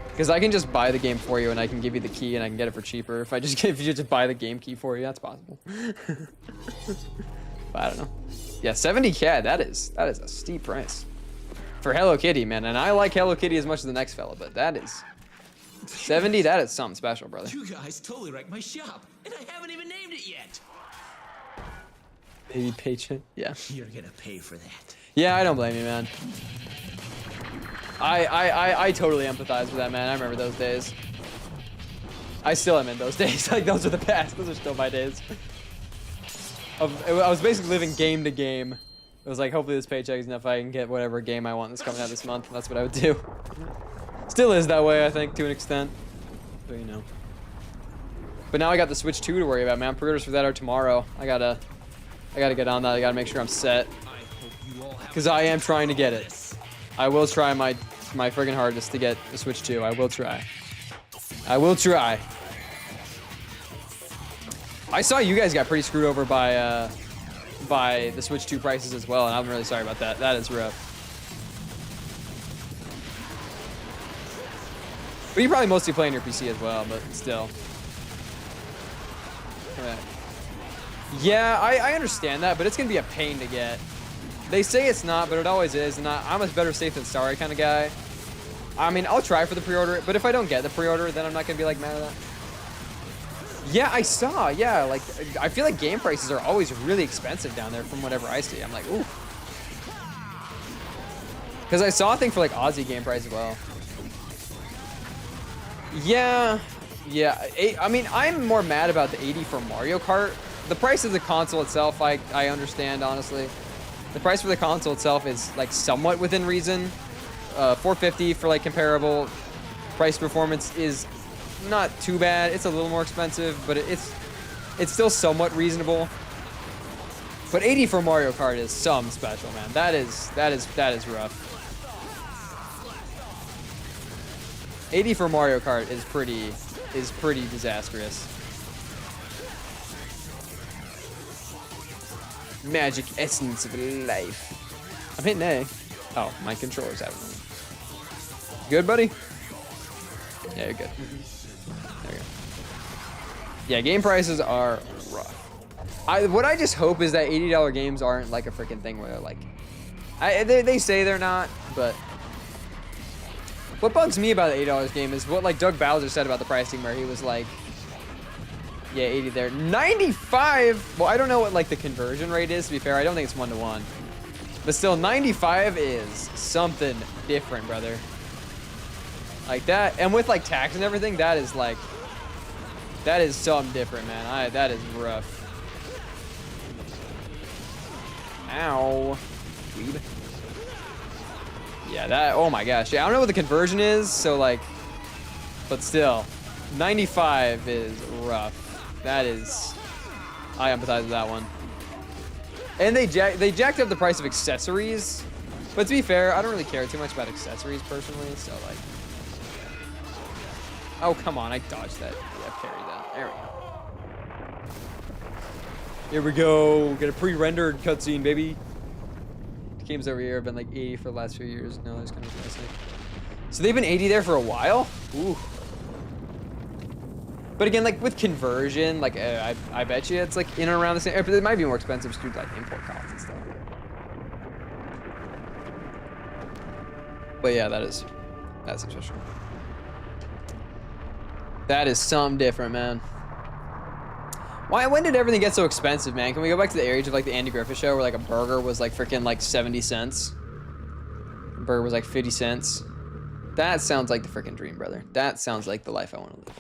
[SPEAKER 2] Because I can just buy the game for you, and I can give you the key, and I can get it for cheaper. If you just buy the game key for you, that's possible. But I don't know. Yeah, 70K. That is a steep price for Hello Kitty, man. And I like Hello Kitty as much as the next fella, but that is 70. That is something special, brother.
[SPEAKER 4] You guys totally wrecked my shop, and I haven't even named it yet.
[SPEAKER 2] Baby paycheck. Yeah.
[SPEAKER 4] You're gonna pay for that.
[SPEAKER 2] Yeah, I don't blame you, man. I totally empathize with that, man. I remember those days. I still am in those days. Like, those are the past. Those are still my days. I was basically living game to game. It was like, hopefully this paycheck is enough I can get whatever game I want that's coming out this month. That's what I would do. Still is that way, I think, to an extent. But, you know. But now I got the Switch 2 to worry about, man. Pre-orders for that are tomorrow. I gotta get on that. I gotta make sure I'm set. Because I am trying to get it. I will try my friggin' hardest to get the Switch 2. I will try. I will try. I saw you guys got pretty screwed over by the Switch 2 prices as well, and I'm really sorry about that. That is rough. But you probably mostly play on your PC as well, but still. Okay. Yeah, I understand that, but it's gonna be a pain to get. They say it's not, but it always is, and I'm a better safe than sorry kind of guy. I mean, I'll try for the pre-order, but if I don't get the pre-order, then I'm not gonna be like mad at that. Yeah, I saw. Yeah, like I feel like game prices are always really expensive down there from whatever I see. I'm like, ooh. Because I saw a thing for like Aussie game price as well. Yeah. I mean, I'm more mad about the 80 for Mario Kart. The price of the console itself, I understand, honestly. The price for the console itself is like somewhat within reason. $450 for like comparable price performance is not too bad. It's a little more expensive, but it's still somewhat reasonable. But 80 for Mario Kart is something special, man. That is rough. 80 for Mario Kart is pretty disastrous. Magic essence of life. I'm hitting A. Oh, my controller's having one. Good, buddy? Yeah, you're good. There you go. Yeah, game prices are rough. What I just hope is that $80 games aren't like a freaking thing where they're like... They say they're not, but... What bugs me about the $80 game is what like Doug Bowser said about the pricing, where he was like... Yeah, 80 there. 95! Well, I don't know what like the conversion rate is, to be fair. I don't think it's 1-to-1. But still, 95 is something different, brother. Like that, and with like tax and everything, that is something different, man. That is rough. Ow. Weed. Yeah, that, oh my gosh. Yeah, I don't know what the conversion is, so like, but still, 95 is rough. That is, I empathize with that one. And they jacked up the price of accessories, but to be fair, I don't really care too much about accessories personally, so like, oh, come on, I dodged that. Yeah, parried that. There we go. Here we go. Get a pre-rendered cutscene, baby. The games over here have been like 80 for the last few years. No, there's kind of nice. So they've been 80 there for a while? Ooh. But again, like with conversion, like I bet you it's like in and around the same. It might be more expensive due to like import costs and stuff. But yeah, that's special. That is something different, man. When did everything get so expensive, man? Can we go back to the age of like the Andy Griffith Show where like a burger was like freaking like 70 cents? A burger was like 50 cents. That sounds like the freaking dream, brother. That sounds like the life I want to live.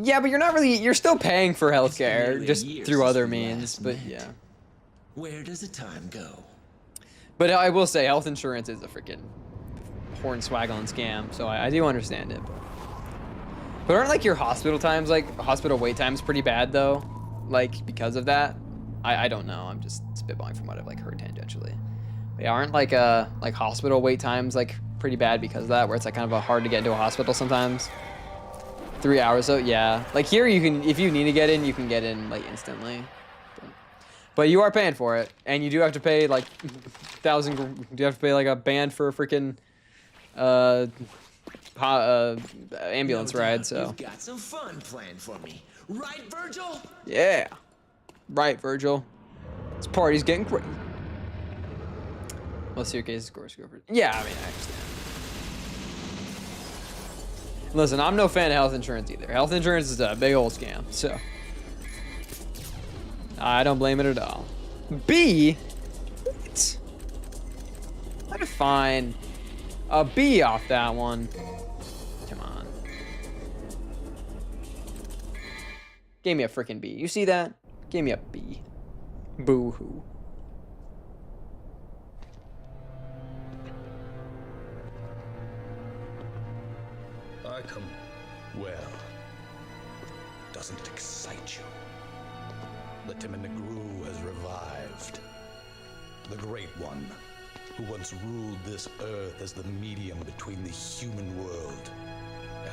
[SPEAKER 2] Yeah, but you're not really, you're still paying for healthcare just through other means, but yeah.
[SPEAKER 4] Where does the time go?
[SPEAKER 2] But I will say health insurance is a freaking hornswaggling scam, so I do understand it. But aren't like your hospital times, like hospital wait times pretty bad though? Like because of that? I don't know, I'm just spitballing from what I've like heard tangentially. But yeah, aren't like hospital wait times like pretty bad because of that, where it's like kind of hard to get into a hospital sometimes? 3 hours though, yeah. Like here you can, if you need to get in, you can get in like instantly. But you are paying for it, and you do have to pay like you have to pay like a band for a freaking ambulance ride, so.
[SPEAKER 4] You've got some fun planned for me, right, Virgil?
[SPEAKER 2] Yeah, right, Virgil. This party's getting crazy. Well, suitcase scores go for. Yeah, I mean, I understand. Listen, I'm no fan of health insurance either. Health insurance is a big old scam, so I don't blame it at all. B, what? I could find a B off that one. Come on. Gave me a freaking B. You see that? Gave me a B. Boo-hoo.
[SPEAKER 7] I come. Well, doesn't it excite you? The Timon Negru has revived. The Great One, who once ruled this earth as the medium between the human world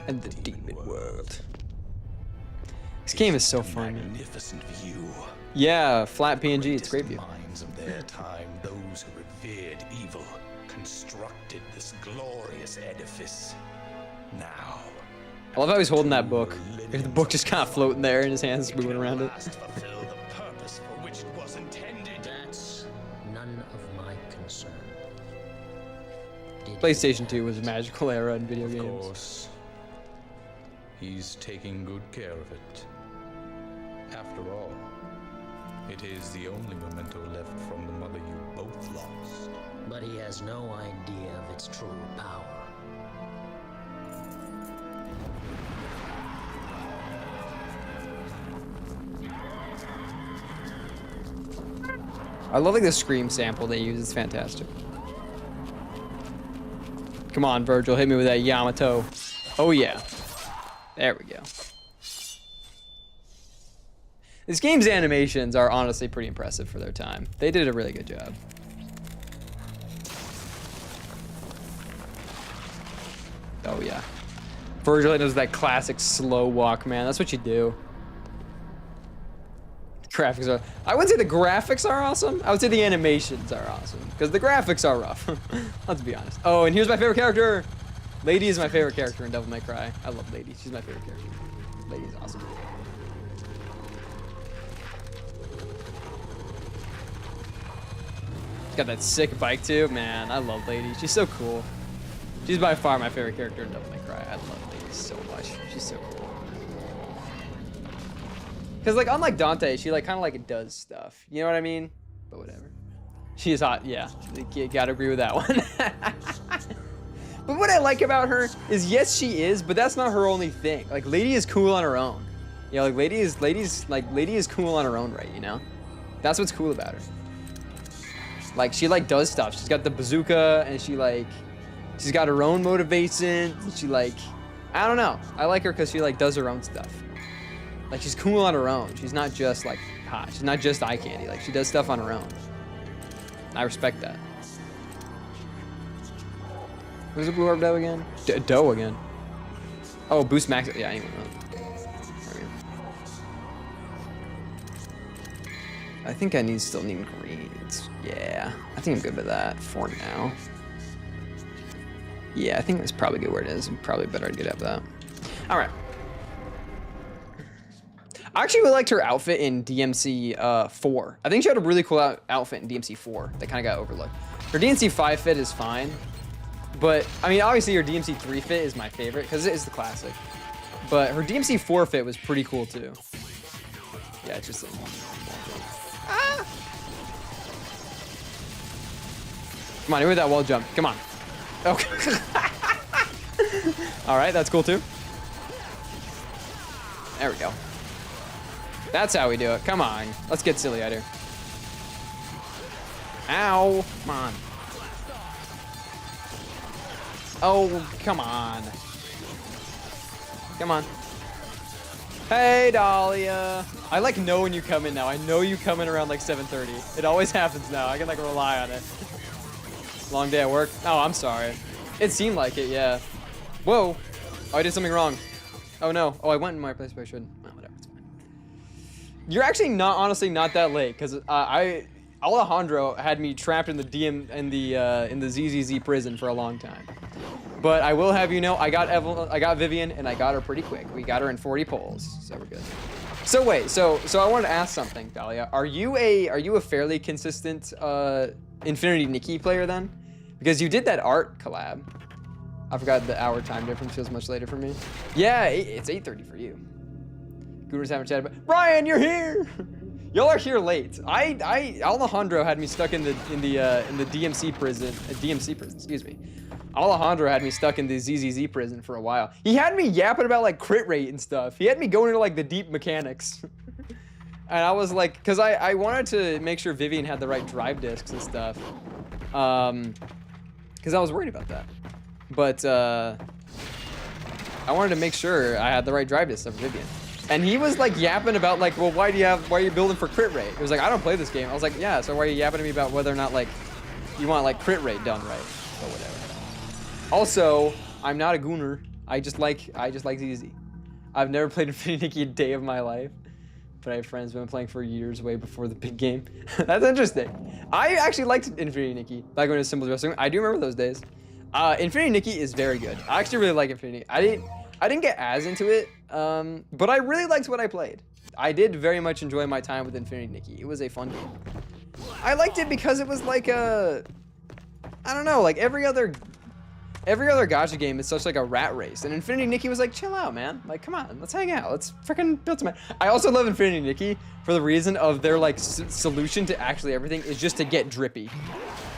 [SPEAKER 7] and the demon world.
[SPEAKER 2] This game is so fun.
[SPEAKER 7] Magnificent view.
[SPEAKER 2] Yeah, flat PNG, it's great view.
[SPEAKER 7] Minds of their time, those who revered evil, constructed this glorious edifice. Now,
[SPEAKER 2] I love how he's holding that book. The book just kind of floating there in his hands, moving around it.
[SPEAKER 7] fulfill the purpose for which it was intended.
[SPEAKER 8] That's none of my concern.
[SPEAKER 2] PlayStation 2 was a magical era in video
[SPEAKER 7] Of
[SPEAKER 2] games.
[SPEAKER 7] course, he's taking good care of it. After all, it is the only memento left from the mother you both lost.
[SPEAKER 8] But he has no idea of its true power.
[SPEAKER 2] I love like the Scream sample they use, it's fantastic. Come on, Virgil, hit me with that Yamato. Oh yeah. There we go. This game's animations are honestly pretty impressive for their time. They did a really good job. Oh yeah. Virgil does that classic slow walk, man. That's what you do. Graphics are, I wouldn't say the graphics are awesome. I would say the animations are awesome because the graphics are rough. Let's be honest. Oh, and here's my favorite character. Lady is my favorite character in Devil May Cry. I love Lady. She's my favorite character. Lady's awesome. She's got that sick bike too. Man, I love Lady. She's so cool. She's by far my favorite character in Devil May Cry. I love Lady so much. She's so cool. Because, like, unlike Dante, she, like, kind of, like, does stuff. You know what I mean? But whatever. She is hot. Yeah. You gotta agree with that one. But what I like about her is, yes, she is, but that's not her only thing. Like, Lady is cool on her own. You know, like, Lady is cool on her own right, you know? That's what's cool about her. Like, she, like, does stuff. She's got the bazooka, and she, like, she's got her own motivations. She, like, I don't know. I like her because she, like, does her own stuff. Like, she's cool on her own. She's not just, like, hot. She's not just eye candy. Like, she does stuff on her own. I respect that. Who's the blue orb dough again? Dough again. Oh, boost max. Yeah, anyway. I think I still need greens. Yeah, I think I'm good with that for now. Yeah, I think that's probably good where it is. Probably better to get up that. All right. I actually really liked her outfit in DMC 4. I think she had a really cool outfit in DMC 4 that kind of got overlooked. Her DMC 5 fit is fine, but I mean, obviously her DMC 3 fit is my favorite because it is the classic. But her DMC 4 fit was pretty cool too. Yeah, it's just ah! Come on, hit me with that wall jump. Come on. Okay. All right, that's cool too. There we go. That's how we do it. Come on. Let's get silly out here. Ow. Come on. Oh, come on. Come on. Hey, Dahlia. I like know when you come in now. I know you come in around like 7:30. It always happens now. I can like rely on it. Long day at work. Oh, I'm sorry. It seemed like it, yeah. Whoa. Oh, I did something wrong. Oh no. Oh, I went in my place, but I shouldn't. Oh, whatever. It's fine. You're actually not, honestly, not that late, because Alejandro had me trapped in the in the ZZZ prison for a long time. But I will have you know, I got Vivian, and I got her pretty quick. We got her in 40 pulls, so we're good. So wait, so I wanted to ask something, Dahlia. Are you a fairly consistent Infinity Nikki player then? Because you did that art collab. I forgot the hour time difference feels much later for me. Yeah, it's 8:30 for you. Gooners haven't chatted, but Brian, you're here. Y'all are here late. Alejandro had me stuck in the DMC prison. Excuse me. Alejandro had me stuck in the ZZZ prison for a while. He had me yapping about like crit rate and stuff. He had me going into like the deep mechanics. And I was like, cause I wanted to make sure Vivian had the right drive discs and stuff. Cause I was worried about that. But I wanted to make sure I had the right drive discs for Vivian. And he was like yapping about like, well, why are you building for crit rate? He was like, I don't play this game. I was like, yeah, so why are you yapping to me about whether or not like you want like crit rate done right or whatever. Also, I'm not a gooner. I just like ZZ. I've never played Infinity Nikki a day of my life, but I have friends who have been playing for years, way before the big game. That's interesting. I actually liked Infinity Nikki, like when it was Symbols Wrestling. I do remember those days. Infinity Nikki is very good. I actually really like Infinity. I didn't get as into it, but I really liked what I played. I did very much enjoy my time with Infinity Nikki. It was a fun game. I liked it because it was like I don't know, like every other gacha game is such like a rat race, and Infinity Nikki was like, chill out, man. Like, come on, let's hang out. Let's freaking build some. I also love Infinity Nikki for the reason of their like solution to actually everything is just to get drippy.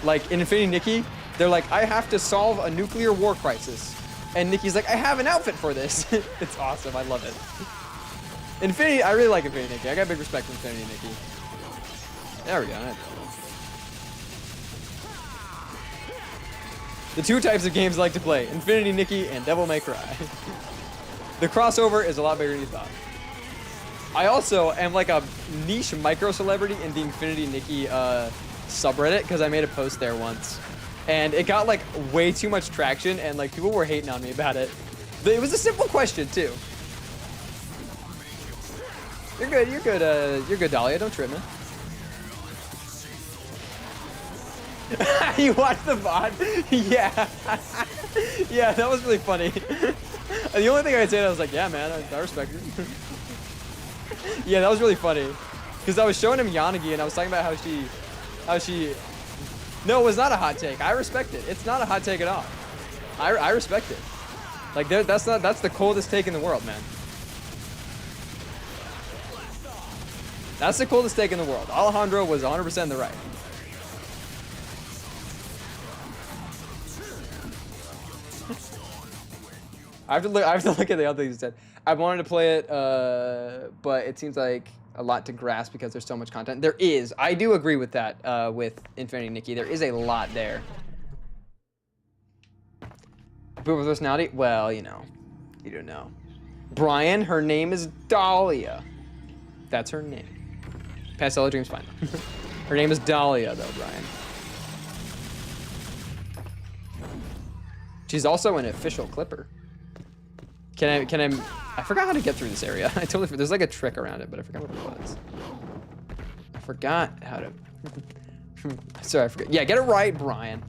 [SPEAKER 2] Like in Infinity Nikki, they're like, I have to solve a nuclear war crisis, and Nikki's like, I have an outfit for this. It's awesome. I love it. Infinity, I really like Infinity Nikki. I got big respect for Infinity Nikki. There we go. The two types of games I like to play, Infinity Nikki and Devil May Cry. The crossover is a lot bigger than you thought. I also am like a niche micro celebrity in the Infinity Nikki subreddit because I made a post there once. And it got like way too much traction and like people were hating on me about it. But it was a simple question too. You're good, Dahlia, don't trip, man. You watched the VOD? Yeah. Yeah, that was really funny. The only thing I'd say, I was like, yeah, man, I respect it. Yeah, that was really funny. Because I was showing him Yanagi and I was talking about how she... No, it was not a hot take. I respect it. It's not a hot take at all. I respect it. Like, that's the coldest take in the world, man. That's the coldest take in the world. Alejandro was 100% in the right. I have to look at the other things you said. I wanted to play it, but it seems like a lot to grasp because there's so much content. There is. I do agree with that with Infinity Nikki. There is a lot there. But with personality, well, you know, you don't know. Brian, her name is Dahlia. That's her name. Pastel Dream's fine. Her name is Dahlia, though, Brian. She's also an official Clipper. I forgot how to get through this area. I totally forgot. There's like a trick around it, but I forgot what it was. I forgot how to... Sorry, I forgot. Yeah, get it right, Brian.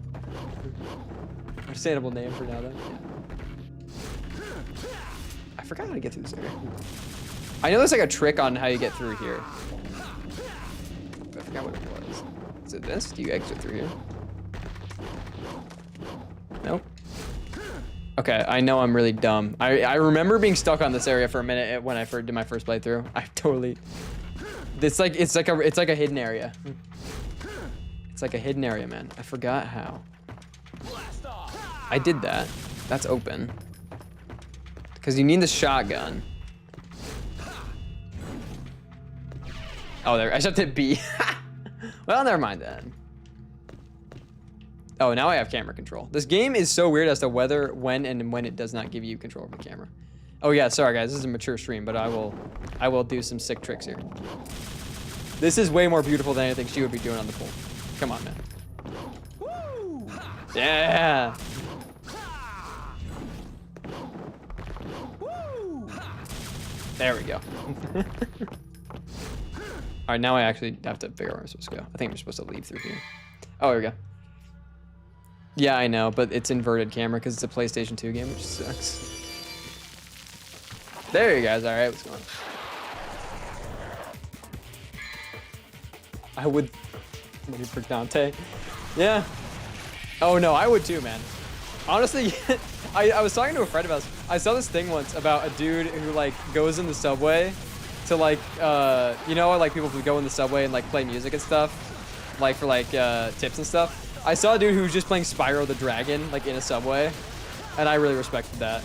[SPEAKER 2] Understandable name for now, though. Yeah. I forgot how to get through this area. I know there's like a trick on how you get through here. But I forgot what it was. Is it this? Do you exit through here? Nope. Okay, I know I'm really dumb. I remember being stuck on this area for a minute when I did my first playthrough. I totally It's like a hidden area. It's like a hidden area, man. I forgot how. I did that. That's open. Because you need the shotgun. Oh, there. I just have to hit B. Well, never mind then. Oh, now I have camera control. This game is so weird as to whether, when it does not give you control of the camera. Oh yeah, sorry guys, this is a mature stream, but I will do some sick tricks here. This is way more beautiful than anything she would be doing on the pool. Come on, man. Yeah. There we go. All right, now I actually have to figure out where I'm supposed to go. I think I'm supposed to leave through here. Oh, here we go. Yeah, I know, but it's inverted camera because it's a PlayStation 2 game, which sucks. There you guys. All right, what's going on? I would wait for Dante. Yeah. Oh no, I would too, man. Honestly, I was talking to a friend about this. I saw this thing once about a dude who like goes in the subway to like, you know, like people who go in the subway and like play music and stuff, like for like tips and stuff. I saw a dude who was just playing Spyro the Dragon like in a subway, and I really respected that.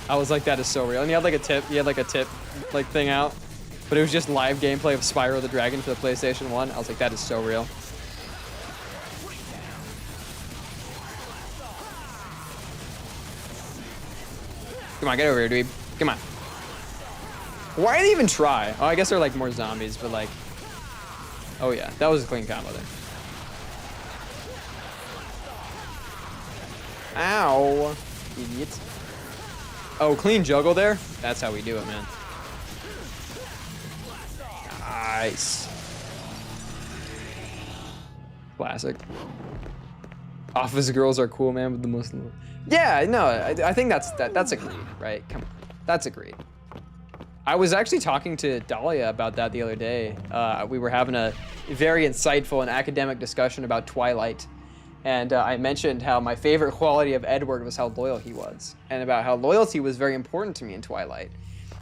[SPEAKER 2] I was like, that is so real. And he had like a tip like thing out, but it was just live gameplay of Spyro the Dragon for the PlayStation 1. I was like, that is so real. Come on, get over here, dweeb. Come on. Why did they even try? Oh, I guess they're like more zombies, but like, oh yeah, that was a clean combo there. Ow, idiot. Oh, clean juggle there? That's how we do it, man. Nice. Classic. Office girls are cool, man, with the most... Yeah, no, I think that's agreed, right? Come on, that's agreed. I was actually talking to Dahlia about that the other day. We were having a very insightful and academic discussion about Twilight. And I mentioned how my favorite quality of Edward was how loyal he was, and about how loyalty was very important to me in Twilight.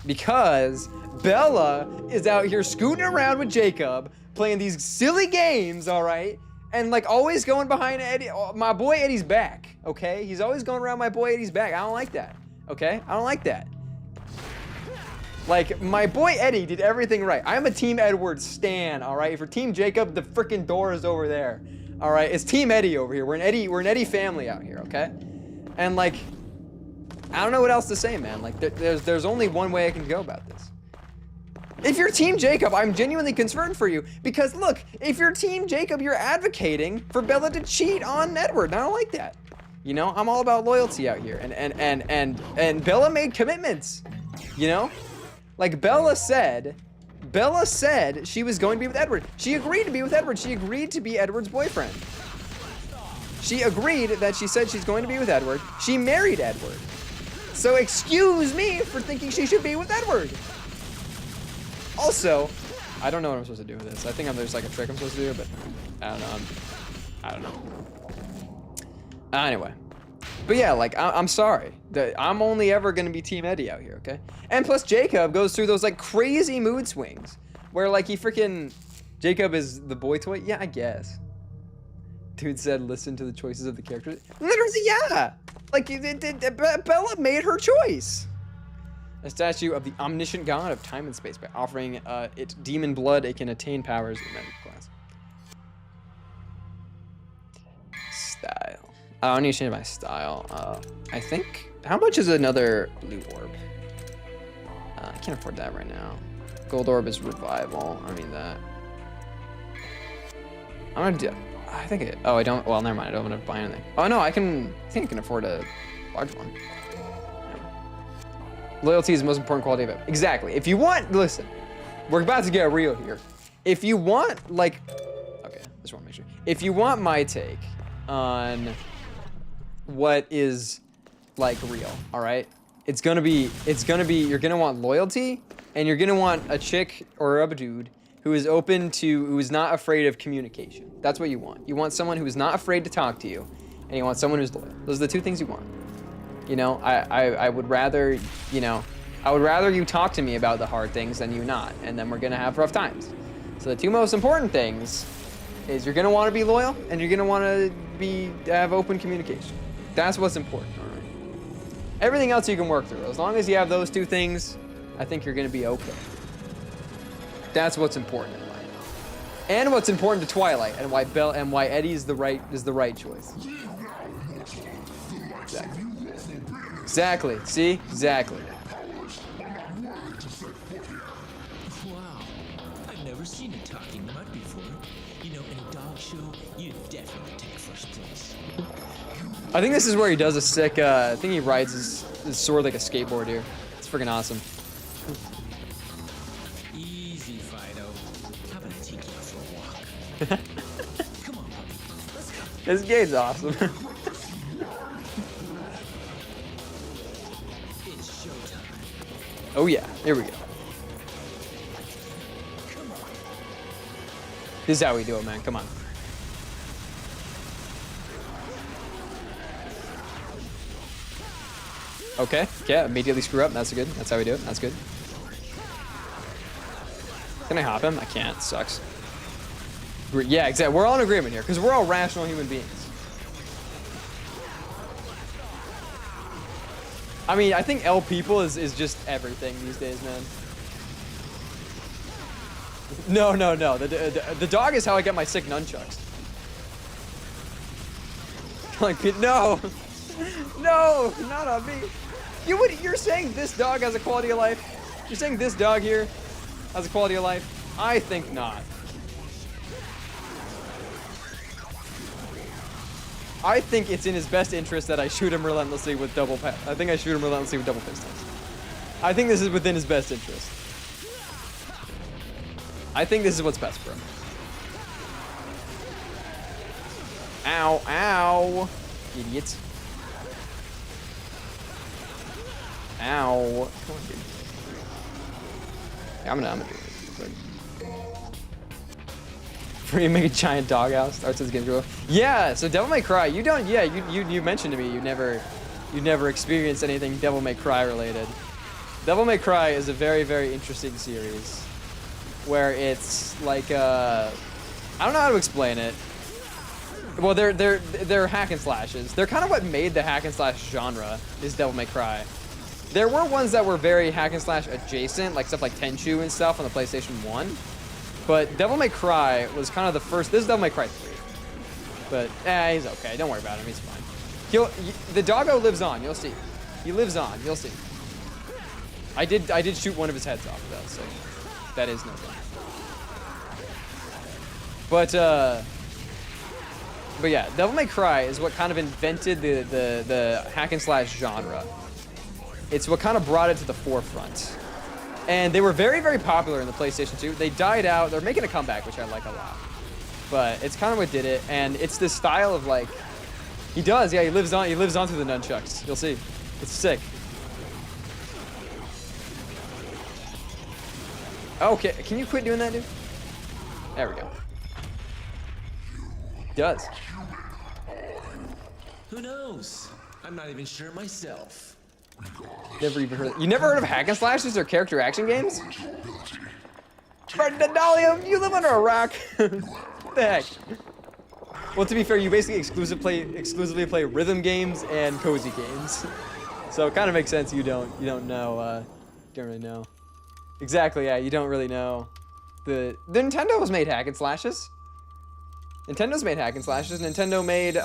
[SPEAKER 2] Because Bella is out here scooting around with Jacob, playing these silly games, all right? And like always going behind Eddie, my boy Eddie's back, okay? He's always going around my boy Eddie's back. I don't like that, okay? I don't like that. Like, my boy Eddie did everything right. I'm a Team Edward stan, all right? For Team Jacob, the freaking door is over there. All right, it's Team Eddie over here. We're an Eddie family out here, okay? And like, I don't know what else to say, man. Like, there's only one way I can go about this. If you're Team Jacob, I'm genuinely concerned for you, because look, if you're Team Jacob, you're advocating for Bella to cheat on Edward, and I don't like that. You know, I'm all about loyalty out here, and Bella made commitments. You know, like Bella said she was going to be with Edward. She agreed to be with Edward. She agreed to be Edward's boyfriend. She agreed that she said she's going to be with Edward. She married Edward. So excuse me for thinking she should be with Edward. Also, I don't know what I'm supposed to do with this. I think there's like a trick I'm supposed to do, but I don't know. I don't know. Anyway. But yeah, like, I'm sorry. I'm only ever going to be Team Eddie out here, okay? And plus, Jacob goes through those, like, crazy mood swings. Where, like, he freaking... Jacob is the boy toy? Yeah, I guess. Dude said, listen to the choices of the characters. Literally, yeah! Like, Bella made her choice. A statue of the omniscient god of time and space. By offering it demon blood, it can attain powers in magic class. Style. I need to change my style. I think, how much is another blue orb? I can't afford that right now. Gold orb is revival. I mean that. I'm gonna do, I think it, oh, I don't, well, never mind. I don't want to buy anything. Oh no, I think I can afford a large one. Loyalty is the most important quality of it. Exactly. If you want, listen, we're about to get real here. If you want, like, okay, just want to make sure. If you want my take on what is like real, all right? It's gonna be, you're gonna want loyalty, and you're gonna want a chick or a dude who is open to, who is not afraid of communication. That's what you want. You want someone who is not afraid to talk to you, and you want someone who's loyal. Those are the two things you want. You know, I would rather, you know, I would rather you talk to me about the hard things than you not, and then we're gonna have rough times. So the two most important things is you're gonna want to be loyal and you're gonna want to have open communication. That's what's important, all right? Everything else you can work through. As long as you have those two things, I think you're gonna be okay. That's what's important in life. And what's important to Twilight, and why Eddie is the right choice. Exactly. Exactly. See? Exactly.
[SPEAKER 4] Wow, I've never seen a talking mud before. You know, in a dog show, you definitely take first place.
[SPEAKER 2] I think this is where he does a sick, I think he rides his sword like a skateboard here. It's freaking awesome.
[SPEAKER 4] Easy, Fido. How about I take you out for a walk? Come on, puppy. Let's go.
[SPEAKER 2] This game's awesome.
[SPEAKER 4] It's showtime.
[SPEAKER 2] Oh yeah, here we go. This is how we do it, man. Come on. Okay, yeah, immediately screw up. That's good. That's how we do it. That's good. Can I hop him? I can't. Sucks. Yeah, exactly. We're all in agreement here because we're all rational human beings. I mean, I think L people is just everything these days, man. No. The dog is how I get my sick nunchucks. Like, no, no, not on me. You're saying this dog has a quality of life? You're saying this dog here has a quality of life? I think not. I think it's in his best interest that I shoot him relentlessly with double pistols. I think this is within his best interest. I think this is what's best for him. Ow, ow. Idiot. Ow. Come on, dude. Yeah, I'm gonna do it real quick. Before you make a giant doghouse, starts as game's real. Yeah, so Devil May Cry, you don't, yeah, you mentioned to me you never experienced anything Devil May Cry related. Devil May Cry is a very, very interesting series where it's like, I don't know how to explain it. Well, they're hack and slashes. They're kind of what made the hack and slash genre is Devil May Cry. There were ones that were very hack and slash adjacent, like stuff like Tenchu and stuff on the PlayStation 1. But Devil May Cry was kind of the first. This is Devil May Cry 3. But he's okay. Don't worry about him. He's fine. The doggo lives on. You'll see. He lives on. You'll see. I did shoot one of his heads off though, so that is no good. But yeah, Devil May Cry is what kind of invented the hack and slash genre. It's what kind of brought it to the forefront. And they were very, very popular in the PlayStation 2. They died out. They're making a comeback, which I like a lot. But it's kind of what did it. And it's this style of like, he does, yeah, he lives on through the nunchucks. You'll see. It's sick. Okay, can you quit doing that, dude? There we go. He does.
[SPEAKER 4] Who knows? I'm not even sure myself.
[SPEAKER 2] Never even heard of, you never heard of hack and slashes or character action games? Dahlia, you live under a rock. What the heck? Well, to be fair, you basically exclusively play rhythm games and cozy games. So it kind of makes sense you don't know, don't really know. Exactly, yeah, you don't really know. The Nintendo's made hack and slashes. Nintendo's made hack and slashes. Nintendo made,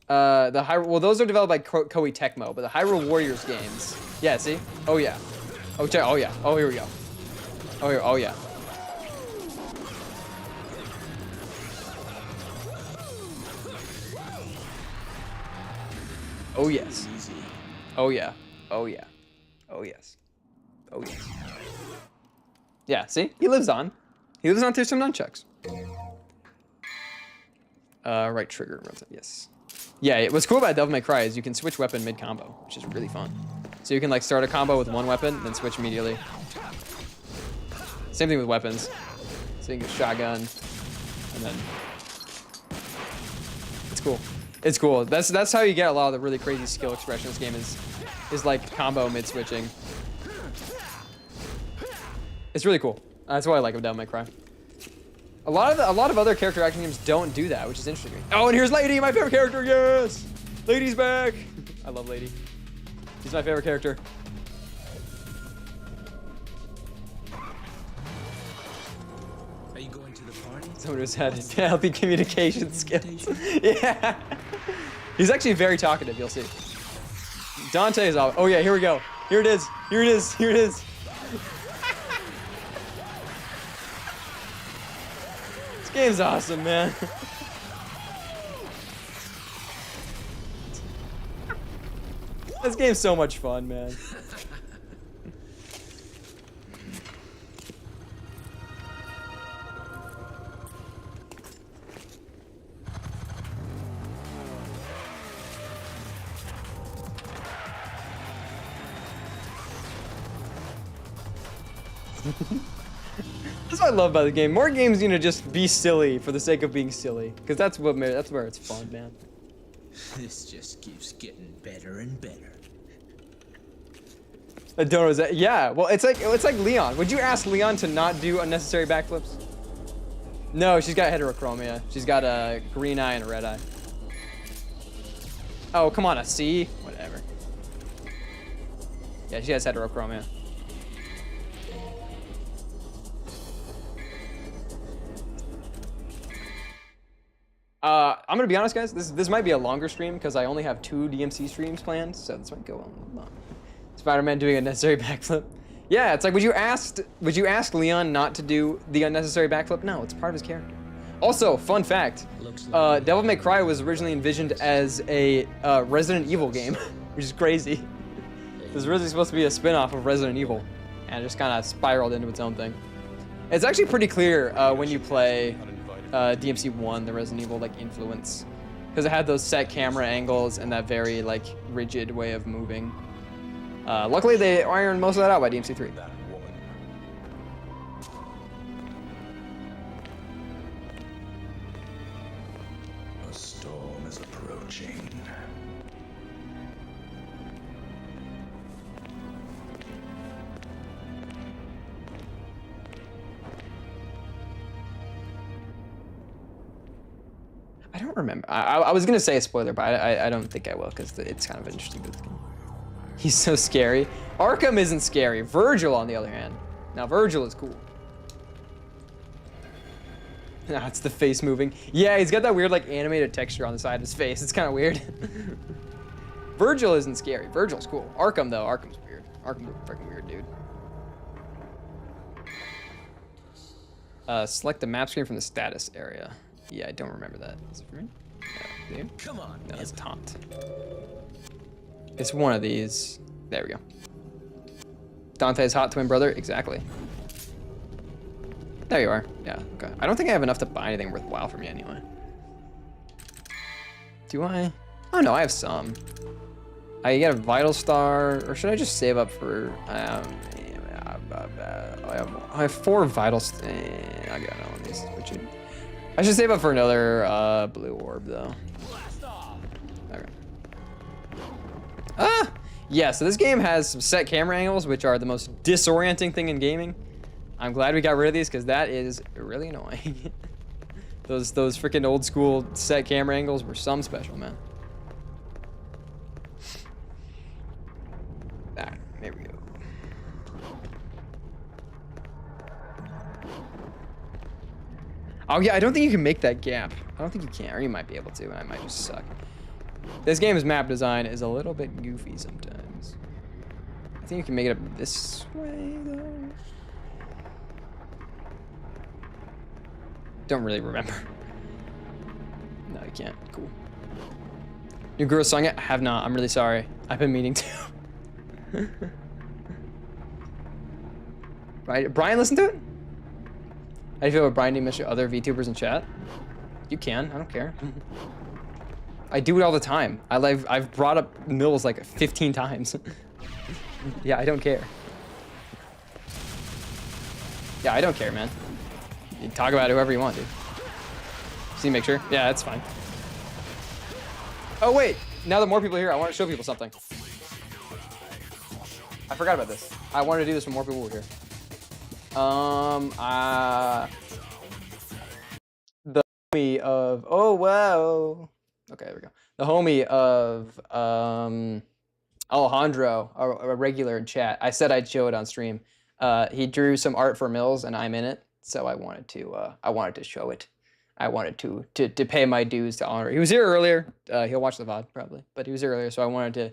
[SPEAKER 2] well, those are developed by Koei Tecmo, but the Hyrule Warriors games. Yeah, see? Oh, yeah. Oh, check. Oh, yeah. Oh, here we go. Oh, here. Oh, yeah. Oh, yes. Oh, yeah. Oh, yeah. Oh, yes. Oh, yes. Yeah, see? He lives on. He lives on through some nunchucks. Right trigger. Yes. Yeah, what's cool about Devil May Cry is you can switch weapon mid-combo, which is really fun. So you can like start a combo with one weapon, then switch immediately. Same thing with weapons. So you can get shotgun, and then it's cool. It's cool. That's how you get a lot of the really crazy skill expression in this game is is like combo mid switching. It's really cool. That's why I like Devil May Cry. A lot of other character action games don't do that, which is interesting. Oh, and here's Lady, my favorite character. Yes, Lady's back. I love Lady. She's my favorite character.
[SPEAKER 4] Are you going to the party?
[SPEAKER 2] Someone who's had healthy communication skills. Yeah. He's actually very talkative, you'll see. Dante is all. Oh yeah, here we go. Here it is. Here it is. Here it is. This game's awesome, man. This game's so much fun, man. That's what I love about the game. More games, you know, just be silly for the sake of being silly, because that's where it's fun, man.
[SPEAKER 4] This just keeps getting better and better.
[SPEAKER 2] I don't know. Is that, yeah. Well, it's like Leon. Would you ask Leon to not do unnecessary backflips? No, she's got heterochromia. She's got a green eye and a red eye. Oh, come on, a C? Whatever. Yeah, she has heterochromia. I'm gonna be honest, guys. This might be a longer stream because I only have 2 DMC streams planned, so this might go on long. Spider-Man doing a necessary backflip. Yeah, it's like, would you ask Leon not to do the unnecessary backflip? No, it's part of his character. Also, fun fact: Devil May Cry was originally envisioned as a Resident Evil game, which is crazy. It was originally supposed to be a spin-off of Resident Evil, and it just kind of spiraled into its own thing. It's actually pretty clear when you play DMC 1, the Resident Evil like influence, because it had those set camera angles and that very like rigid way of moving. Luckily, they ironed most of that out by DMC 3.
[SPEAKER 7] That woman. A storm is approaching.
[SPEAKER 2] I don't remember. I was gonna say a spoiler, but I don't think I will because it's kind of interesting to this game. He's so scary. Arkham isn't scary. Virgil, on the other hand. Now, Virgil is cool. Nah, it's the face moving. Yeah, he's got that weird, like, animated texture on the side of his face. It's kind of weird. Virgil isn't scary. Virgil's cool. Arkham, though. Arkham's weird. Arkham's a freaking weird dude. Select the map screen from the status area. Yeah, I don't remember that. Is it for me? Yeah, dude.
[SPEAKER 4] Come on.
[SPEAKER 2] No, it's taunt. It's one of these. There we go. Dante's hot twin brother. Exactly. There you are. Yeah, okay. I don't think I have enough to buy anything worthwhile from you anyway. Do I? Oh no, I have some. I get a vital star, or should I just save up for, I have 4 vital, I got one of these. I should save up for another blue orb though. Okay. Ah! Yeah, so this game has some set camera angles, which are the most disorienting thing in gaming. I'm glad we got rid of these, because that is really annoying. those freaking old school set camera angles were some special, man. Ah, there we go. Oh yeah, I don't think you can make that gap. I don't think you can, or you might be able to, and I might just suck. This game's map design is a little bit goofy sometimes. I think you can make it up this way, though. Don't really remember. No, you can't. Cool. New girl sung it? I have not. I'm really sorry. I've been meaning to. Brian, listen to it? How do you feel about Brian mention other VTubers in chat? You can. I don't care. I do it all the time. I've brought up Mills like 15 times. Yeah, I don't care. Yeah, I don't care, man. You can talk about whoever you want, dude. See, make sure. Yeah, that's fine. Oh wait, now that more people are here, I want to show people something. I forgot about this. I wanted to do this when more people were here. The homie of okay, there we go. The homie of Alejandro, a regular in chat. I said I'd show it on stream. He drew some art for Mills, and I'm in it, so I wanted to show it. I wanted to pay my dues to honor. He was here earlier. He'll watch the VOD probably, but he was here earlier, so I wanted to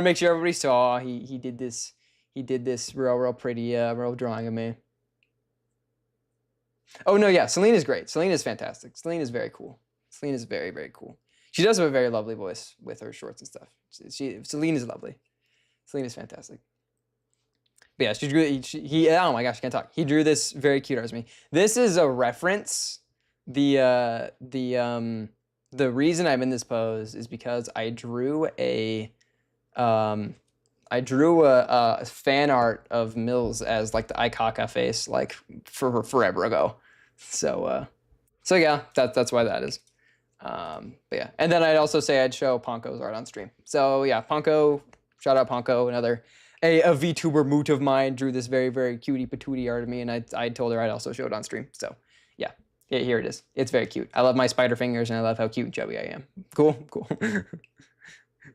[SPEAKER 2] make sure everybody saw. He did this. He did this real pretty real drawing of me. Oh no, yeah, Celine is great. Celine is fantastic. Celine is very cool. Celine is very cool. She does have a very lovely voice with her shorts and stuff. Celine is lovely. Celine is fantastic. But yeah, she drew. Oh my gosh, I can't talk. He drew this very cute art to me. This is a reference. The reason I'm in this pose is because I drew a fan art of Mills as like the Aikaka face like forever ago. So yeah, that's why that is. But yeah, and then I'd also say I'd show Ponko's art on stream. So yeah, Ponko, shout out Ponko, another a VTuber moot of mine drew this very cutie patootie art of me, and I told her I'd also show it on stream. So yeah, here it is. It's very cute. I love my spider fingers, and I love how cute and chubby I am. Cool.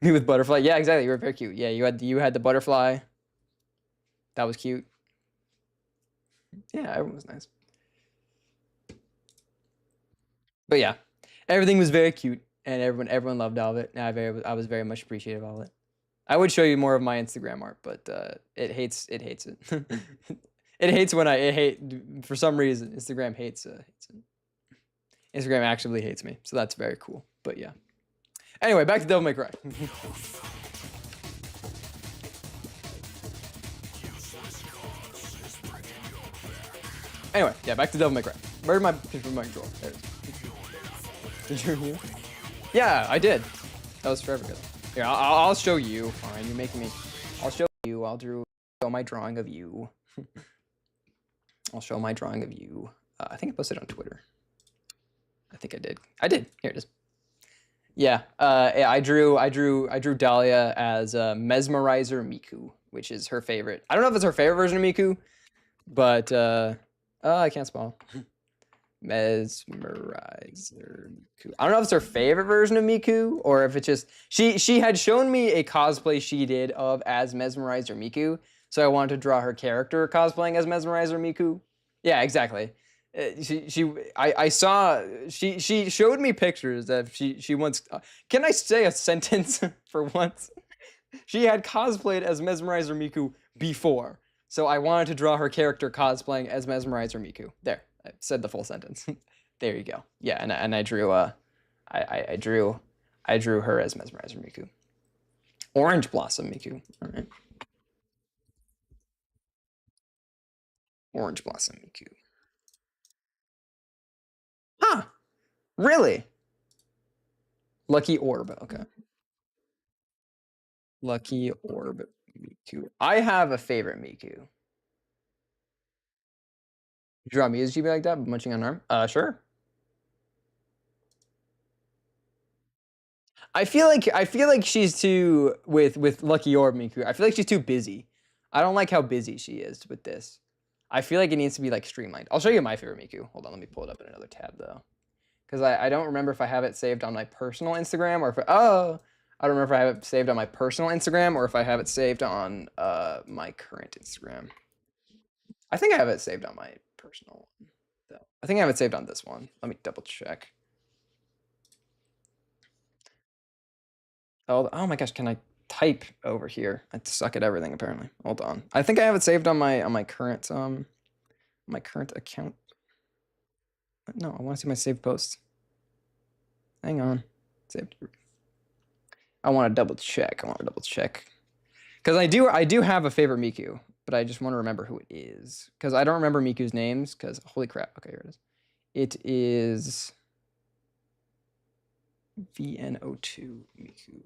[SPEAKER 2] Me with butterfly. Yeah, exactly. You were very cute. Yeah, you had the butterfly. That was cute. Yeah, everyone was nice. But yeah, everything was very cute, and everyone loved all of it. And I was very much appreciative of all of it. I would show you more of my Instagram art, but it hates it. It hates when for some reason Instagram hates it. Instagram actively hates me, so that's very cool. But yeah. Anyway, back to Devil May Cry. Anyway, yeah, back to Devil May Cry. Where's my control? There it is. Did you review? Yeah, I did. That was forever ago. Here, I'll show you. Fine, you're making me. I'll show you. Show my drawing of you. I'll show my drawing of you. I think I posted it on Twitter. I think I did. I did. Here it is. Yeah, I drew Dahlia as Mesmerizer Miku, which is her favorite. I don't know if it's her favorite version of Miku, but I can't spell. Mesmerizer Miku. I don't know if it's her favorite version of Miku or if it's just she had shown me a cosplay she did of as Mesmerizer Miku, so I wanted to draw her character cosplaying as Mesmerizer Miku. Yeah, exactly. I saw she showed me pictures that she once. Can I say a sentence for once? She had cosplayed as Mesmerizer Miku before, so I wanted to draw her character cosplaying as Mesmerizer Miku. There, I said the full sentence. There you go. Yeah, and I drew I drew her as Mesmerizer Miku. Orange Blossom Miku. All right. Orange Blossom Miku. Huh. Really? Lucky Orb. Okay. Lucky Orb Miku. I have a favorite Miku. You draw me as GB like that, munching on an arm? Sure. I feel like she's too with Lucky Orb Miku. I feel like she's too busy. I don't like how busy she is with this. I feel like it needs to be like streamlined. I'll show you my favorite Miku. Hold on, let me pull it up in another tab though. Because I don't remember if I have it saved on my personal Instagram or if I don't remember if I have it saved on my personal Instagram or if I have it saved on my current Instagram. I think I have it saved on my personal one though. I think I have it saved on this one. Let me double check. Oh my gosh, can I type over here? I suck at everything apparently. Hold on. I think I have it saved on my current account. No, I want to see my saved posts. Hang on. Saved. I want to double check. Because I do have a favorite Miku, but I just want to remember who it is. Because I don't remember Miku's names, because holy crap. Okay, here it is. It is VN02 Miku.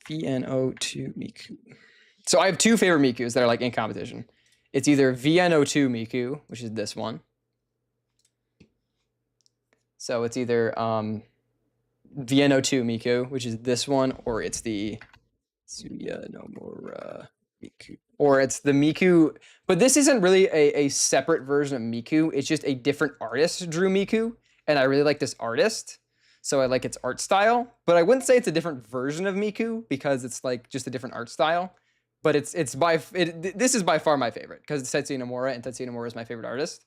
[SPEAKER 2] VN02 Miku. So I have two favorite Mikus that are like in competition. It's either VN02 Miku, which is this one. So it's either VN02 Miku, which is this one, or it's the Tsuya Nomura Miku. Or it's the Miku, but this isn't really a separate version of Miku. It's just a different artist drew Miku, and I really like this artist, so I like its art style. But I wouldn't say it's a different version of Miku because it's like just a different art style. But this is by far my favorite because it's Tetsuya Nomura, and Tetsuya Nomura is my favorite artist.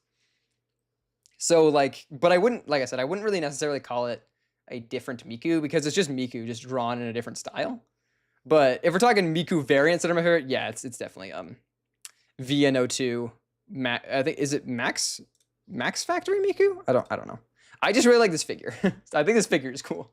[SPEAKER 2] So like, but I wouldn't, like I said, I wouldn't really necessarily call it a different Miku because it's just Miku, just drawn in a different style. But if we're talking Miku variants that are my favorite, yeah, it's definitely VN02. I think, is it Max Factory Miku? I don't know. I just really like this figure. I think this figure is cool,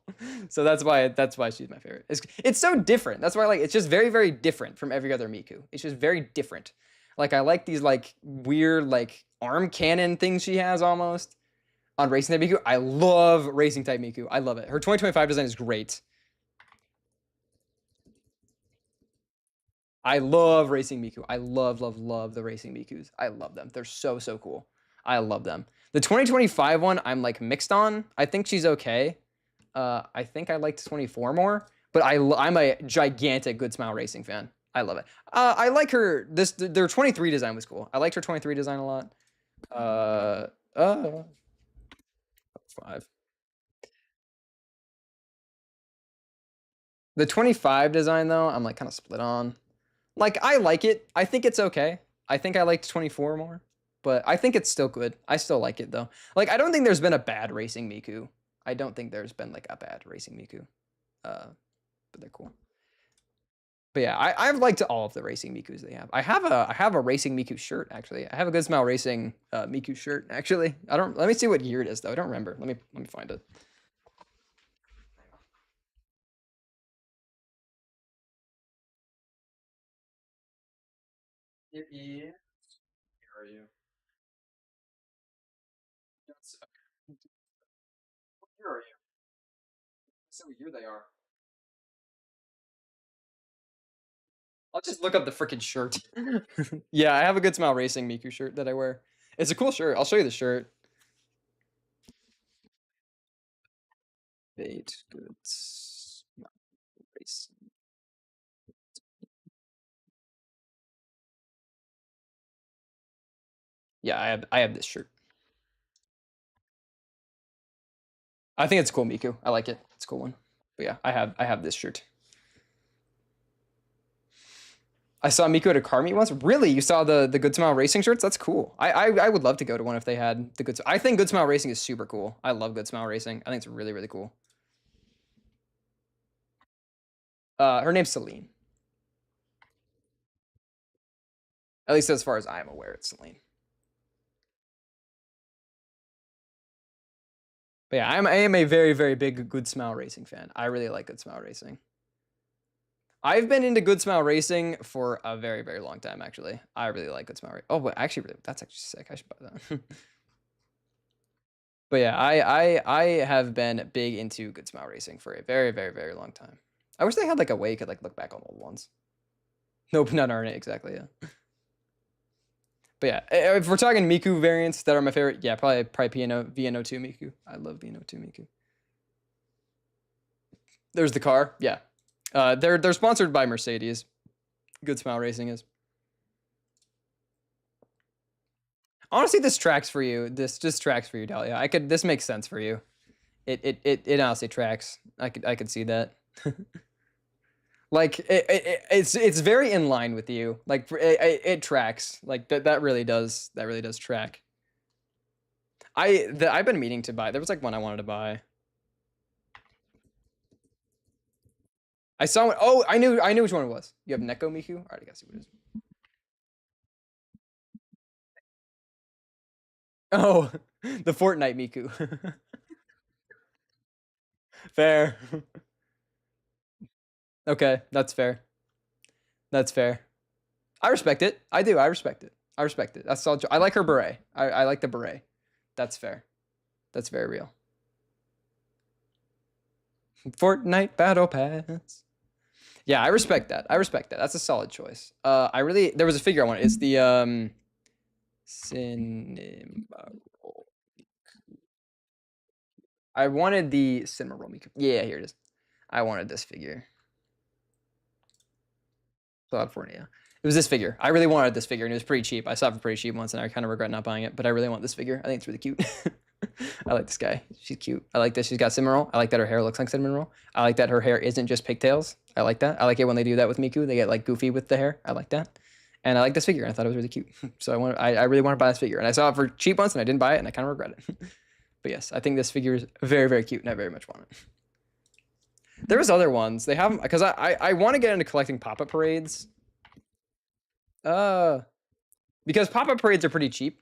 [SPEAKER 2] so that's why she's my favorite. It's so different. That's why I like. It's just very, very different from every other Miku. It's just very different. Like I like these like weird like arm cannon things she has almost on Racing Type Miku. I love Racing Type Miku. I love it. Her 2025 design is great. I love Racing Miku. I love the Racing Mikus. I love them. They're so cool. I love them. The 2025 one, I'm like mixed on. I think she's okay. I think I liked 24 more, but I'm a gigantic Good Smile Racing fan. I love it. I like her. Their 23 design was cool. I liked her 23 design a lot. 5. The 25 design though, I'm like kind of split on. Like, I like it. I think it's okay. I think I liked 24 more, but I think it's still good. I still like it, though. Like, I don't think there's been a bad Racing Miku. I don't think there's been, like, a bad Racing Miku. But they're cool. But yeah, I've liked all of the Racing Mikus they have. I have a Racing Miku shirt, actually. I have a Good Smile Racing Miku shirt, actually. Let me see what year it is, though. I don't remember. Let me find it. It is. Where are you? Where are you? Let's see what year they are. I'll just look up the freaking shirt. Yeah, I have a Good Smile Racing Miku shirt that I wear. It's a cool shirt. I'll show you the shirt. Bait Good Smile Racing. Yeah, I have this shirt. I think it's cool, Miku. I like it. It's a cool one. But yeah, I have this shirt. I saw Miku at a car meet once. Really? You saw the Good Smile Racing shirts? That's cool. I would love to go to one if they had the Good. I think Good Smile Racing is super cool. I love Good Smile Racing. I think it's really, really cool. Her name's Celine. At least as far as I'm aware, it's Celine. But yeah, I am a very, very big Good Smile Racing fan. I really like Good Smile Racing. I've been into Good Smile Racing for a very, very long time, actually. I really like Good Smile Racing. Oh, but actually, that's actually sick. I should buy that. But yeah, I have been big into Good Smile Racing for a very, very, very long time. I wish they had like a way you could like look back on old ones. Nope, not Arne, exactly, yeah. But yeah, if we're talking Miku variants that are my favorite, yeah, probably VN02 Miku. I love VN02 Miku. There's the car, yeah. They're sponsored by Mercedes. Good Smile Racing is. Honestly, this tracks for you. This just tracks for you, Dahlia. This makes sense for you. It honestly tracks. I could see that. Like it's very in line with you. Like it tracks. Like that really does track. I've been meaning to buy. There was like one I wanted to buy. I saw one. Oh, I knew which one it was. You have Neko Miku? Alright, I gotta see what it is. Oh, the Fortnite Miku. Fair. Okay, that's fair. That's fair. I respect it. I do. I respect it. I respect it. That's all. I like her beret. I like the beret. That's fair. That's very real. Fortnite Battle Pass. Yeah, I respect that. I respect that. That's a solid choice. There was a figure I wanted. It's the Cinema. I wanted the Cinema Roll Miku. Yeah, here it is. I wanted this figure. Cloud Fornia. was this figure. I really wanted this figure, and it was pretty cheap. I saw it for pretty cheap once, and I kind of regret not buying it. But I really want this figure. I think it's really cute. I like this guy. She's cute. I like that she's got cinnamon roll. I like that her hair looks like cinnamon roll. I like that her hair isn't just pigtails. I like that. I like it when they do that with Miku. They get like goofy with the hair. I like that. And I like this figure. And I thought it was really cute. So I really want to buy this figure. And I saw it for cheap once, and I didn't buy it, and I kind of regret it. But yes, I think this figure is very, very cute, and I very much want it. There's other ones. They have, because I want to get into collecting pop-up parades. Because pop-up parades are pretty cheap.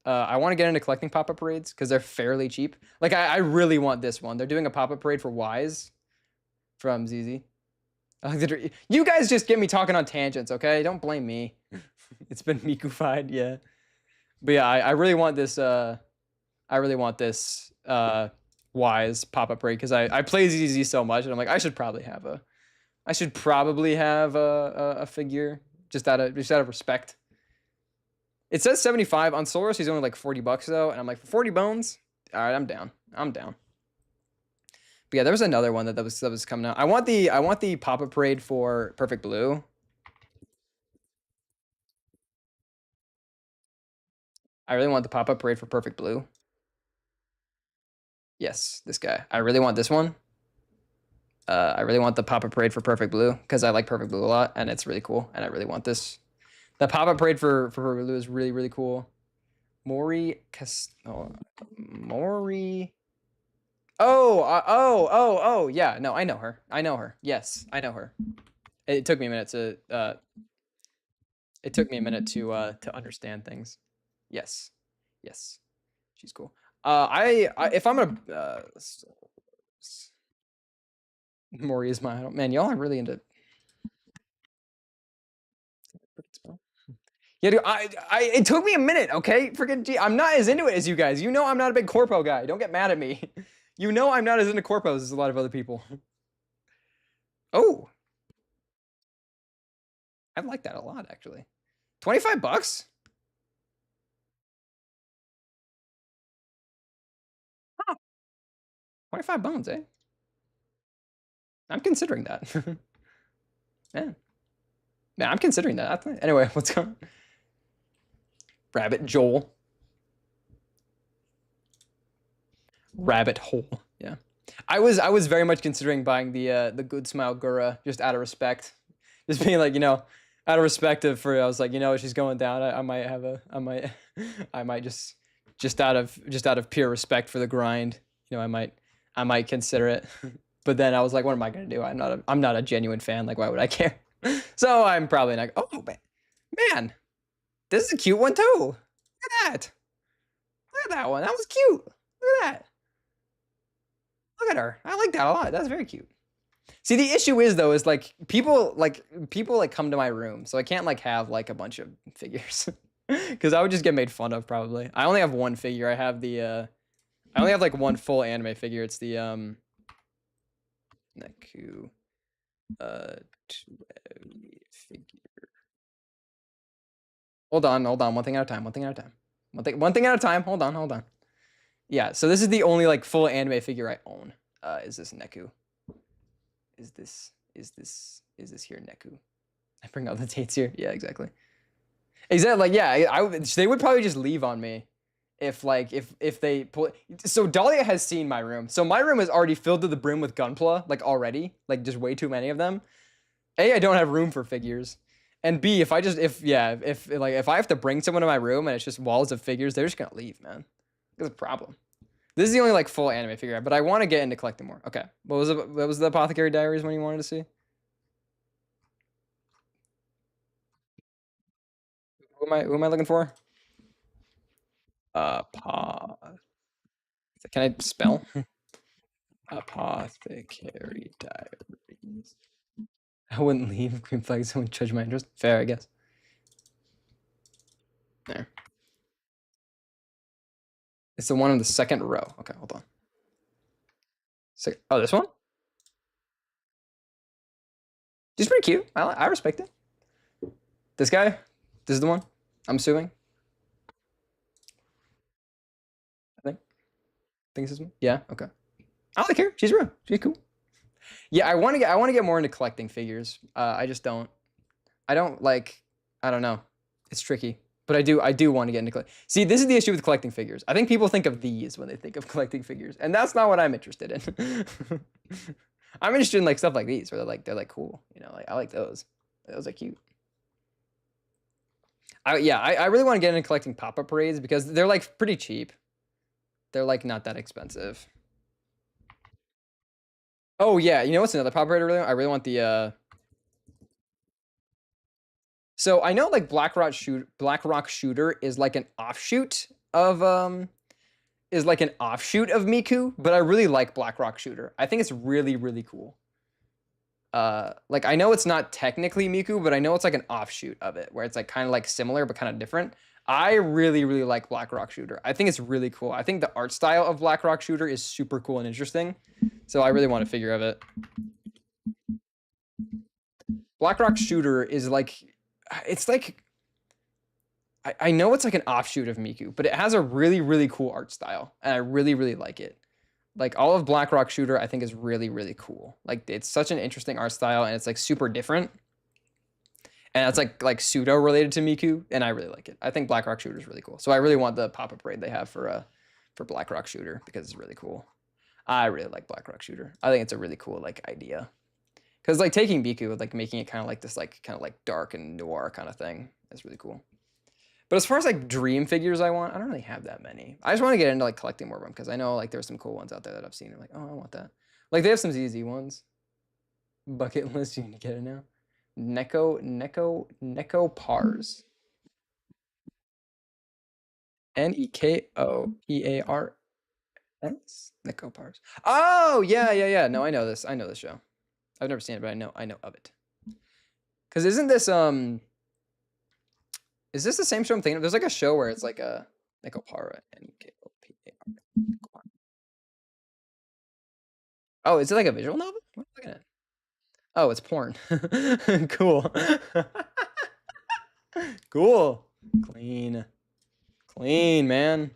[SPEAKER 2] I want to get into collecting pop-up parades because they're fairly cheap. Like, I really want this one. They're doing a pop-up parade for Wise from ZZ. You guys just get me talking on tangents, okay? Don't blame me. It's been Miku-fied, yeah. But yeah, I really want this, Wise pop-up parade because I play ZZ so much, and I'm like, I should probably have a figure just out of respect. It says 75 on Soros. He's only like $40 though, and I'm like, for 40 bones, all right, I'm down. But yeah, there was another one that was coming out. I want the pop-up parade for Perfect Blue. I really want the pop-up parade for Perfect Blue. Yes, this guy. I really want this one. I really want the pop-up parade for Perfect Blue because I like Perfect Blue a lot, and it's really cool, and I really want this. The pop-up parade for Perfect Blue is really, really cool. Mori. Oh, yeah. No, I know her. Yes, I know her. It took me a minute to understand things. Yes. She's cool. If I'm gonna Mori is my idol. Man, y'all are really into. Yeah, dude, it took me a minute, okay? Freaking I'm not as into it as you guys. You know I'm not a big corpo guy. Don't get mad at me. You know I'm not as into corpos as a lot of other people. Oh. I like that a lot, actually. $25? Huh. 25 bones, eh? I'm considering that. Man. Yeah, I'm considering that. Anyway, let's go. Rabbit Joel. Rabbit hole. Yeah. I was very much considering buying the Good Smile Gura just out of respect. Just being like, out of respect for I was like, she's going down. I might just out of pure respect for the grind, I might consider it. But then I was like, what am I gonna do? I'm not a genuine fan. Like, why would I care? So I'm probably not. Oh man, this is a cute one too. Look at that. Look at that one. That was cute. Look at that. Look at her. I like that a lot. That's very cute. See, the issue is though, is like people come to my room, so I can't like have like a bunch of figures because I would just get made fun of probably. I only have one figure. I only have like one full anime figure. It's the Neku figure. Hold on. One thing at a time. One thing at a time. Hold on. Yeah, so this is the only like full anime figure I own. Is this Neku? Is this here Neku? I bring out the dates here. Yeah, exactly. Like, yeah, they would probably just leave on me if they pull. So Dahlia has seen my room. So my room is already filled to the brim with Gunpla, like already, like just way too many of them. A, I don't have room for figures. And B, if I have to bring someone to my room and it's just walls of figures, they're just gonna leave, man. That's a problem. This is the only like full anime figure, but I want to get into collecting more. Okay, what was the Apothecary Diaries one you wanted to see? Who am I looking for? Can I spell? Apothecary Diaries. I wouldn't leave. Green flags wouldn't judge my interest. Fair, I guess. There. It's the one in the second row. Okay, hold on. Oh, this one? She's pretty cute. I respect it. This guy? This is the one? I'm assuming. I think this is one. Yeah, okay. I like her. She's real. She's cool. Yeah, I want to get more into collecting figures. I just don't. I don't like, I don't know. It's tricky. But I do want to get into collecting. See, this is the issue with collecting figures. I think people think of these when they think of collecting figures, and that's not what I'm interested in. I'm interested in like stuff like these, where they're like cool. You know, like I like those. Those are cute. I really want to get into collecting pop-up parades because they're like pretty cheap. They're like not that expensive. Oh yeah, you know what's another pop-up parade I really want the So I know like Black Rock Shooter is like an offshoot of Miku, but I really like Black Rock Shooter. I think it's really, really cool. Like I know it's not technically Miku, but I know it's like an offshoot of it, where it's like kind of like similar but kind of different. I really, really like Black Rock Shooter. I think it's really cool. I think the art style of Black Rock Shooter is super cool and interesting. So I really want a figure of it. Black Rock Shooter is like, it's like, I know it's like an offshoot of Miku, but it has a really, really cool art style, and I really, really like it. Like all of Black Rock Shooter, I think is really, really cool. Like it's such an interesting art style, and it's like super different. And it's like pseudo related to Miku, and I really like it. I think Black Rock Shooter is really cool. So I really want the pop-up raid they have for Black Rock Shooter because it's really cool. I really like Black Rock Shooter. I think it's a really cool like idea. Because like taking Miku, like making it kind of like this like kind of like dark and noir kind of thing is really cool. But as far as like dream figures I want, I don't really have that many. I just want to get into like collecting more of them because I know like there's some cool ones out there that I've seen. I'm like, oh, I want that. Like they have some ZZ ones. Bucket list, you need to get it now. Neko Pars. Nekoears. Neko Pars. Oh yeah. No, I know this. I know this show. I've never seen it, but I know of it. Cause isn't this is this the same show I'm thinking of? There's like a show where it's like a Nekopara. Nekopara. Oh, is it like a visual novel? What am I looking at? Oh, it's porn. Cool. Cool. Clean, man.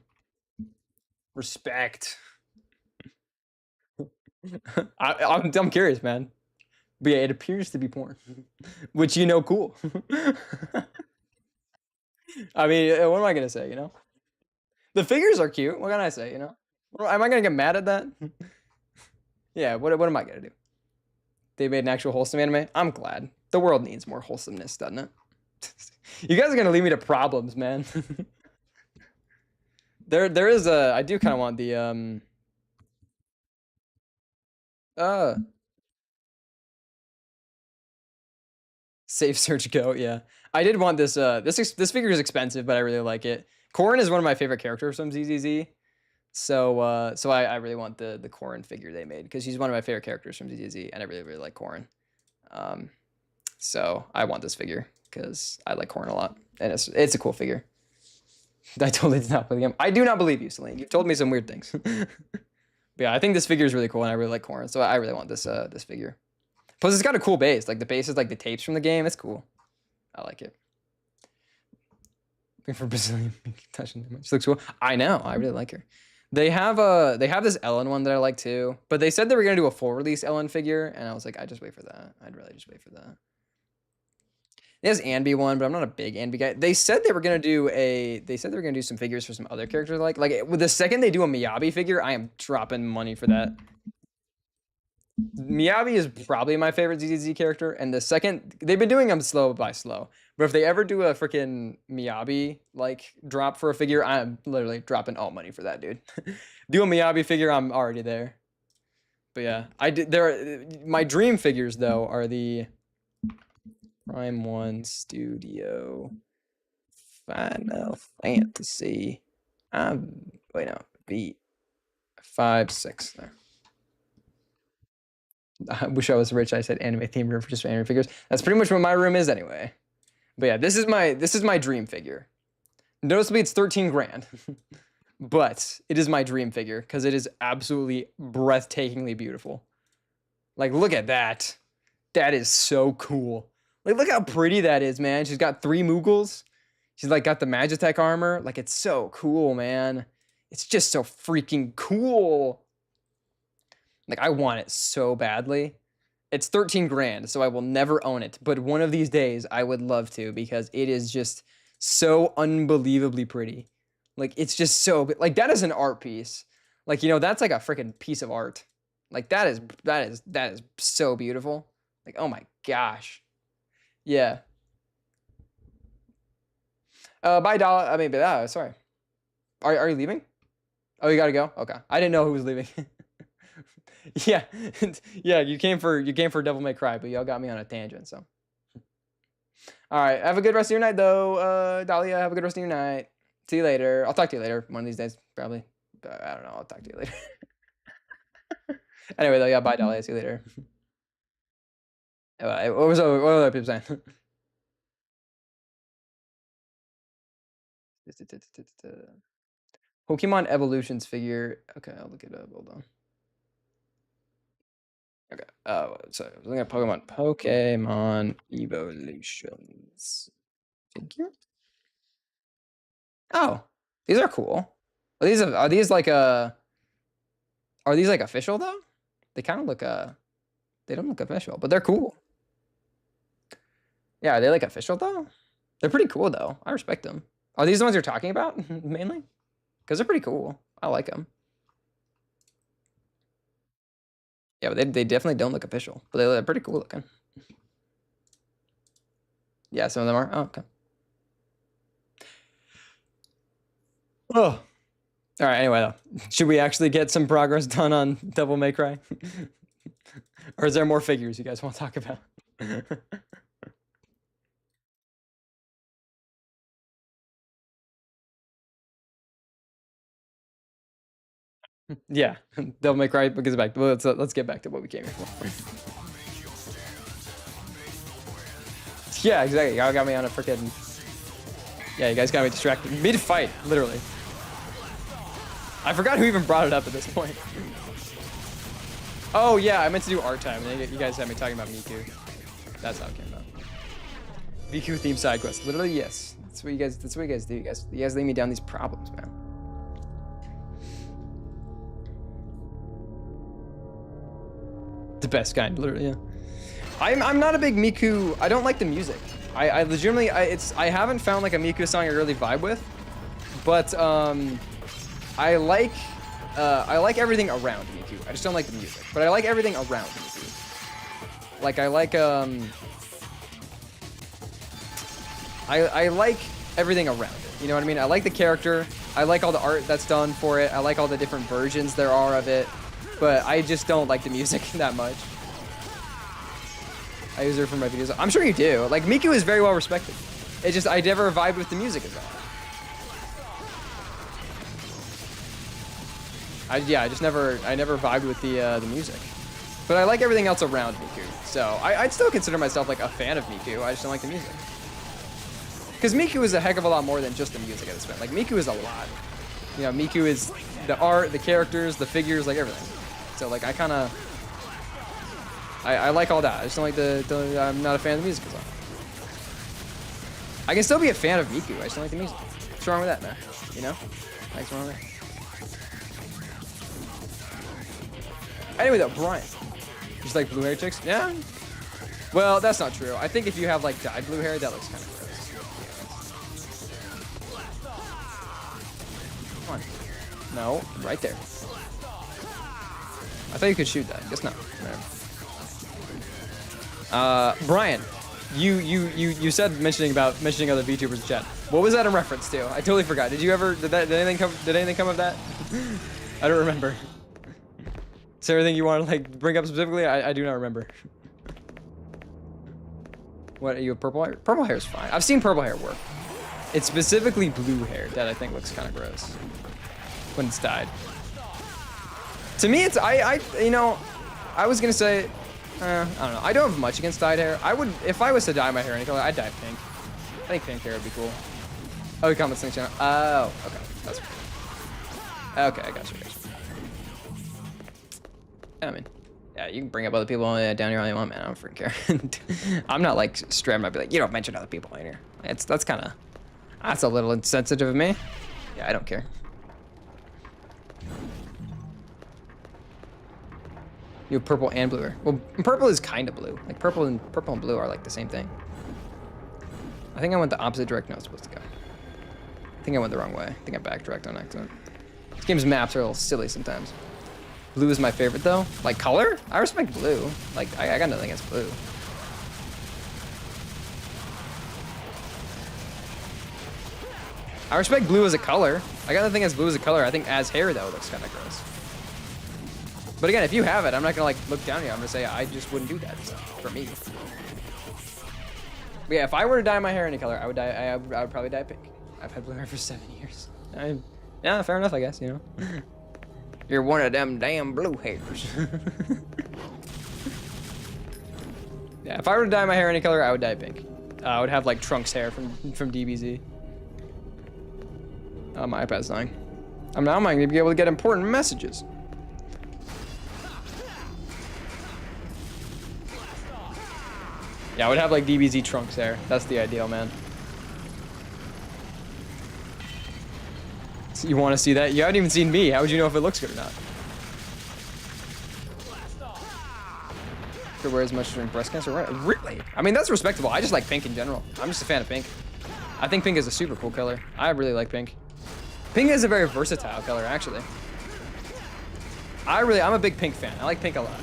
[SPEAKER 2] Respect. I'm curious, man. But yeah, it appears to be porn, which cool. I mean, what am I gonna say? The figures are cute. What can I say? Am I gonna get mad at that? Yeah. What am I gonna do? They made an actual wholesome anime. I'm glad. The world needs more wholesomeness, doesn't it? You guys are gonna leave me to problems, man. There is a. I do kind of want the Safe search go, yeah. I did want this this figure is expensive, but I really like it. Corrin is one of my favorite characters from ZZZ. So I really want the Corrin figure they made because he's one of my favorite characters from ZZZ, and I really, really like Corrin. So I want this figure because I like Corrin a lot, and it's a cool figure. I totally did not believe him. I do not believe you, Celine. You've told me some weird things. But yeah, I think this figure is really cool, and I really like Corrin, so I really want this this figure. Plus, it's got a cool base. Like the base is like the tapes from the game. It's cool. I like it. Looking for Brazilian touching too much. She looks cool. I know. I really like her. They have this Ellen one that I like too. But they said they were gonna do a full release Ellen figure, and I was like, I just wait for that. I'd really just wait for that. There's Anby one, but I'm not a big Anby guy. They said they were gonna do some figures for some other characters. Like with the second they do a Miyabi figure, I am dropping money for that. Miyabi is probably my favorite ZZZ character, and the second they've been doing them slow by slow, but if they ever do a freaking Miyabi like drop for a figure, I'm literally dropping all money for that, dude. Do a Miyabi figure, I'm already there. But yeah, my dream figures though are the Prime 1 Studio Final Fantasy. Wait no, V5-6 there. I wish I was rich. I said anime theme room for just anime figures. That's pretty much what my room is anyway. But yeah, this is my dream figure. Noticeably, it's 13 grand, but it is my dream figure because it is absolutely breathtakingly beautiful. Like, look at that. That is so cool. Like, look how pretty that is, man. She's got 3 Moogles. She's like got the Magitech armor. Like, it's so cool, man. It's just so freaking cool. Like, I want it so badly. It's 13 grand, so I will never own it. But one of these days, I would love to because it is just so unbelievably pretty. Like, it's just so, like, that is an art piece. Like, you know, that's like a freaking piece of art. Like, that is so beautiful. Like, oh my gosh. Yeah. Bye, Dollar. I mean, sorry. Are you leaving? Oh, you gotta go? Okay. I didn't know who was leaving. Yeah. Yeah, you came for Devil May Cry, but y'all got me on a tangent, so. All right. Have a good rest of your night, though. Dahlia, have a good rest of your night. See you later. I'll talk to you later one of these days, probably. But I don't know. I'll talk to you later. Anyway, though, yeah, bye, Dahlia. See you later. What was other people saying? Pokemon Evolutions figure. Okay, I'll look it up. Hold on. Okay. Oh, sorry. I was looking at Pokemon Evolutions figure. Oh, these are cool. Are these like official though? They kind of look they don't look official, but they're cool. Yeah, are they like official though? They're pretty cool though. I respect them. Are these the ones you're talking about mainly? Because they're pretty cool. I like them. Yeah, but they definitely don't look official, but they're pretty cool looking. Yeah, some of them are. Oh, okay. Oh. All right, anyway, though. Should we actually get some progress done on Devil May Cry? Or is there more figures you guys want to talk about? Yeah, Devil May Cry because back. Well, let's get back to what we came here for. Yeah, exactly. Y'all got me on a freaking. Yeah, you guys got me distracted. Mid-fight, literally. I forgot who even brought it up at this point. Oh yeah, I meant to do art time. And you guys had me talking about Miku. That's how it came about. Miku theme side quest. Literally, yes. That's what you guys do. You guys lay me down these problems, man. The best kind, literally, yeah. I'm not a big Miku. I don't like the music. I legitimately I haven't found like a Miku song I really vibe with, but I like everything around Miku. I just don't like the music, but I like everything around Miku. Like I like everything around it. You know what I mean? I like the character. I like all the art that's done for it. I like all the different versions there are of it, but I just don't like the music that much. I use her for my videos. I'm sure you do. Like, Miku is very well respected. It's just, I never vibed with the music as well. I never vibed with the music. But I like everything else around Miku. So, I'd still consider myself, like, a fan of Miku. I just don't like the music. Because Miku is a heck of a lot more than just the music at this point. Like, Miku is a lot. You know, Miku is the art, the characters, the figures, like, everything. So, like, I kind of... I like all that. I just don't like I'm not a fan of the music as well. I can still be a fan of Miku. I just don't like the music. What's wrong with that, man? You know? What's wrong with that? Anyway, though, Brian. Just like blue hair chicks? Yeah. Well, that's not true. I think if you have like dyed blue hair, that looks kind of gross. Come on. No, right there. I thought you could shoot that. Guess not. Whatever. Brian, you said mentioning other VTubers in chat. What was that in reference to? I totally forgot. Did anything come of that? I don't remember. Is there anything you want to like bring up specifically? I do not remember. What are you, purple hair? Purple hair is fine. I've seen purple hair work. It's specifically blue hair that I think looks kind of gross when it's dyed. To me, it's you know, I was gonna say. I don't know. I don't have much against dyed hair. I would, if I was to dye my hair any color, I'd dye it pink. I think pink hair would be cool. Oh, you comment Sync channel. Oh, okay. That's cool. Okay, I got you. I mean, yeah, you can bring up other people down here all you want, man. I don't freaking care. I'm not like strapped. I'd be like, you don't mention other people in here. That's kind of, that's a little insensitive of me. Yeah, I don't care. You have purple and blue hair. Well, purple is kind of blue. Like purple and blue are like the same thing. I think I went the opposite direction I was supposed to go. I think I went the wrong way. I think I backtracked on accident. This game's maps are a little silly sometimes. Blue is my favorite though. Like color? I respect blue. Like I got nothing against blue. I respect blue as a color. I got nothing against blue as a color. I think as hair though, it looks kind of gross. But again, if you have it, I'm not gonna like look down here. I'm gonna say I just wouldn't do that for me. But yeah, if I were to dye my hair any color, I would dye. I would probably dye pink. I've had blue hair for 7 years. Yeah, fair enough, I guess. You know, you're one of them damn blue hairs. Yeah, if I were to dye my hair any color, I would dye pink. I would have like Trunks hair from DBZ. Oh, my iPad's dying. Now I'm not gonna be able to get important messages. Yeah, I would have like DBZ Trunks hair. That's the ideal, man. So you want to see that? You haven't even seen me. How would you know if it looks good or not? Could wear as much during breast cancer, right? Really? I mean, that's respectable. I just like pink in general. I'm just a fan of pink. I think pink is a super cool color. I really like pink. Pink is a very versatile color, actually. I'm a big pink fan. I like pink a lot.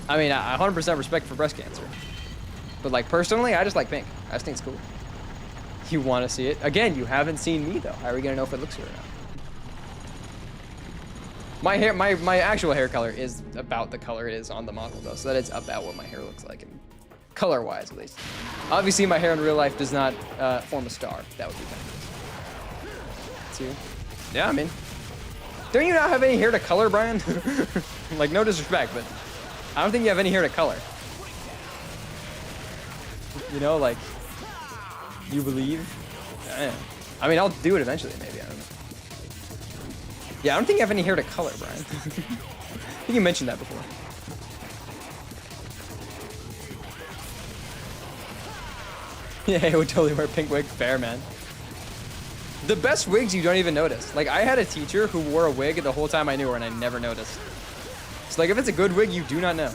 [SPEAKER 2] I mean, I 100% respect for breast cancer. But like personally, I just like pink. I just think it's cool. You want to see it? Again, you haven't seen me though. How are we gonna know if it looks good or not? My hair, my actual hair color is about the color it is on the model though, so that it's about what my hair looks like, and color-wise at least. Obviously, my hair in real life does not form a star. That would be kind of cool. See? Yeah, I mean, don't you not have any hair to color, Brian? Like, no disrespect, but I don't think you have any hair to color. You know, like, you believe? I mean, I'll do it eventually, maybe. I don't know. Yeah, I don't think you have any hair to color, Brian. I think you mentioned that before. Yeah, I would totally wear a pink wig. Fair, man. The best wigs you don't even notice. Like, I had a teacher who wore a wig the whole time I knew her, and I never noticed. So, like, if it's a good wig, you do not know.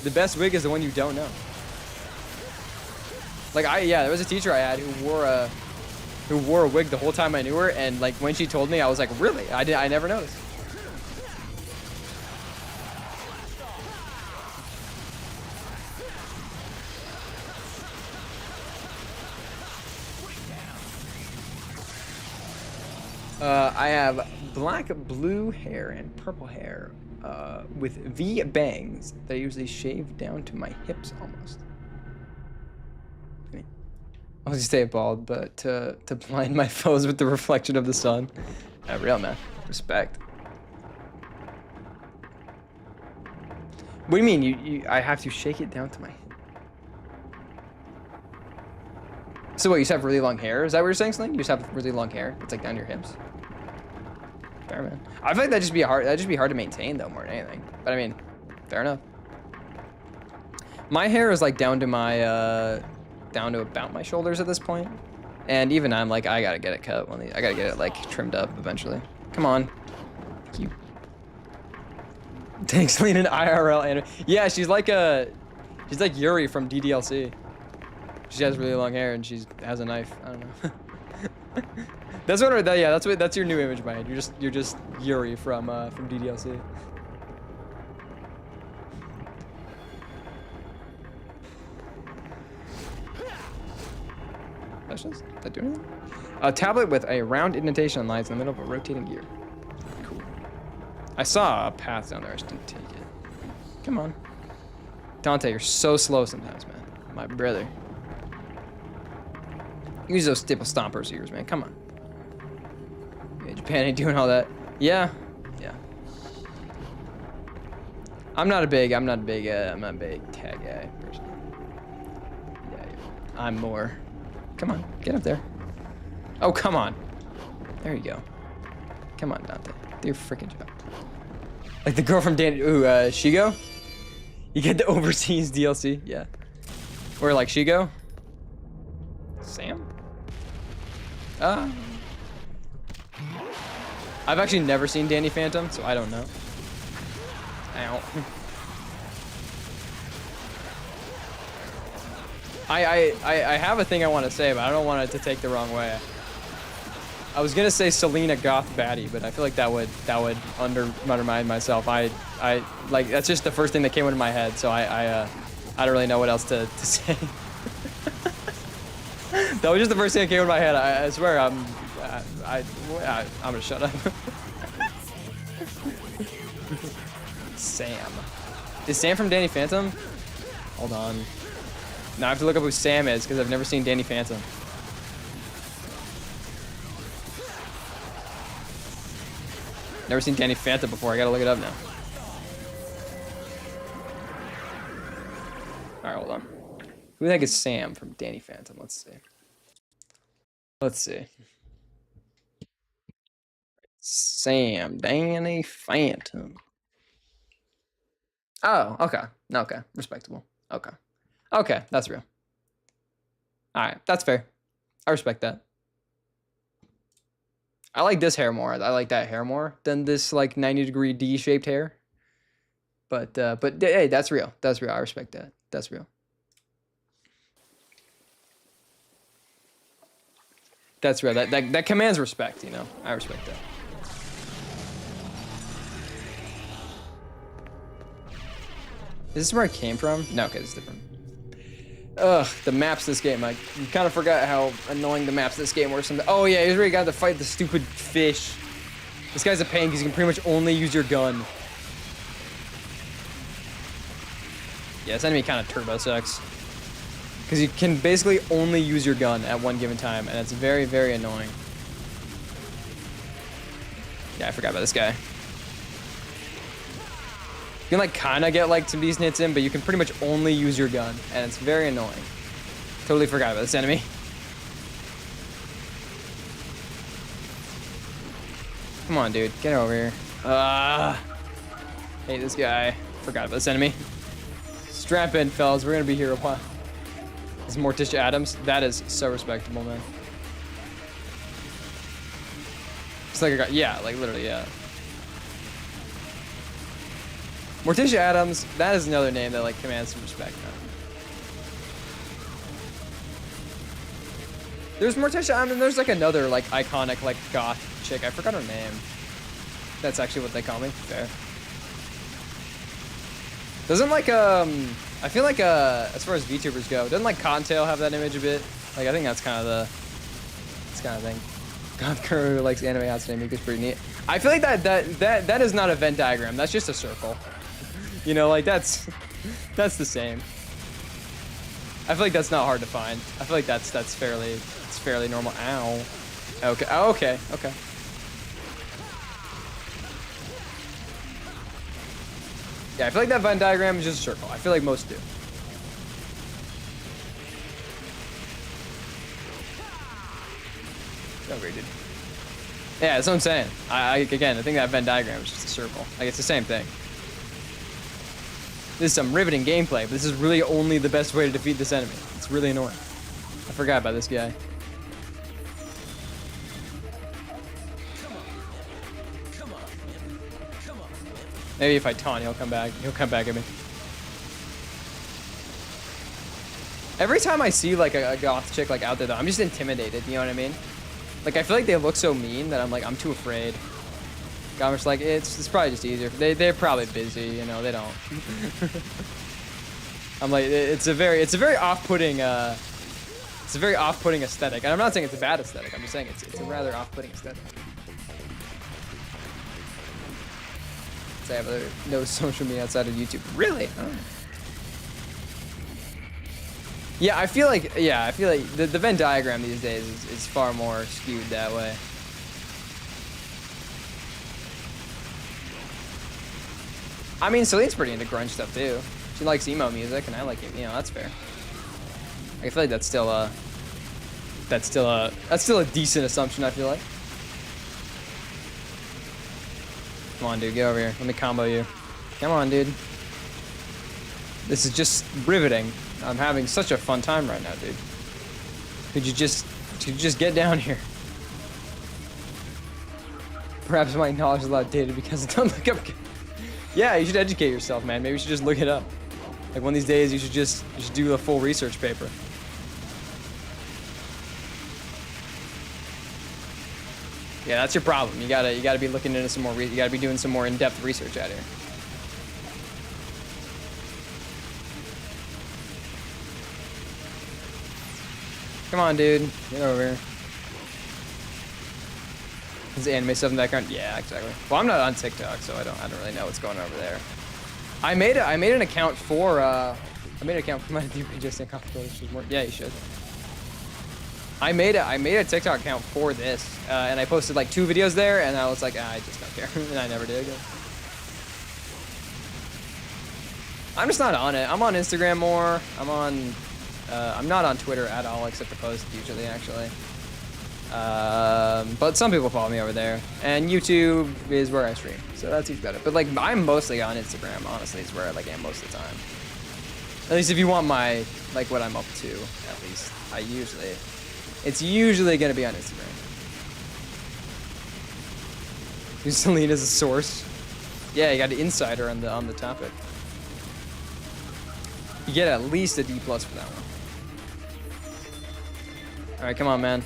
[SPEAKER 2] The best wig is the one you don't know. Like, there was a teacher I had who wore a wig the whole time I knew her, and like when she told me, I was like, really? I never noticed. I have black, blue hair and purple hair with V bangs that I usually shave down to my hips almost. I'll just stay bald, but to blind my foes with the reflection of the sun. Real, man. Respect. What do you mean? I have to shake it down to my... So what, you just have really long hair? Is that what you're saying, Celine? You just have really long hair? It's like down your hips? Fair, man. I feel like that'd just be hard to maintain, though, more than anything. But I mean, fair enough. My hair is like down to my... down to about my shoulders at this point, and even I'm like, I gotta get it cut. I gotta get it like trimmed up eventually. Come on. Thank you. Thanks, Lena. IRL and yeah, she's like Yuri from DDLC. She has really long hair and she has a knife. I don't know. That's your new image, Brian. You're just Yuri from DDLC. Did that do anything? A tablet with a round indentation lies in the middle of a rotating gear. Cool. I saw a path down there. I just didn't take it. Come on. Dante, you're so slow sometimes, man. My brother. Use those stipple stompers of yours, man. Come on. Yeah, Japan ain't doing all that. Yeah. Yeah. I'm not a big tag guy personally. Yeah, I'm more. Come on, get up there. Oh, come on. There you go. Come on, Dante. Do your freaking job. Like the girl from Shigo? You get the overseas DLC? Yeah. Or like Shigo? Sam? I've actually never seen Danny Phantom, so I don't know. Ow. I have a thing I want to say, but I don't want it to take the wrong way. I was gonna say Selena Goth Baddie, but I feel like that would undermine myself. I like that's just the first thing that came into my head, so I don't really know what else to say. That was just the first thing that came into my head. I swear I'm gonna shut up. Sam. Is Sam from Danny Phantom? Hold on. Now I have to look up who Sam is because I've never seen Danny Phantom. Never seen Danny Phantom before. I gotta look it up now. All right, hold on. Who the heck is Sam from Danny Phantom? Let's see. Let's see. Sam, Danny Phantom. Oh, okay. Okay, respectable. Okay. Okay, that's real. All right, that's fair. I respect that. I like this hair more. I like that hair more than this like 90-degree D-shaped hair. But hey, that's real. That's real. I respect that. That's real. That's real. That commands respect, you know. I respect that. Is this where I came from? No, okay, this is different. Ugh, the maps this game. I kind of forgot how annoying the maps this game were. Oh yeah, he's already got to fight the stupid fish. This guy's a pain because you can pretty much only use your gun. Yeah, this enemy kind of turbo sucks. Because you can basically only use your gun at one given time, and it's very, very annoying. Yeah, I forgot about this guy. You can like kind of get like some decent hits in, but you can pretty much only use your gun, and it's very annoying. Totally forgot about this enemy. Come on, dude, get over here. Hate this guy. Forgot about this enemy. Strap in, fellas. We're gonna be here a while. This is Morticia Adams. That is so respectable, man. It's like I got, yeah, like literally, yeah. Morticia Adams, that is another name that like commands some respect, man. There's Morticia, I mean, there's like another like iconic like goth chick. I forgot her name. That's actually what they call me. Fair. Doesn't like I feel like as far as VTubers go, doesn't like Contail have that image a bit? Like I think that's kind of the thing. Goth girl who likes anime Hatsune is pretty neat. I feel like that is not a Venn diagram. That's just a circle. You know, like that's the same. I feel like that's not hard to find. I feel like that's fairly normal. Ow. Okay. Oh, okay. Okay. Yeah, I feel like that Venn diagram is just a circle. I feel like most do. Oh, great, dude. Yeah, that's what I'm saying. Again, I think that Venn diagram is just a circle. Like, it's the same thing. This is some riveting gameplay, but this is really only the best way to defeat this enemy. It's really annoying. I forgot about this guy. Maybe if I taunt, he'll come back. He'll come back at me. Every time I see like a goth chick like out there, though, I'm just intimidated. You know what I mean? Like I feel like they look so mean that I'm too afraid. I'm just like it's probably just easier. They're probably busy. You know, they don't. I'm like it's a very off-putting aesthetic. And I'm not saying it's a bad aesthetic. I'm just saying it's a rather off-putting aesthetic. I have no social media outside of YouTube. Really? Oh. Yeah, I feel like the Venn diagram these days is far more skewed that way. I mean, Celine's pretty into grunge stuff too. She likes emo music, and I like it. You know, that's fair. I feel like that's still a decent assumption. I feel like. Come on, dude, get over here. Let me combo you. Come on, dude. This is just riveting. I'm having such a fun time right now, dude. Could you just get down here? Perhaps my knowledge is a lot dated because it doesn't look up. Yeah, you should educate yourself, man. Maybe you should just look it up. Like one of these days, you should do a full research paper. Yeah, that's your problem. You gotta be looking into some more. You gotta be doing some more in-depth research out here. Come on, dude. Get over here. Is anime stuff in the background? Yeah, exactly. Well, I'm not on TikTok, so I don't really know what's going on over there. I made an account for I made an account for my just more. Yeah, you should. I made a TikTok account for this, and I posted like 2 videos there, and I was like, I just don't care, and I never did again. I'm just not on it. I'm on Instagram more. I'm not on Twitter at all, except to post usually, actually. But some people follow me over there, and YouTube is where I stream, so that's even better. But like, I'm mostly on Instagram. Honestly, is where I am most of the time. At least if you want my what I'm up to, at least it's usually gonna be on Instagram. Use Celine as a source. Yeah, you got an insider on the topic. You get at least a D+ for that one. All right, come on, man.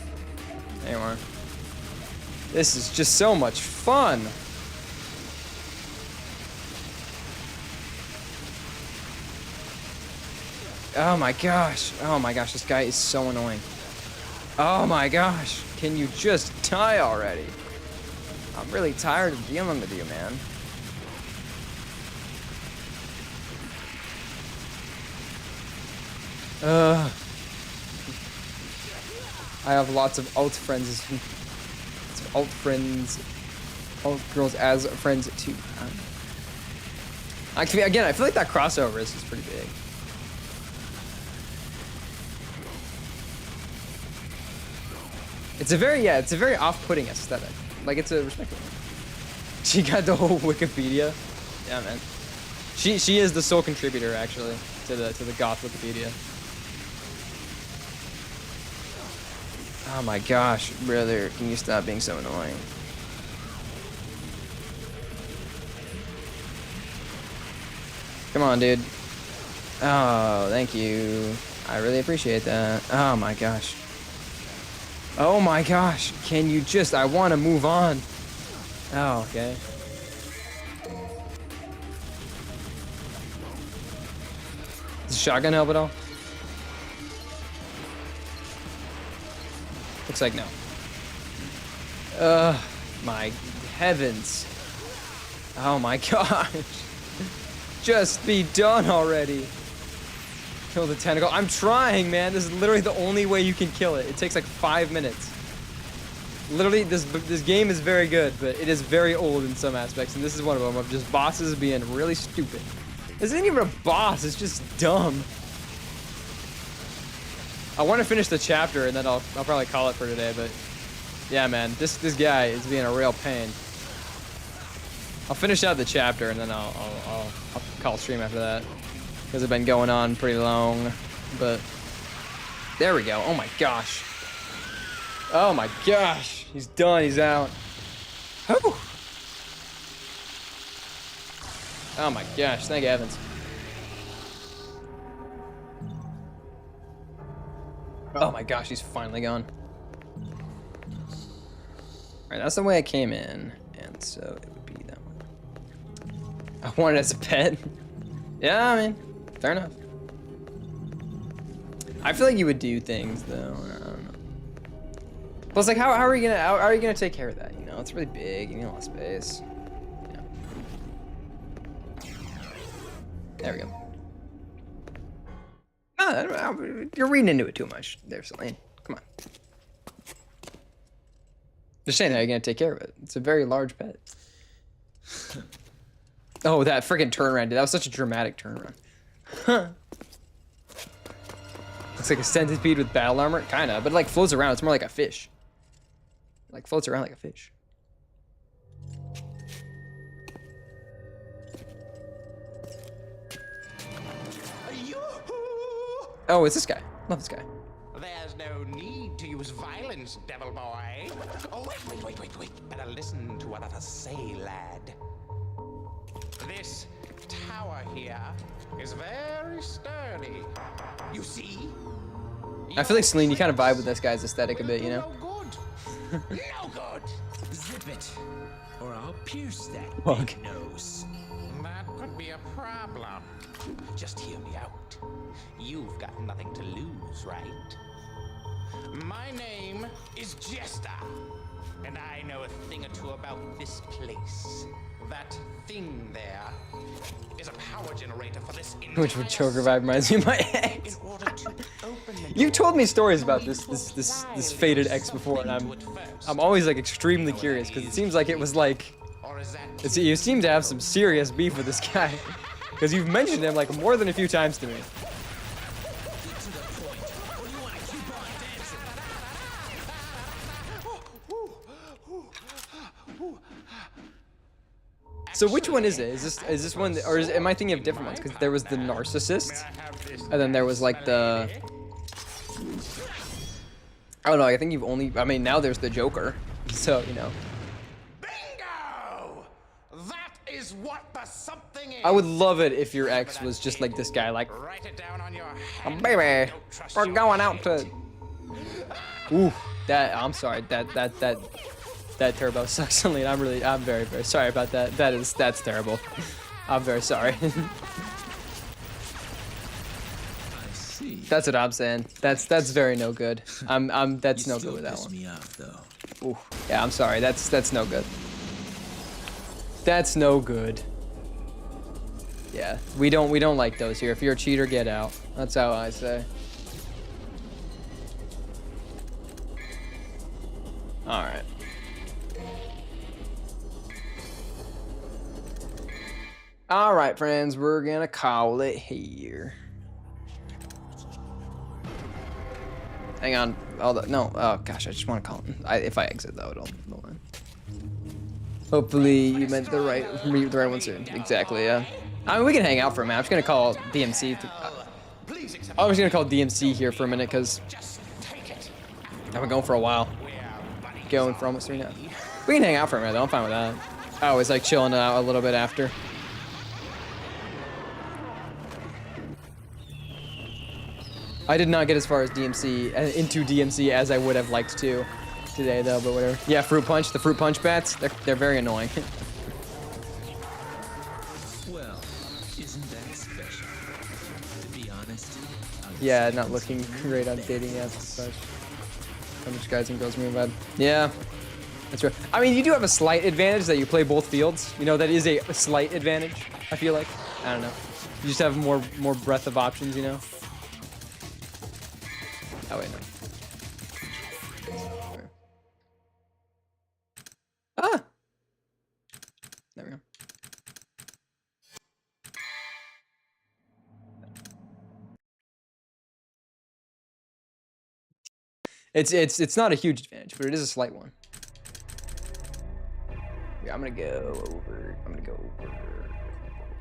[SPEAKER 2] There you are. This is just so much fun. Oh my gosh. Oh my gosh, this guy is so annoying. Oh my gosh. Can you just die already? I'm really tired of dealing with you, man. I have lots of alt friends. Alt girls as friends too. Actually, again, I feel like that crossover is pretty big. It's a very off-putting aesthetic. Like, it's a respectable one. She got the whole Wikipedia. Yeah, man. She is the sole contributor, actually, to the goth Wikipedia. Oh my gosh, brother, can you stop being so annoying? Come on, dude. Oh, thank you. I really appreciate that. Oh my gosh. Oh my gosh, can you just, I want to move on. Oh, okay. Does the shotgun help at all? Looks like no. My heavens. Oh my gosh. Just be done already. Kill the tentacle. I'm trying, man. This is literally the only way you can kill it. It takes like 5 minutes. Literally, this game is very good, but it is very old in some aspects, and this is one of them, of just bosses being really stupid. This isn't even a boss, it's just dumb. I want to finish the chapter, and then I'll probably call it for today, but yeah, man, this guy is being a real pain. I'll finish out the chapter, and then I'll call stream after that, because it's been going on pretty long, but there we go. Oh my gosh. Oh my gosh. He's done. He's out. Whew. Oh my gosh. Thank heavens. Oh my gosh. He's finally gone. Alright, that's the way I came in. And so it would be that one. I want it as a pet. Yeah, I mean, fair enough. I feel like you would do things though. I don't know. Plus, like, how are you gonna take care of that? You know, it's really big. You need a lot of space. Yeah. There we go. No, you're reading into it too much, there, Celine. Come on. Just saying how you're gonna take care of it. It's a very large pet. Oh, that freaking turnaround, dude. That was such a dramatic turnaround. Huh. Looks like a centipede with battle armor, kinda, but it like floats around. It's more like a fish. It, like floats around like a fish. Oh, it's this guy. Love this guy.
[SPEAKER 9] There's no need to use violence, devil boy. Oh, wait. Better listen to what I say, lad. This tower here is very sturdy. You see?
[SPEAKER 2] I feel like Celine, you kind of vibe with this guy's aesthetic a bit, you know?
[SPEAKER 9] No good. No good.
[SPEAKER 4] Zip it, or I'll pierce that
[SPEAKER 2] Fuck.
[SPEAKER 4] big nose.
[SPEAKER 9] That could be a problem. Just hear me out. You've got nothing to lose, right? My name is Jester, and I know a thing or two about this place. That thing there is a power generator for this
[SPEAKER 2] Which would choker vibe reminds me of my ex.
[SPEAKER 9] In order to open the
[SPEAKER 2] You've told me stories about this faded ex before, and I'm always like extremely curious because it seems like it was like you seem to have some serious beef with this guy because you've mentioned him like more than a few times to me.
[SPEAKER 4] Get to the point, or you want to keep on dancing.
[SPEAKER 2] So which one is it? Is this one, or am I thinking of different ones? Because there was the narcissist, and then there was like the. I don't know. I think you've only. I mean, now there's the Joker. So you know.
[SPEAKER 9] Bingo! That is what the something is.
[SPEAKER 2] I would love it if your ex was just like this guy, like,
[SPEAKER 9] Write it down on your
[SPEAKER 2] oh,
[SPEAKER 9] hand.
[SPEAKER 2] baby,
[SPEAKER 9] Don't trust
[SPEAKER 2] we're
[SPEAKER 9] your
[SPEAKER 2] going out
[SPEAKER 9] head.
[SPEAKER 2] to. Ooh, that. I'm sorry. That turbo sucks, Celine. I'm very, very sorry about that. That's terrible. I'm very sorry.
[SPEAKER 4] I see.
[SPEAKER 2] That's what I'm saying. That's very no good. That's no good with that
[SPEAKER 4] Piss
[SPEAKER 2] one.
[SPEAKER 4] me off, though.
[SPEAKER 2] Ooh, yeah, I'm sorry. That's no good. That's no good. Yeah, we don't like those here. If you're a cheater, get out. That's how I say. All right. All right, friends, we're gonna call it here. Hang on. No. Oh gosh, I just want to call it. If I exit though, it'll end. Hopefully you meant the right one soon. Exactly. Yeah. I mean, we can hang out for a minute. I'm just gonna call DMC. I was gonna call DMC here for a minute because I've been going for a while. Going for almost 3 now. We can hang out for a minute though. I'm fine with that. I always like chilling out a little bit after. I did not get as far as DMC, into DMC as I would have liked to today though, but whatever. Yeah, Fruit Punch, the Fruit Punch bats, they're very annoying.
[SPEAKER 4] Well, isn't that special? To be honest,
[SPEAKER 2] Yeah, not looking great on dating apps and such. How much guys and girls move bad. Yeah, that's right. I mean, you do have a slight advantage that you play both fields. You know, that is a slight advantage, I feel like. I don't know. You just have more breadth of options, you know? Oh, wait, no. Ah! There we go. It's not a huge advantage, but it is a slight one. Yeah, I'm gonna go over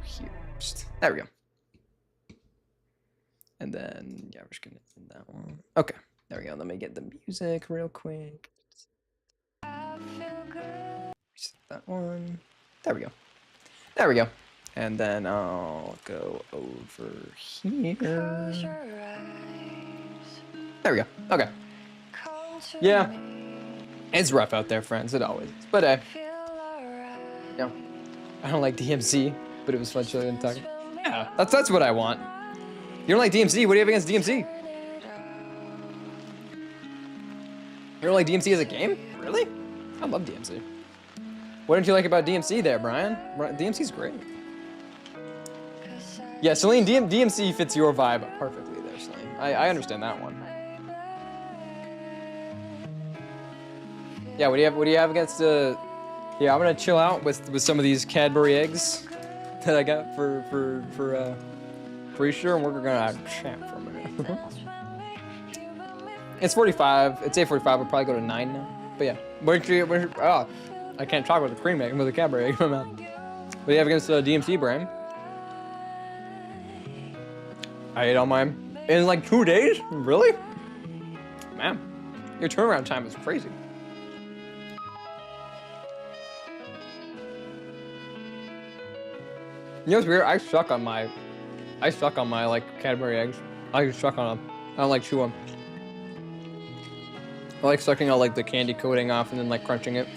[SPEAKER 2] here. There we go. And then, yeah, we're just gonna end that one. Okay, there we go. Let me get the music real quick. Reset that one. There we go. There we go. And then I'll go over here. There we go. Okay. Yeah. It's rough out there, friends. It always is. But, no. I don't like DMC, but it was fun chilling and talking. Yeah, that's what I want. You don't like DMC? What do you have against DMC? You don't like DMC as a game? Really? I love DMC. What didn't you like about DMC there, Brian? DMC's great. Yeah, Celine, DMC fits your vibe perfectly there, Celine. I understand that one. Yeah, what do you have against yeah, I'm gonna chill out with some of these Cadbury eggs that I got for sure, and we're gonna chat for a minute. It's 45. It's 8:45. We'll probably go to 9 now. But yeah, oh, I can't talk with a cream egg with a Cadbury egg in my mouth. What do you have against DMC, Brian? I ate all mine in like 2 days. Really? Man, your turnaround time is crazy. You know what's weird? I suck on my like Cadbury eggs. I just suck on them. I don't like chew them. I like sucking all like the candy coating off and then like crunching it.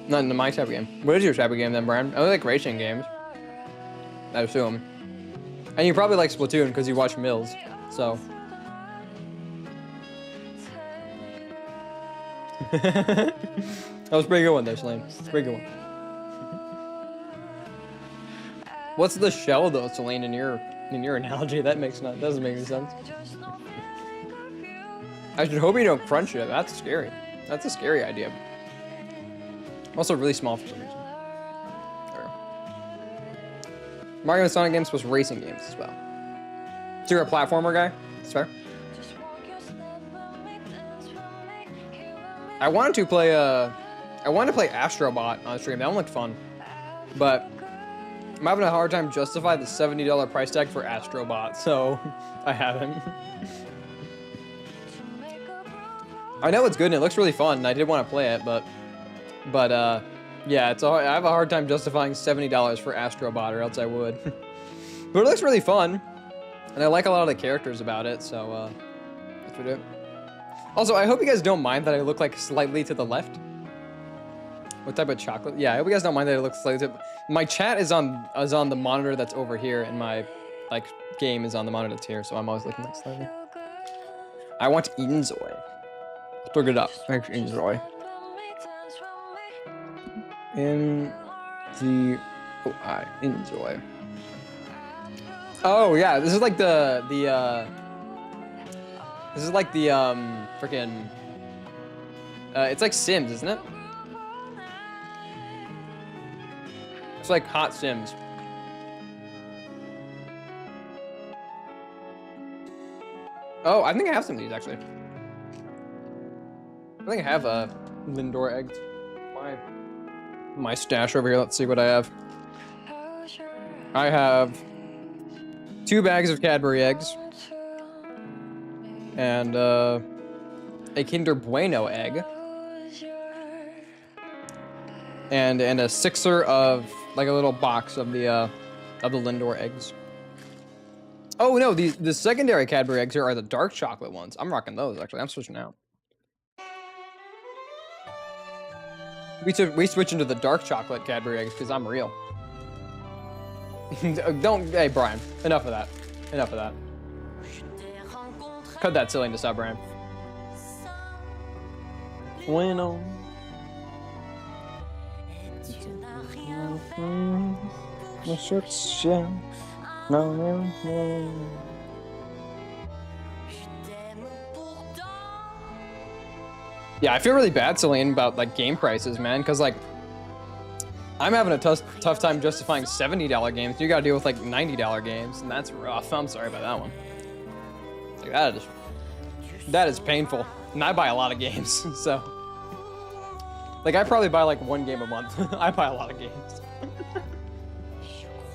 [SPEAKER 2] Not into my type of game. What is your type of game then, Brian? I only like racing games. I assume. And you probably like Splatoon because you watch Mills, so. That was a pretty good one though, Celine. Pretty good one. What's the shell though, Celine, in your analogy? That doesn't make any sense. I should hope you don't crunch it. That's scary. That's a scary idea. Also really small for some reason. Mario and Sonic games plus racing games as well. So you're a platformer guy? That's fair. I wanted to play Astrobot on stream. That one looked fun. But I'm having a hard time justifying the $70 price tag for Astrobot, so I haven't. I know it's good and it looks really fun and I did want to play it, but yeah, I have a hard time justifying $70 for Astrobot, or else I would. But it looks really fun, and I like a lot of the characters about it, so that's what I do. Also, I hope you guys don't mind that I look like slightly to the left. What type of chocolate? Yeah, I hope you guys don't mind that I look slightly to... My chat is on the monitor that's over here, and my like game is on the monitor that's here, so I'm always looking like slightly. I want Enjoy. Let's look it up. Thanks, Enjoy. Enjoy. Oh yeah, this is like the freaking it's like Sims, isn't it? It's like Hot Sims. Oh, I think I have some of these actually. I think I have Lindor eggs. My stash over here. Let's see what I have. I have 2 bags of Cadbury eggs and a Kinder Bueno egg and a 6er of like a little box of the Lindor eggs. Oh no, the secondary Cadbury eggs here are the dark chocolate ones. I'm rocking those actually. I'm switching out. We switch into the dark chocolate Cadbury eggs because I'm real. Hey Brian, enough of that. Enough of that. Cut that silliness out, Brian. Bueno. Yeah, I feel really bad, Celine, about like game prices, man, because like I'm having a tough time justifying $70 games. You gotta deal with like $90 games, and that's rough. I'm sorry about that one. Like that is painful. And I buy a lot of games, so like I probably buy like 1 game a month. I buy a lot of games.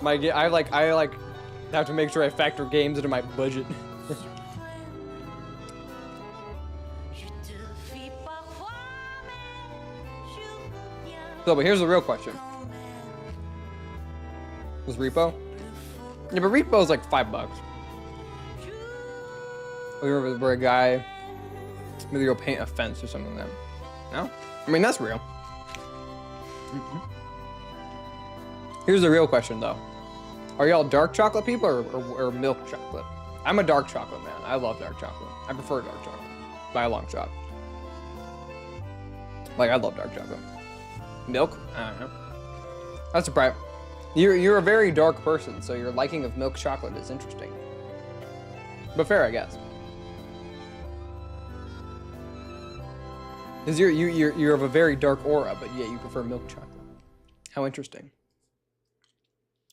[SPEAKER 2] I have to make sure I factor games into my budget. So, but here's the real question. Was Repo? Yeah, but Repo is like $5. We were a guy, maybe go paint a fence or something like that. No? I mean, that's real. Here's the real question though. Are y'all dark chocolate people or milk chocolate? I'm a dark chocolate man. I love dark chocolate. I prefer dark chocolate by a long shot. Like, I love dark chocolate. Milk? I don't know. That's surprising. You're a very dark person, so your liking of milk chocolate is interesting. But fair, I guess. Because you're of a very dark aura, but yet you prefer milk chocolate. How interesting.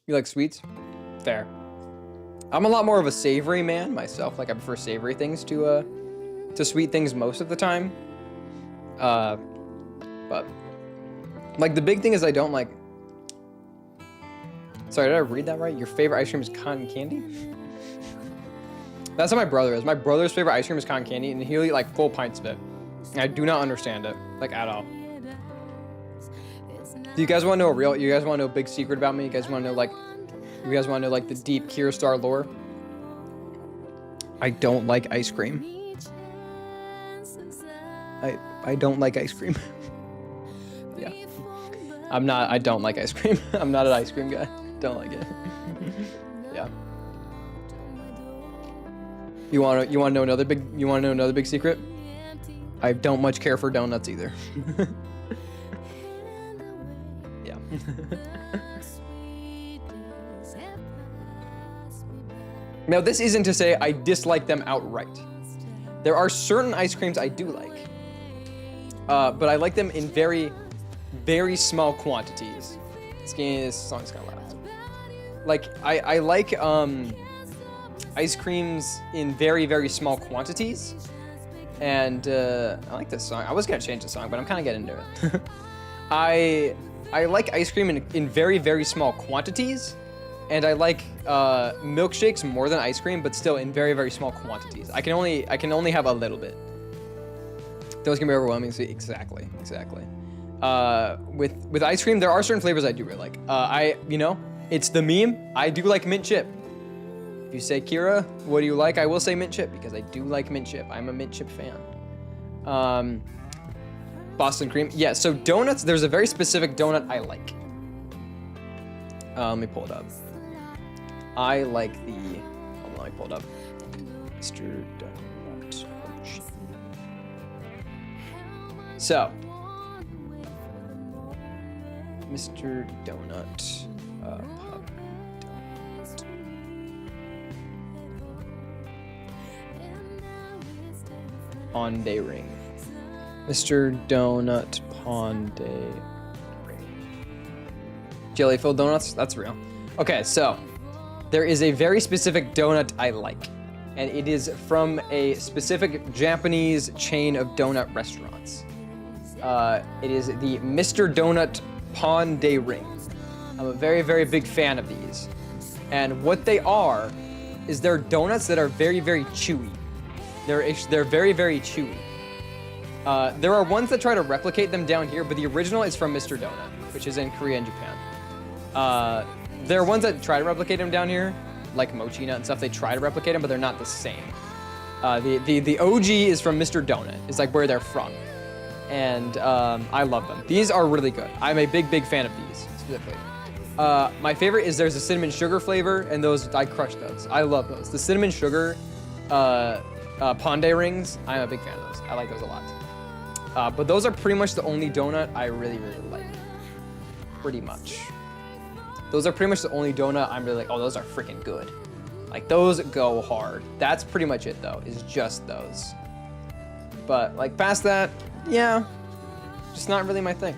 [SPEAKER 2] You like sweets? Fair. I'm a lot more of a savory man myself. Like, I prefer savory things to sweet things most of the time. But like the big thing is I don't like. Sorry, did I read that right? Your favorite ice cream is cotton candy? That's how my brother is. My brother's favorite ice cream is cotton candy, and he'll eat like full pints of it. And I do not understand it, like at all. Do you guys want to know a real? You guys want to know a big secret about me? You guys want to know like? You guys want to know like the deep Kira Star lore? I don't like ice cream. I don't like ice cream. Yeah. I don't like ice cream. I'm not an ice cream guy. Don't like it. Yeah. You want to know another big secret? I don't much care for donuts either. Yeah. Now, this isn't to say I dislike them outright. There are certain ice creams I do like, but I like them in very, very small quantities. This song's kind of loud. Like, I like ice creams in very, very small quantities, and I like this song. I was gonna change the song, but I'm kind of getting into it. I like ice cream in very, very small quantities. And I like milkshakes more than ice cream, but still in very, very small quantities. I can only have a little bit. Those can be overwhelming. Exactly. With ice cream, there are certain flavors I do really like. It's the meme. I do like mint chip. If you say, Kira, what do you like? I will say mint chip because I do like mint chip. I'm a mint chip fan. Boston cream. Yeah. So donuts. There's a very specific donut I like. Let me pull it up. I like the. Hold on, let me pull it up. Mr. Donut. So, Mr. Donut. Pop Donut. Pondé ring. Mr. Donut Pondé ring. Jelly-filled donuts? That's real. Okay, so there is a very specific donut I like, and it is from a specific Japanese chain of donut restaurants. It is the Mr. Donut Pondé ring. I'm a very, very big fan of these. And what they are is they're donuts that are very, very chewy. They're very, very chewy. There are ones that try to replicate them down here, but the original is from Mr. Donut, which is in Korea and Japan. There are ones that try to replicate them down here, like Mochi Nut and stuff. They try to replicate them, but they're not the same. The OG is from Mr. Donut. It's like where they're from. And I love them. These are really good. I'm a big, big fan of these, specifically. My favorite is there's a cinnamon sugar flavor, and those, I crush those. I love those. The cinnamon sugar Pondé rings, I'm a big fan of those. I like those a lot. But those are pretty much the only donut I really, really like. Pretty much. Those are pretty much the only donut I'm really like, oh, those are freaking good. Like, those go hard. That's pretty much it, though, is just those. But, like, past that, yeah, just not really my thing.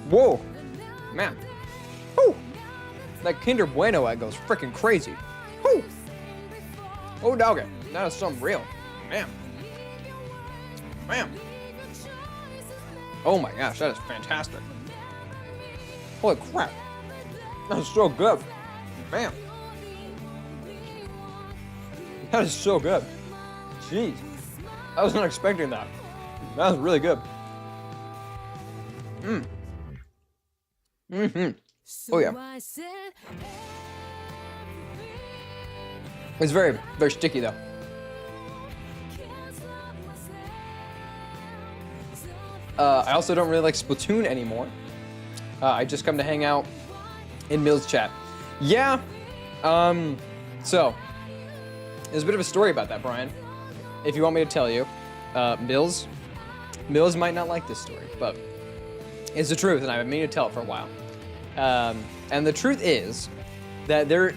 [SPEAKER 2] Whoa, man. Woo! That Kinder Bueno egg goes freaking crazy. Woo! Oh, doggy, that is something real. Man. Man. Oh my gosh, that is fantastic. Holy crap. That is so good. Man. That is so good. Jeez. I was not expecting that. That was really good. Mmm. Mm-hmm. Oh yeah. It's very, very sticky though. I also don't really like Splatoon anymore. I just come to hang out in Mill's chat. Yeah. So there's a bit of a story about that, Brian. If you want me to tell you, Mills might not like this story, but it's the truth, and I've been meaning to tell it for a while. And the truth is that there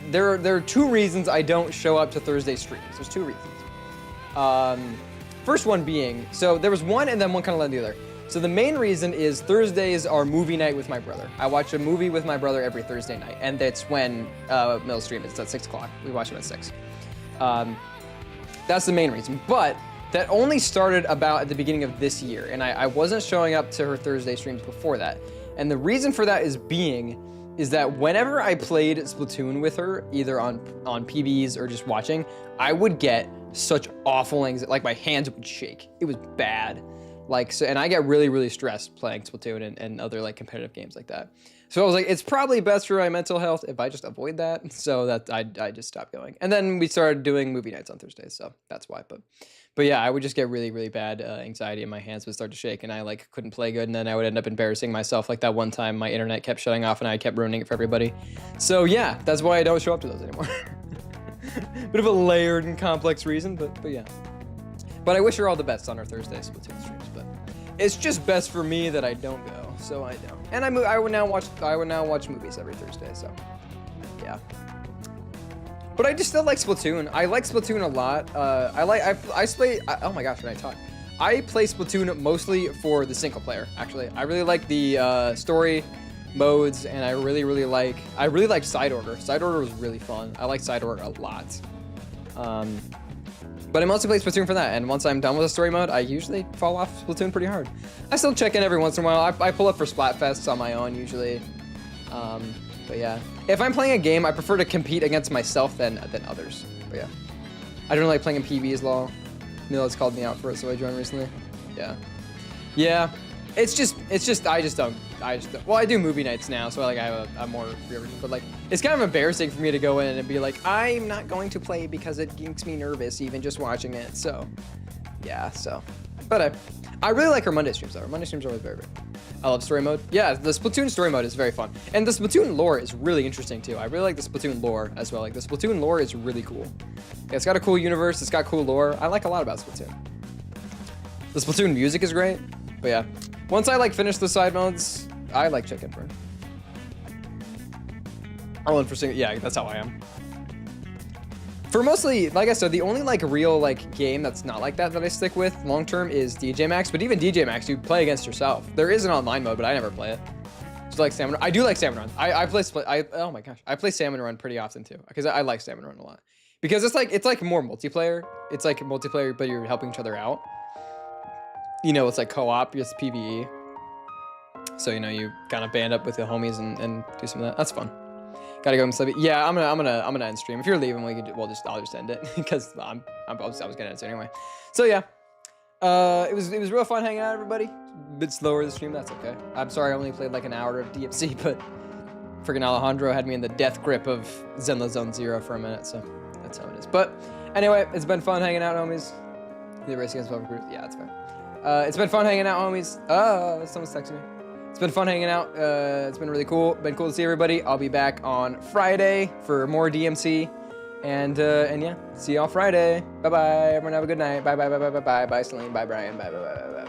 [SPEAKER 2] are two reasons I don't show up to Thursday streams. There's two reasons. First one being, so there was one and then one kind of led to the other. So the main reason is Thursdays are movie night with my brother. I watch a movie with my brother every Thursday night, and that's when Mill's stream is. It's at 6 o'clock. We watch it at 6. That's the main reason. But that only started about at the beginning of this year, and I wasn't showing up to her Thursday streams before that. And the reason for that is that whenever I played Splatoon with her, either on PBs or just watching, I would get such awful anxiety, like my hands would shake. It was bad. Like, so, and I get really, really stressed playing Splatoon and other like competitive games like that. So I was like, it's probably best for my mental health if I just avoid that. So that I just stopped going. And then we started doing movie nights on Thursdays. So that's why. But yeah, I would just get really, really bad anxiety and my hands would start to shake and I like couldn't play good. And then I would end up embarrassing myself. Like that one time my internet kept shutting off and I kept ruining it for everybody. So yeah, that's why I don't show up to those anymore. Bit of a layered and complex reason, but yeah. But I wish her all the best on her Thursday Splatoon streams. But it's just best for me that I don't go, so I don't. And I would now watch movies every Thursday. So yeah. But I just still like Splatoon. I like Splatoon a lot. Oh my gosh, when I talk. I play Splatoon mostly for the single player, actually. I really like the story modes, and I really like Side Order. Side Order was really fun. I like Side Order a lot. But I mostly play Splatoon for that, and once I'm done with the story mode, I usually fall off Splatoon pretty hard. I still check in every once in a while. I pull up for Splatfests on my own usually. But yeah, if I'm playing a game, I prefer to compete against myself than others. But yeah, I don't like playing in PvE as well. Nila's called me out for it, so I joined recently. Yeah. It's just I just don't. Well, I do movie nights now, so like I have a more free version. But like, it's kind of embarrassing for me to go in and be like, I'm not going to play because it makes me nervous even just watching it. So yeah. But I really like her Monday streams though. Her Monday streams are always very good. I love story mode. Yeah, the Splatoon story mode is very fun. And the Splatoon lore is really interesting too. I really like the Splatoon lore as well. Like the Splatoon lore is really cool. Yeah, it's got a cool universe. It's got cool lore. I like a lot about Splatoon. The Splatoon music is great. But yeah, once I like finish the side modes, I like chicken for. All in for single. Yeah, that's how I am. For mostly, like I said, the only like real like game that's not like that I stick with long term is DJ Max. But even DJ Max, you play against yourself. There is an online mode, but I never play it. Just like Salmon. I do like Salmon Run. I play Split. Oh my gosh, I play Salmon Run pretty often too because I like Salmon Run a lot because it's like more multiplayer. It's like multiplayer, but you're helping each other out. You know, it's like co-op, it's PvE. So you know, you kind of band up with the homies and do some of that. That's fun. Gotta go and sleep. Yeah, I'm gonna end stream. If you're leaving, I'll just end it because I was gonna end it anyway. So yeah, it was real fun hanging out, everybody. A bit slower this stream, that's okay. I'm sorry I only played like an hour of DFC, but freaking Alejandro had me in the death grip of Zenla Zone Zero for a minute, so that's how it is. But anyway, it's been fun hanging out, homies. The race against Velvet Group. Yeah, that's fair. It's been fun hanging out, homies. Someone's texting me. It's been fun hanging out. It's been really cool. Been cool to see everybody. I'll be back on Friday for more DMC. And yeah, see y'all Friday. Bye-bye. Everyone have a good night. Bye, bye, bye, bye, bye, bye. Bye, Celine. Bye, Brian. Bye, bye, bye, bye, bye, bye.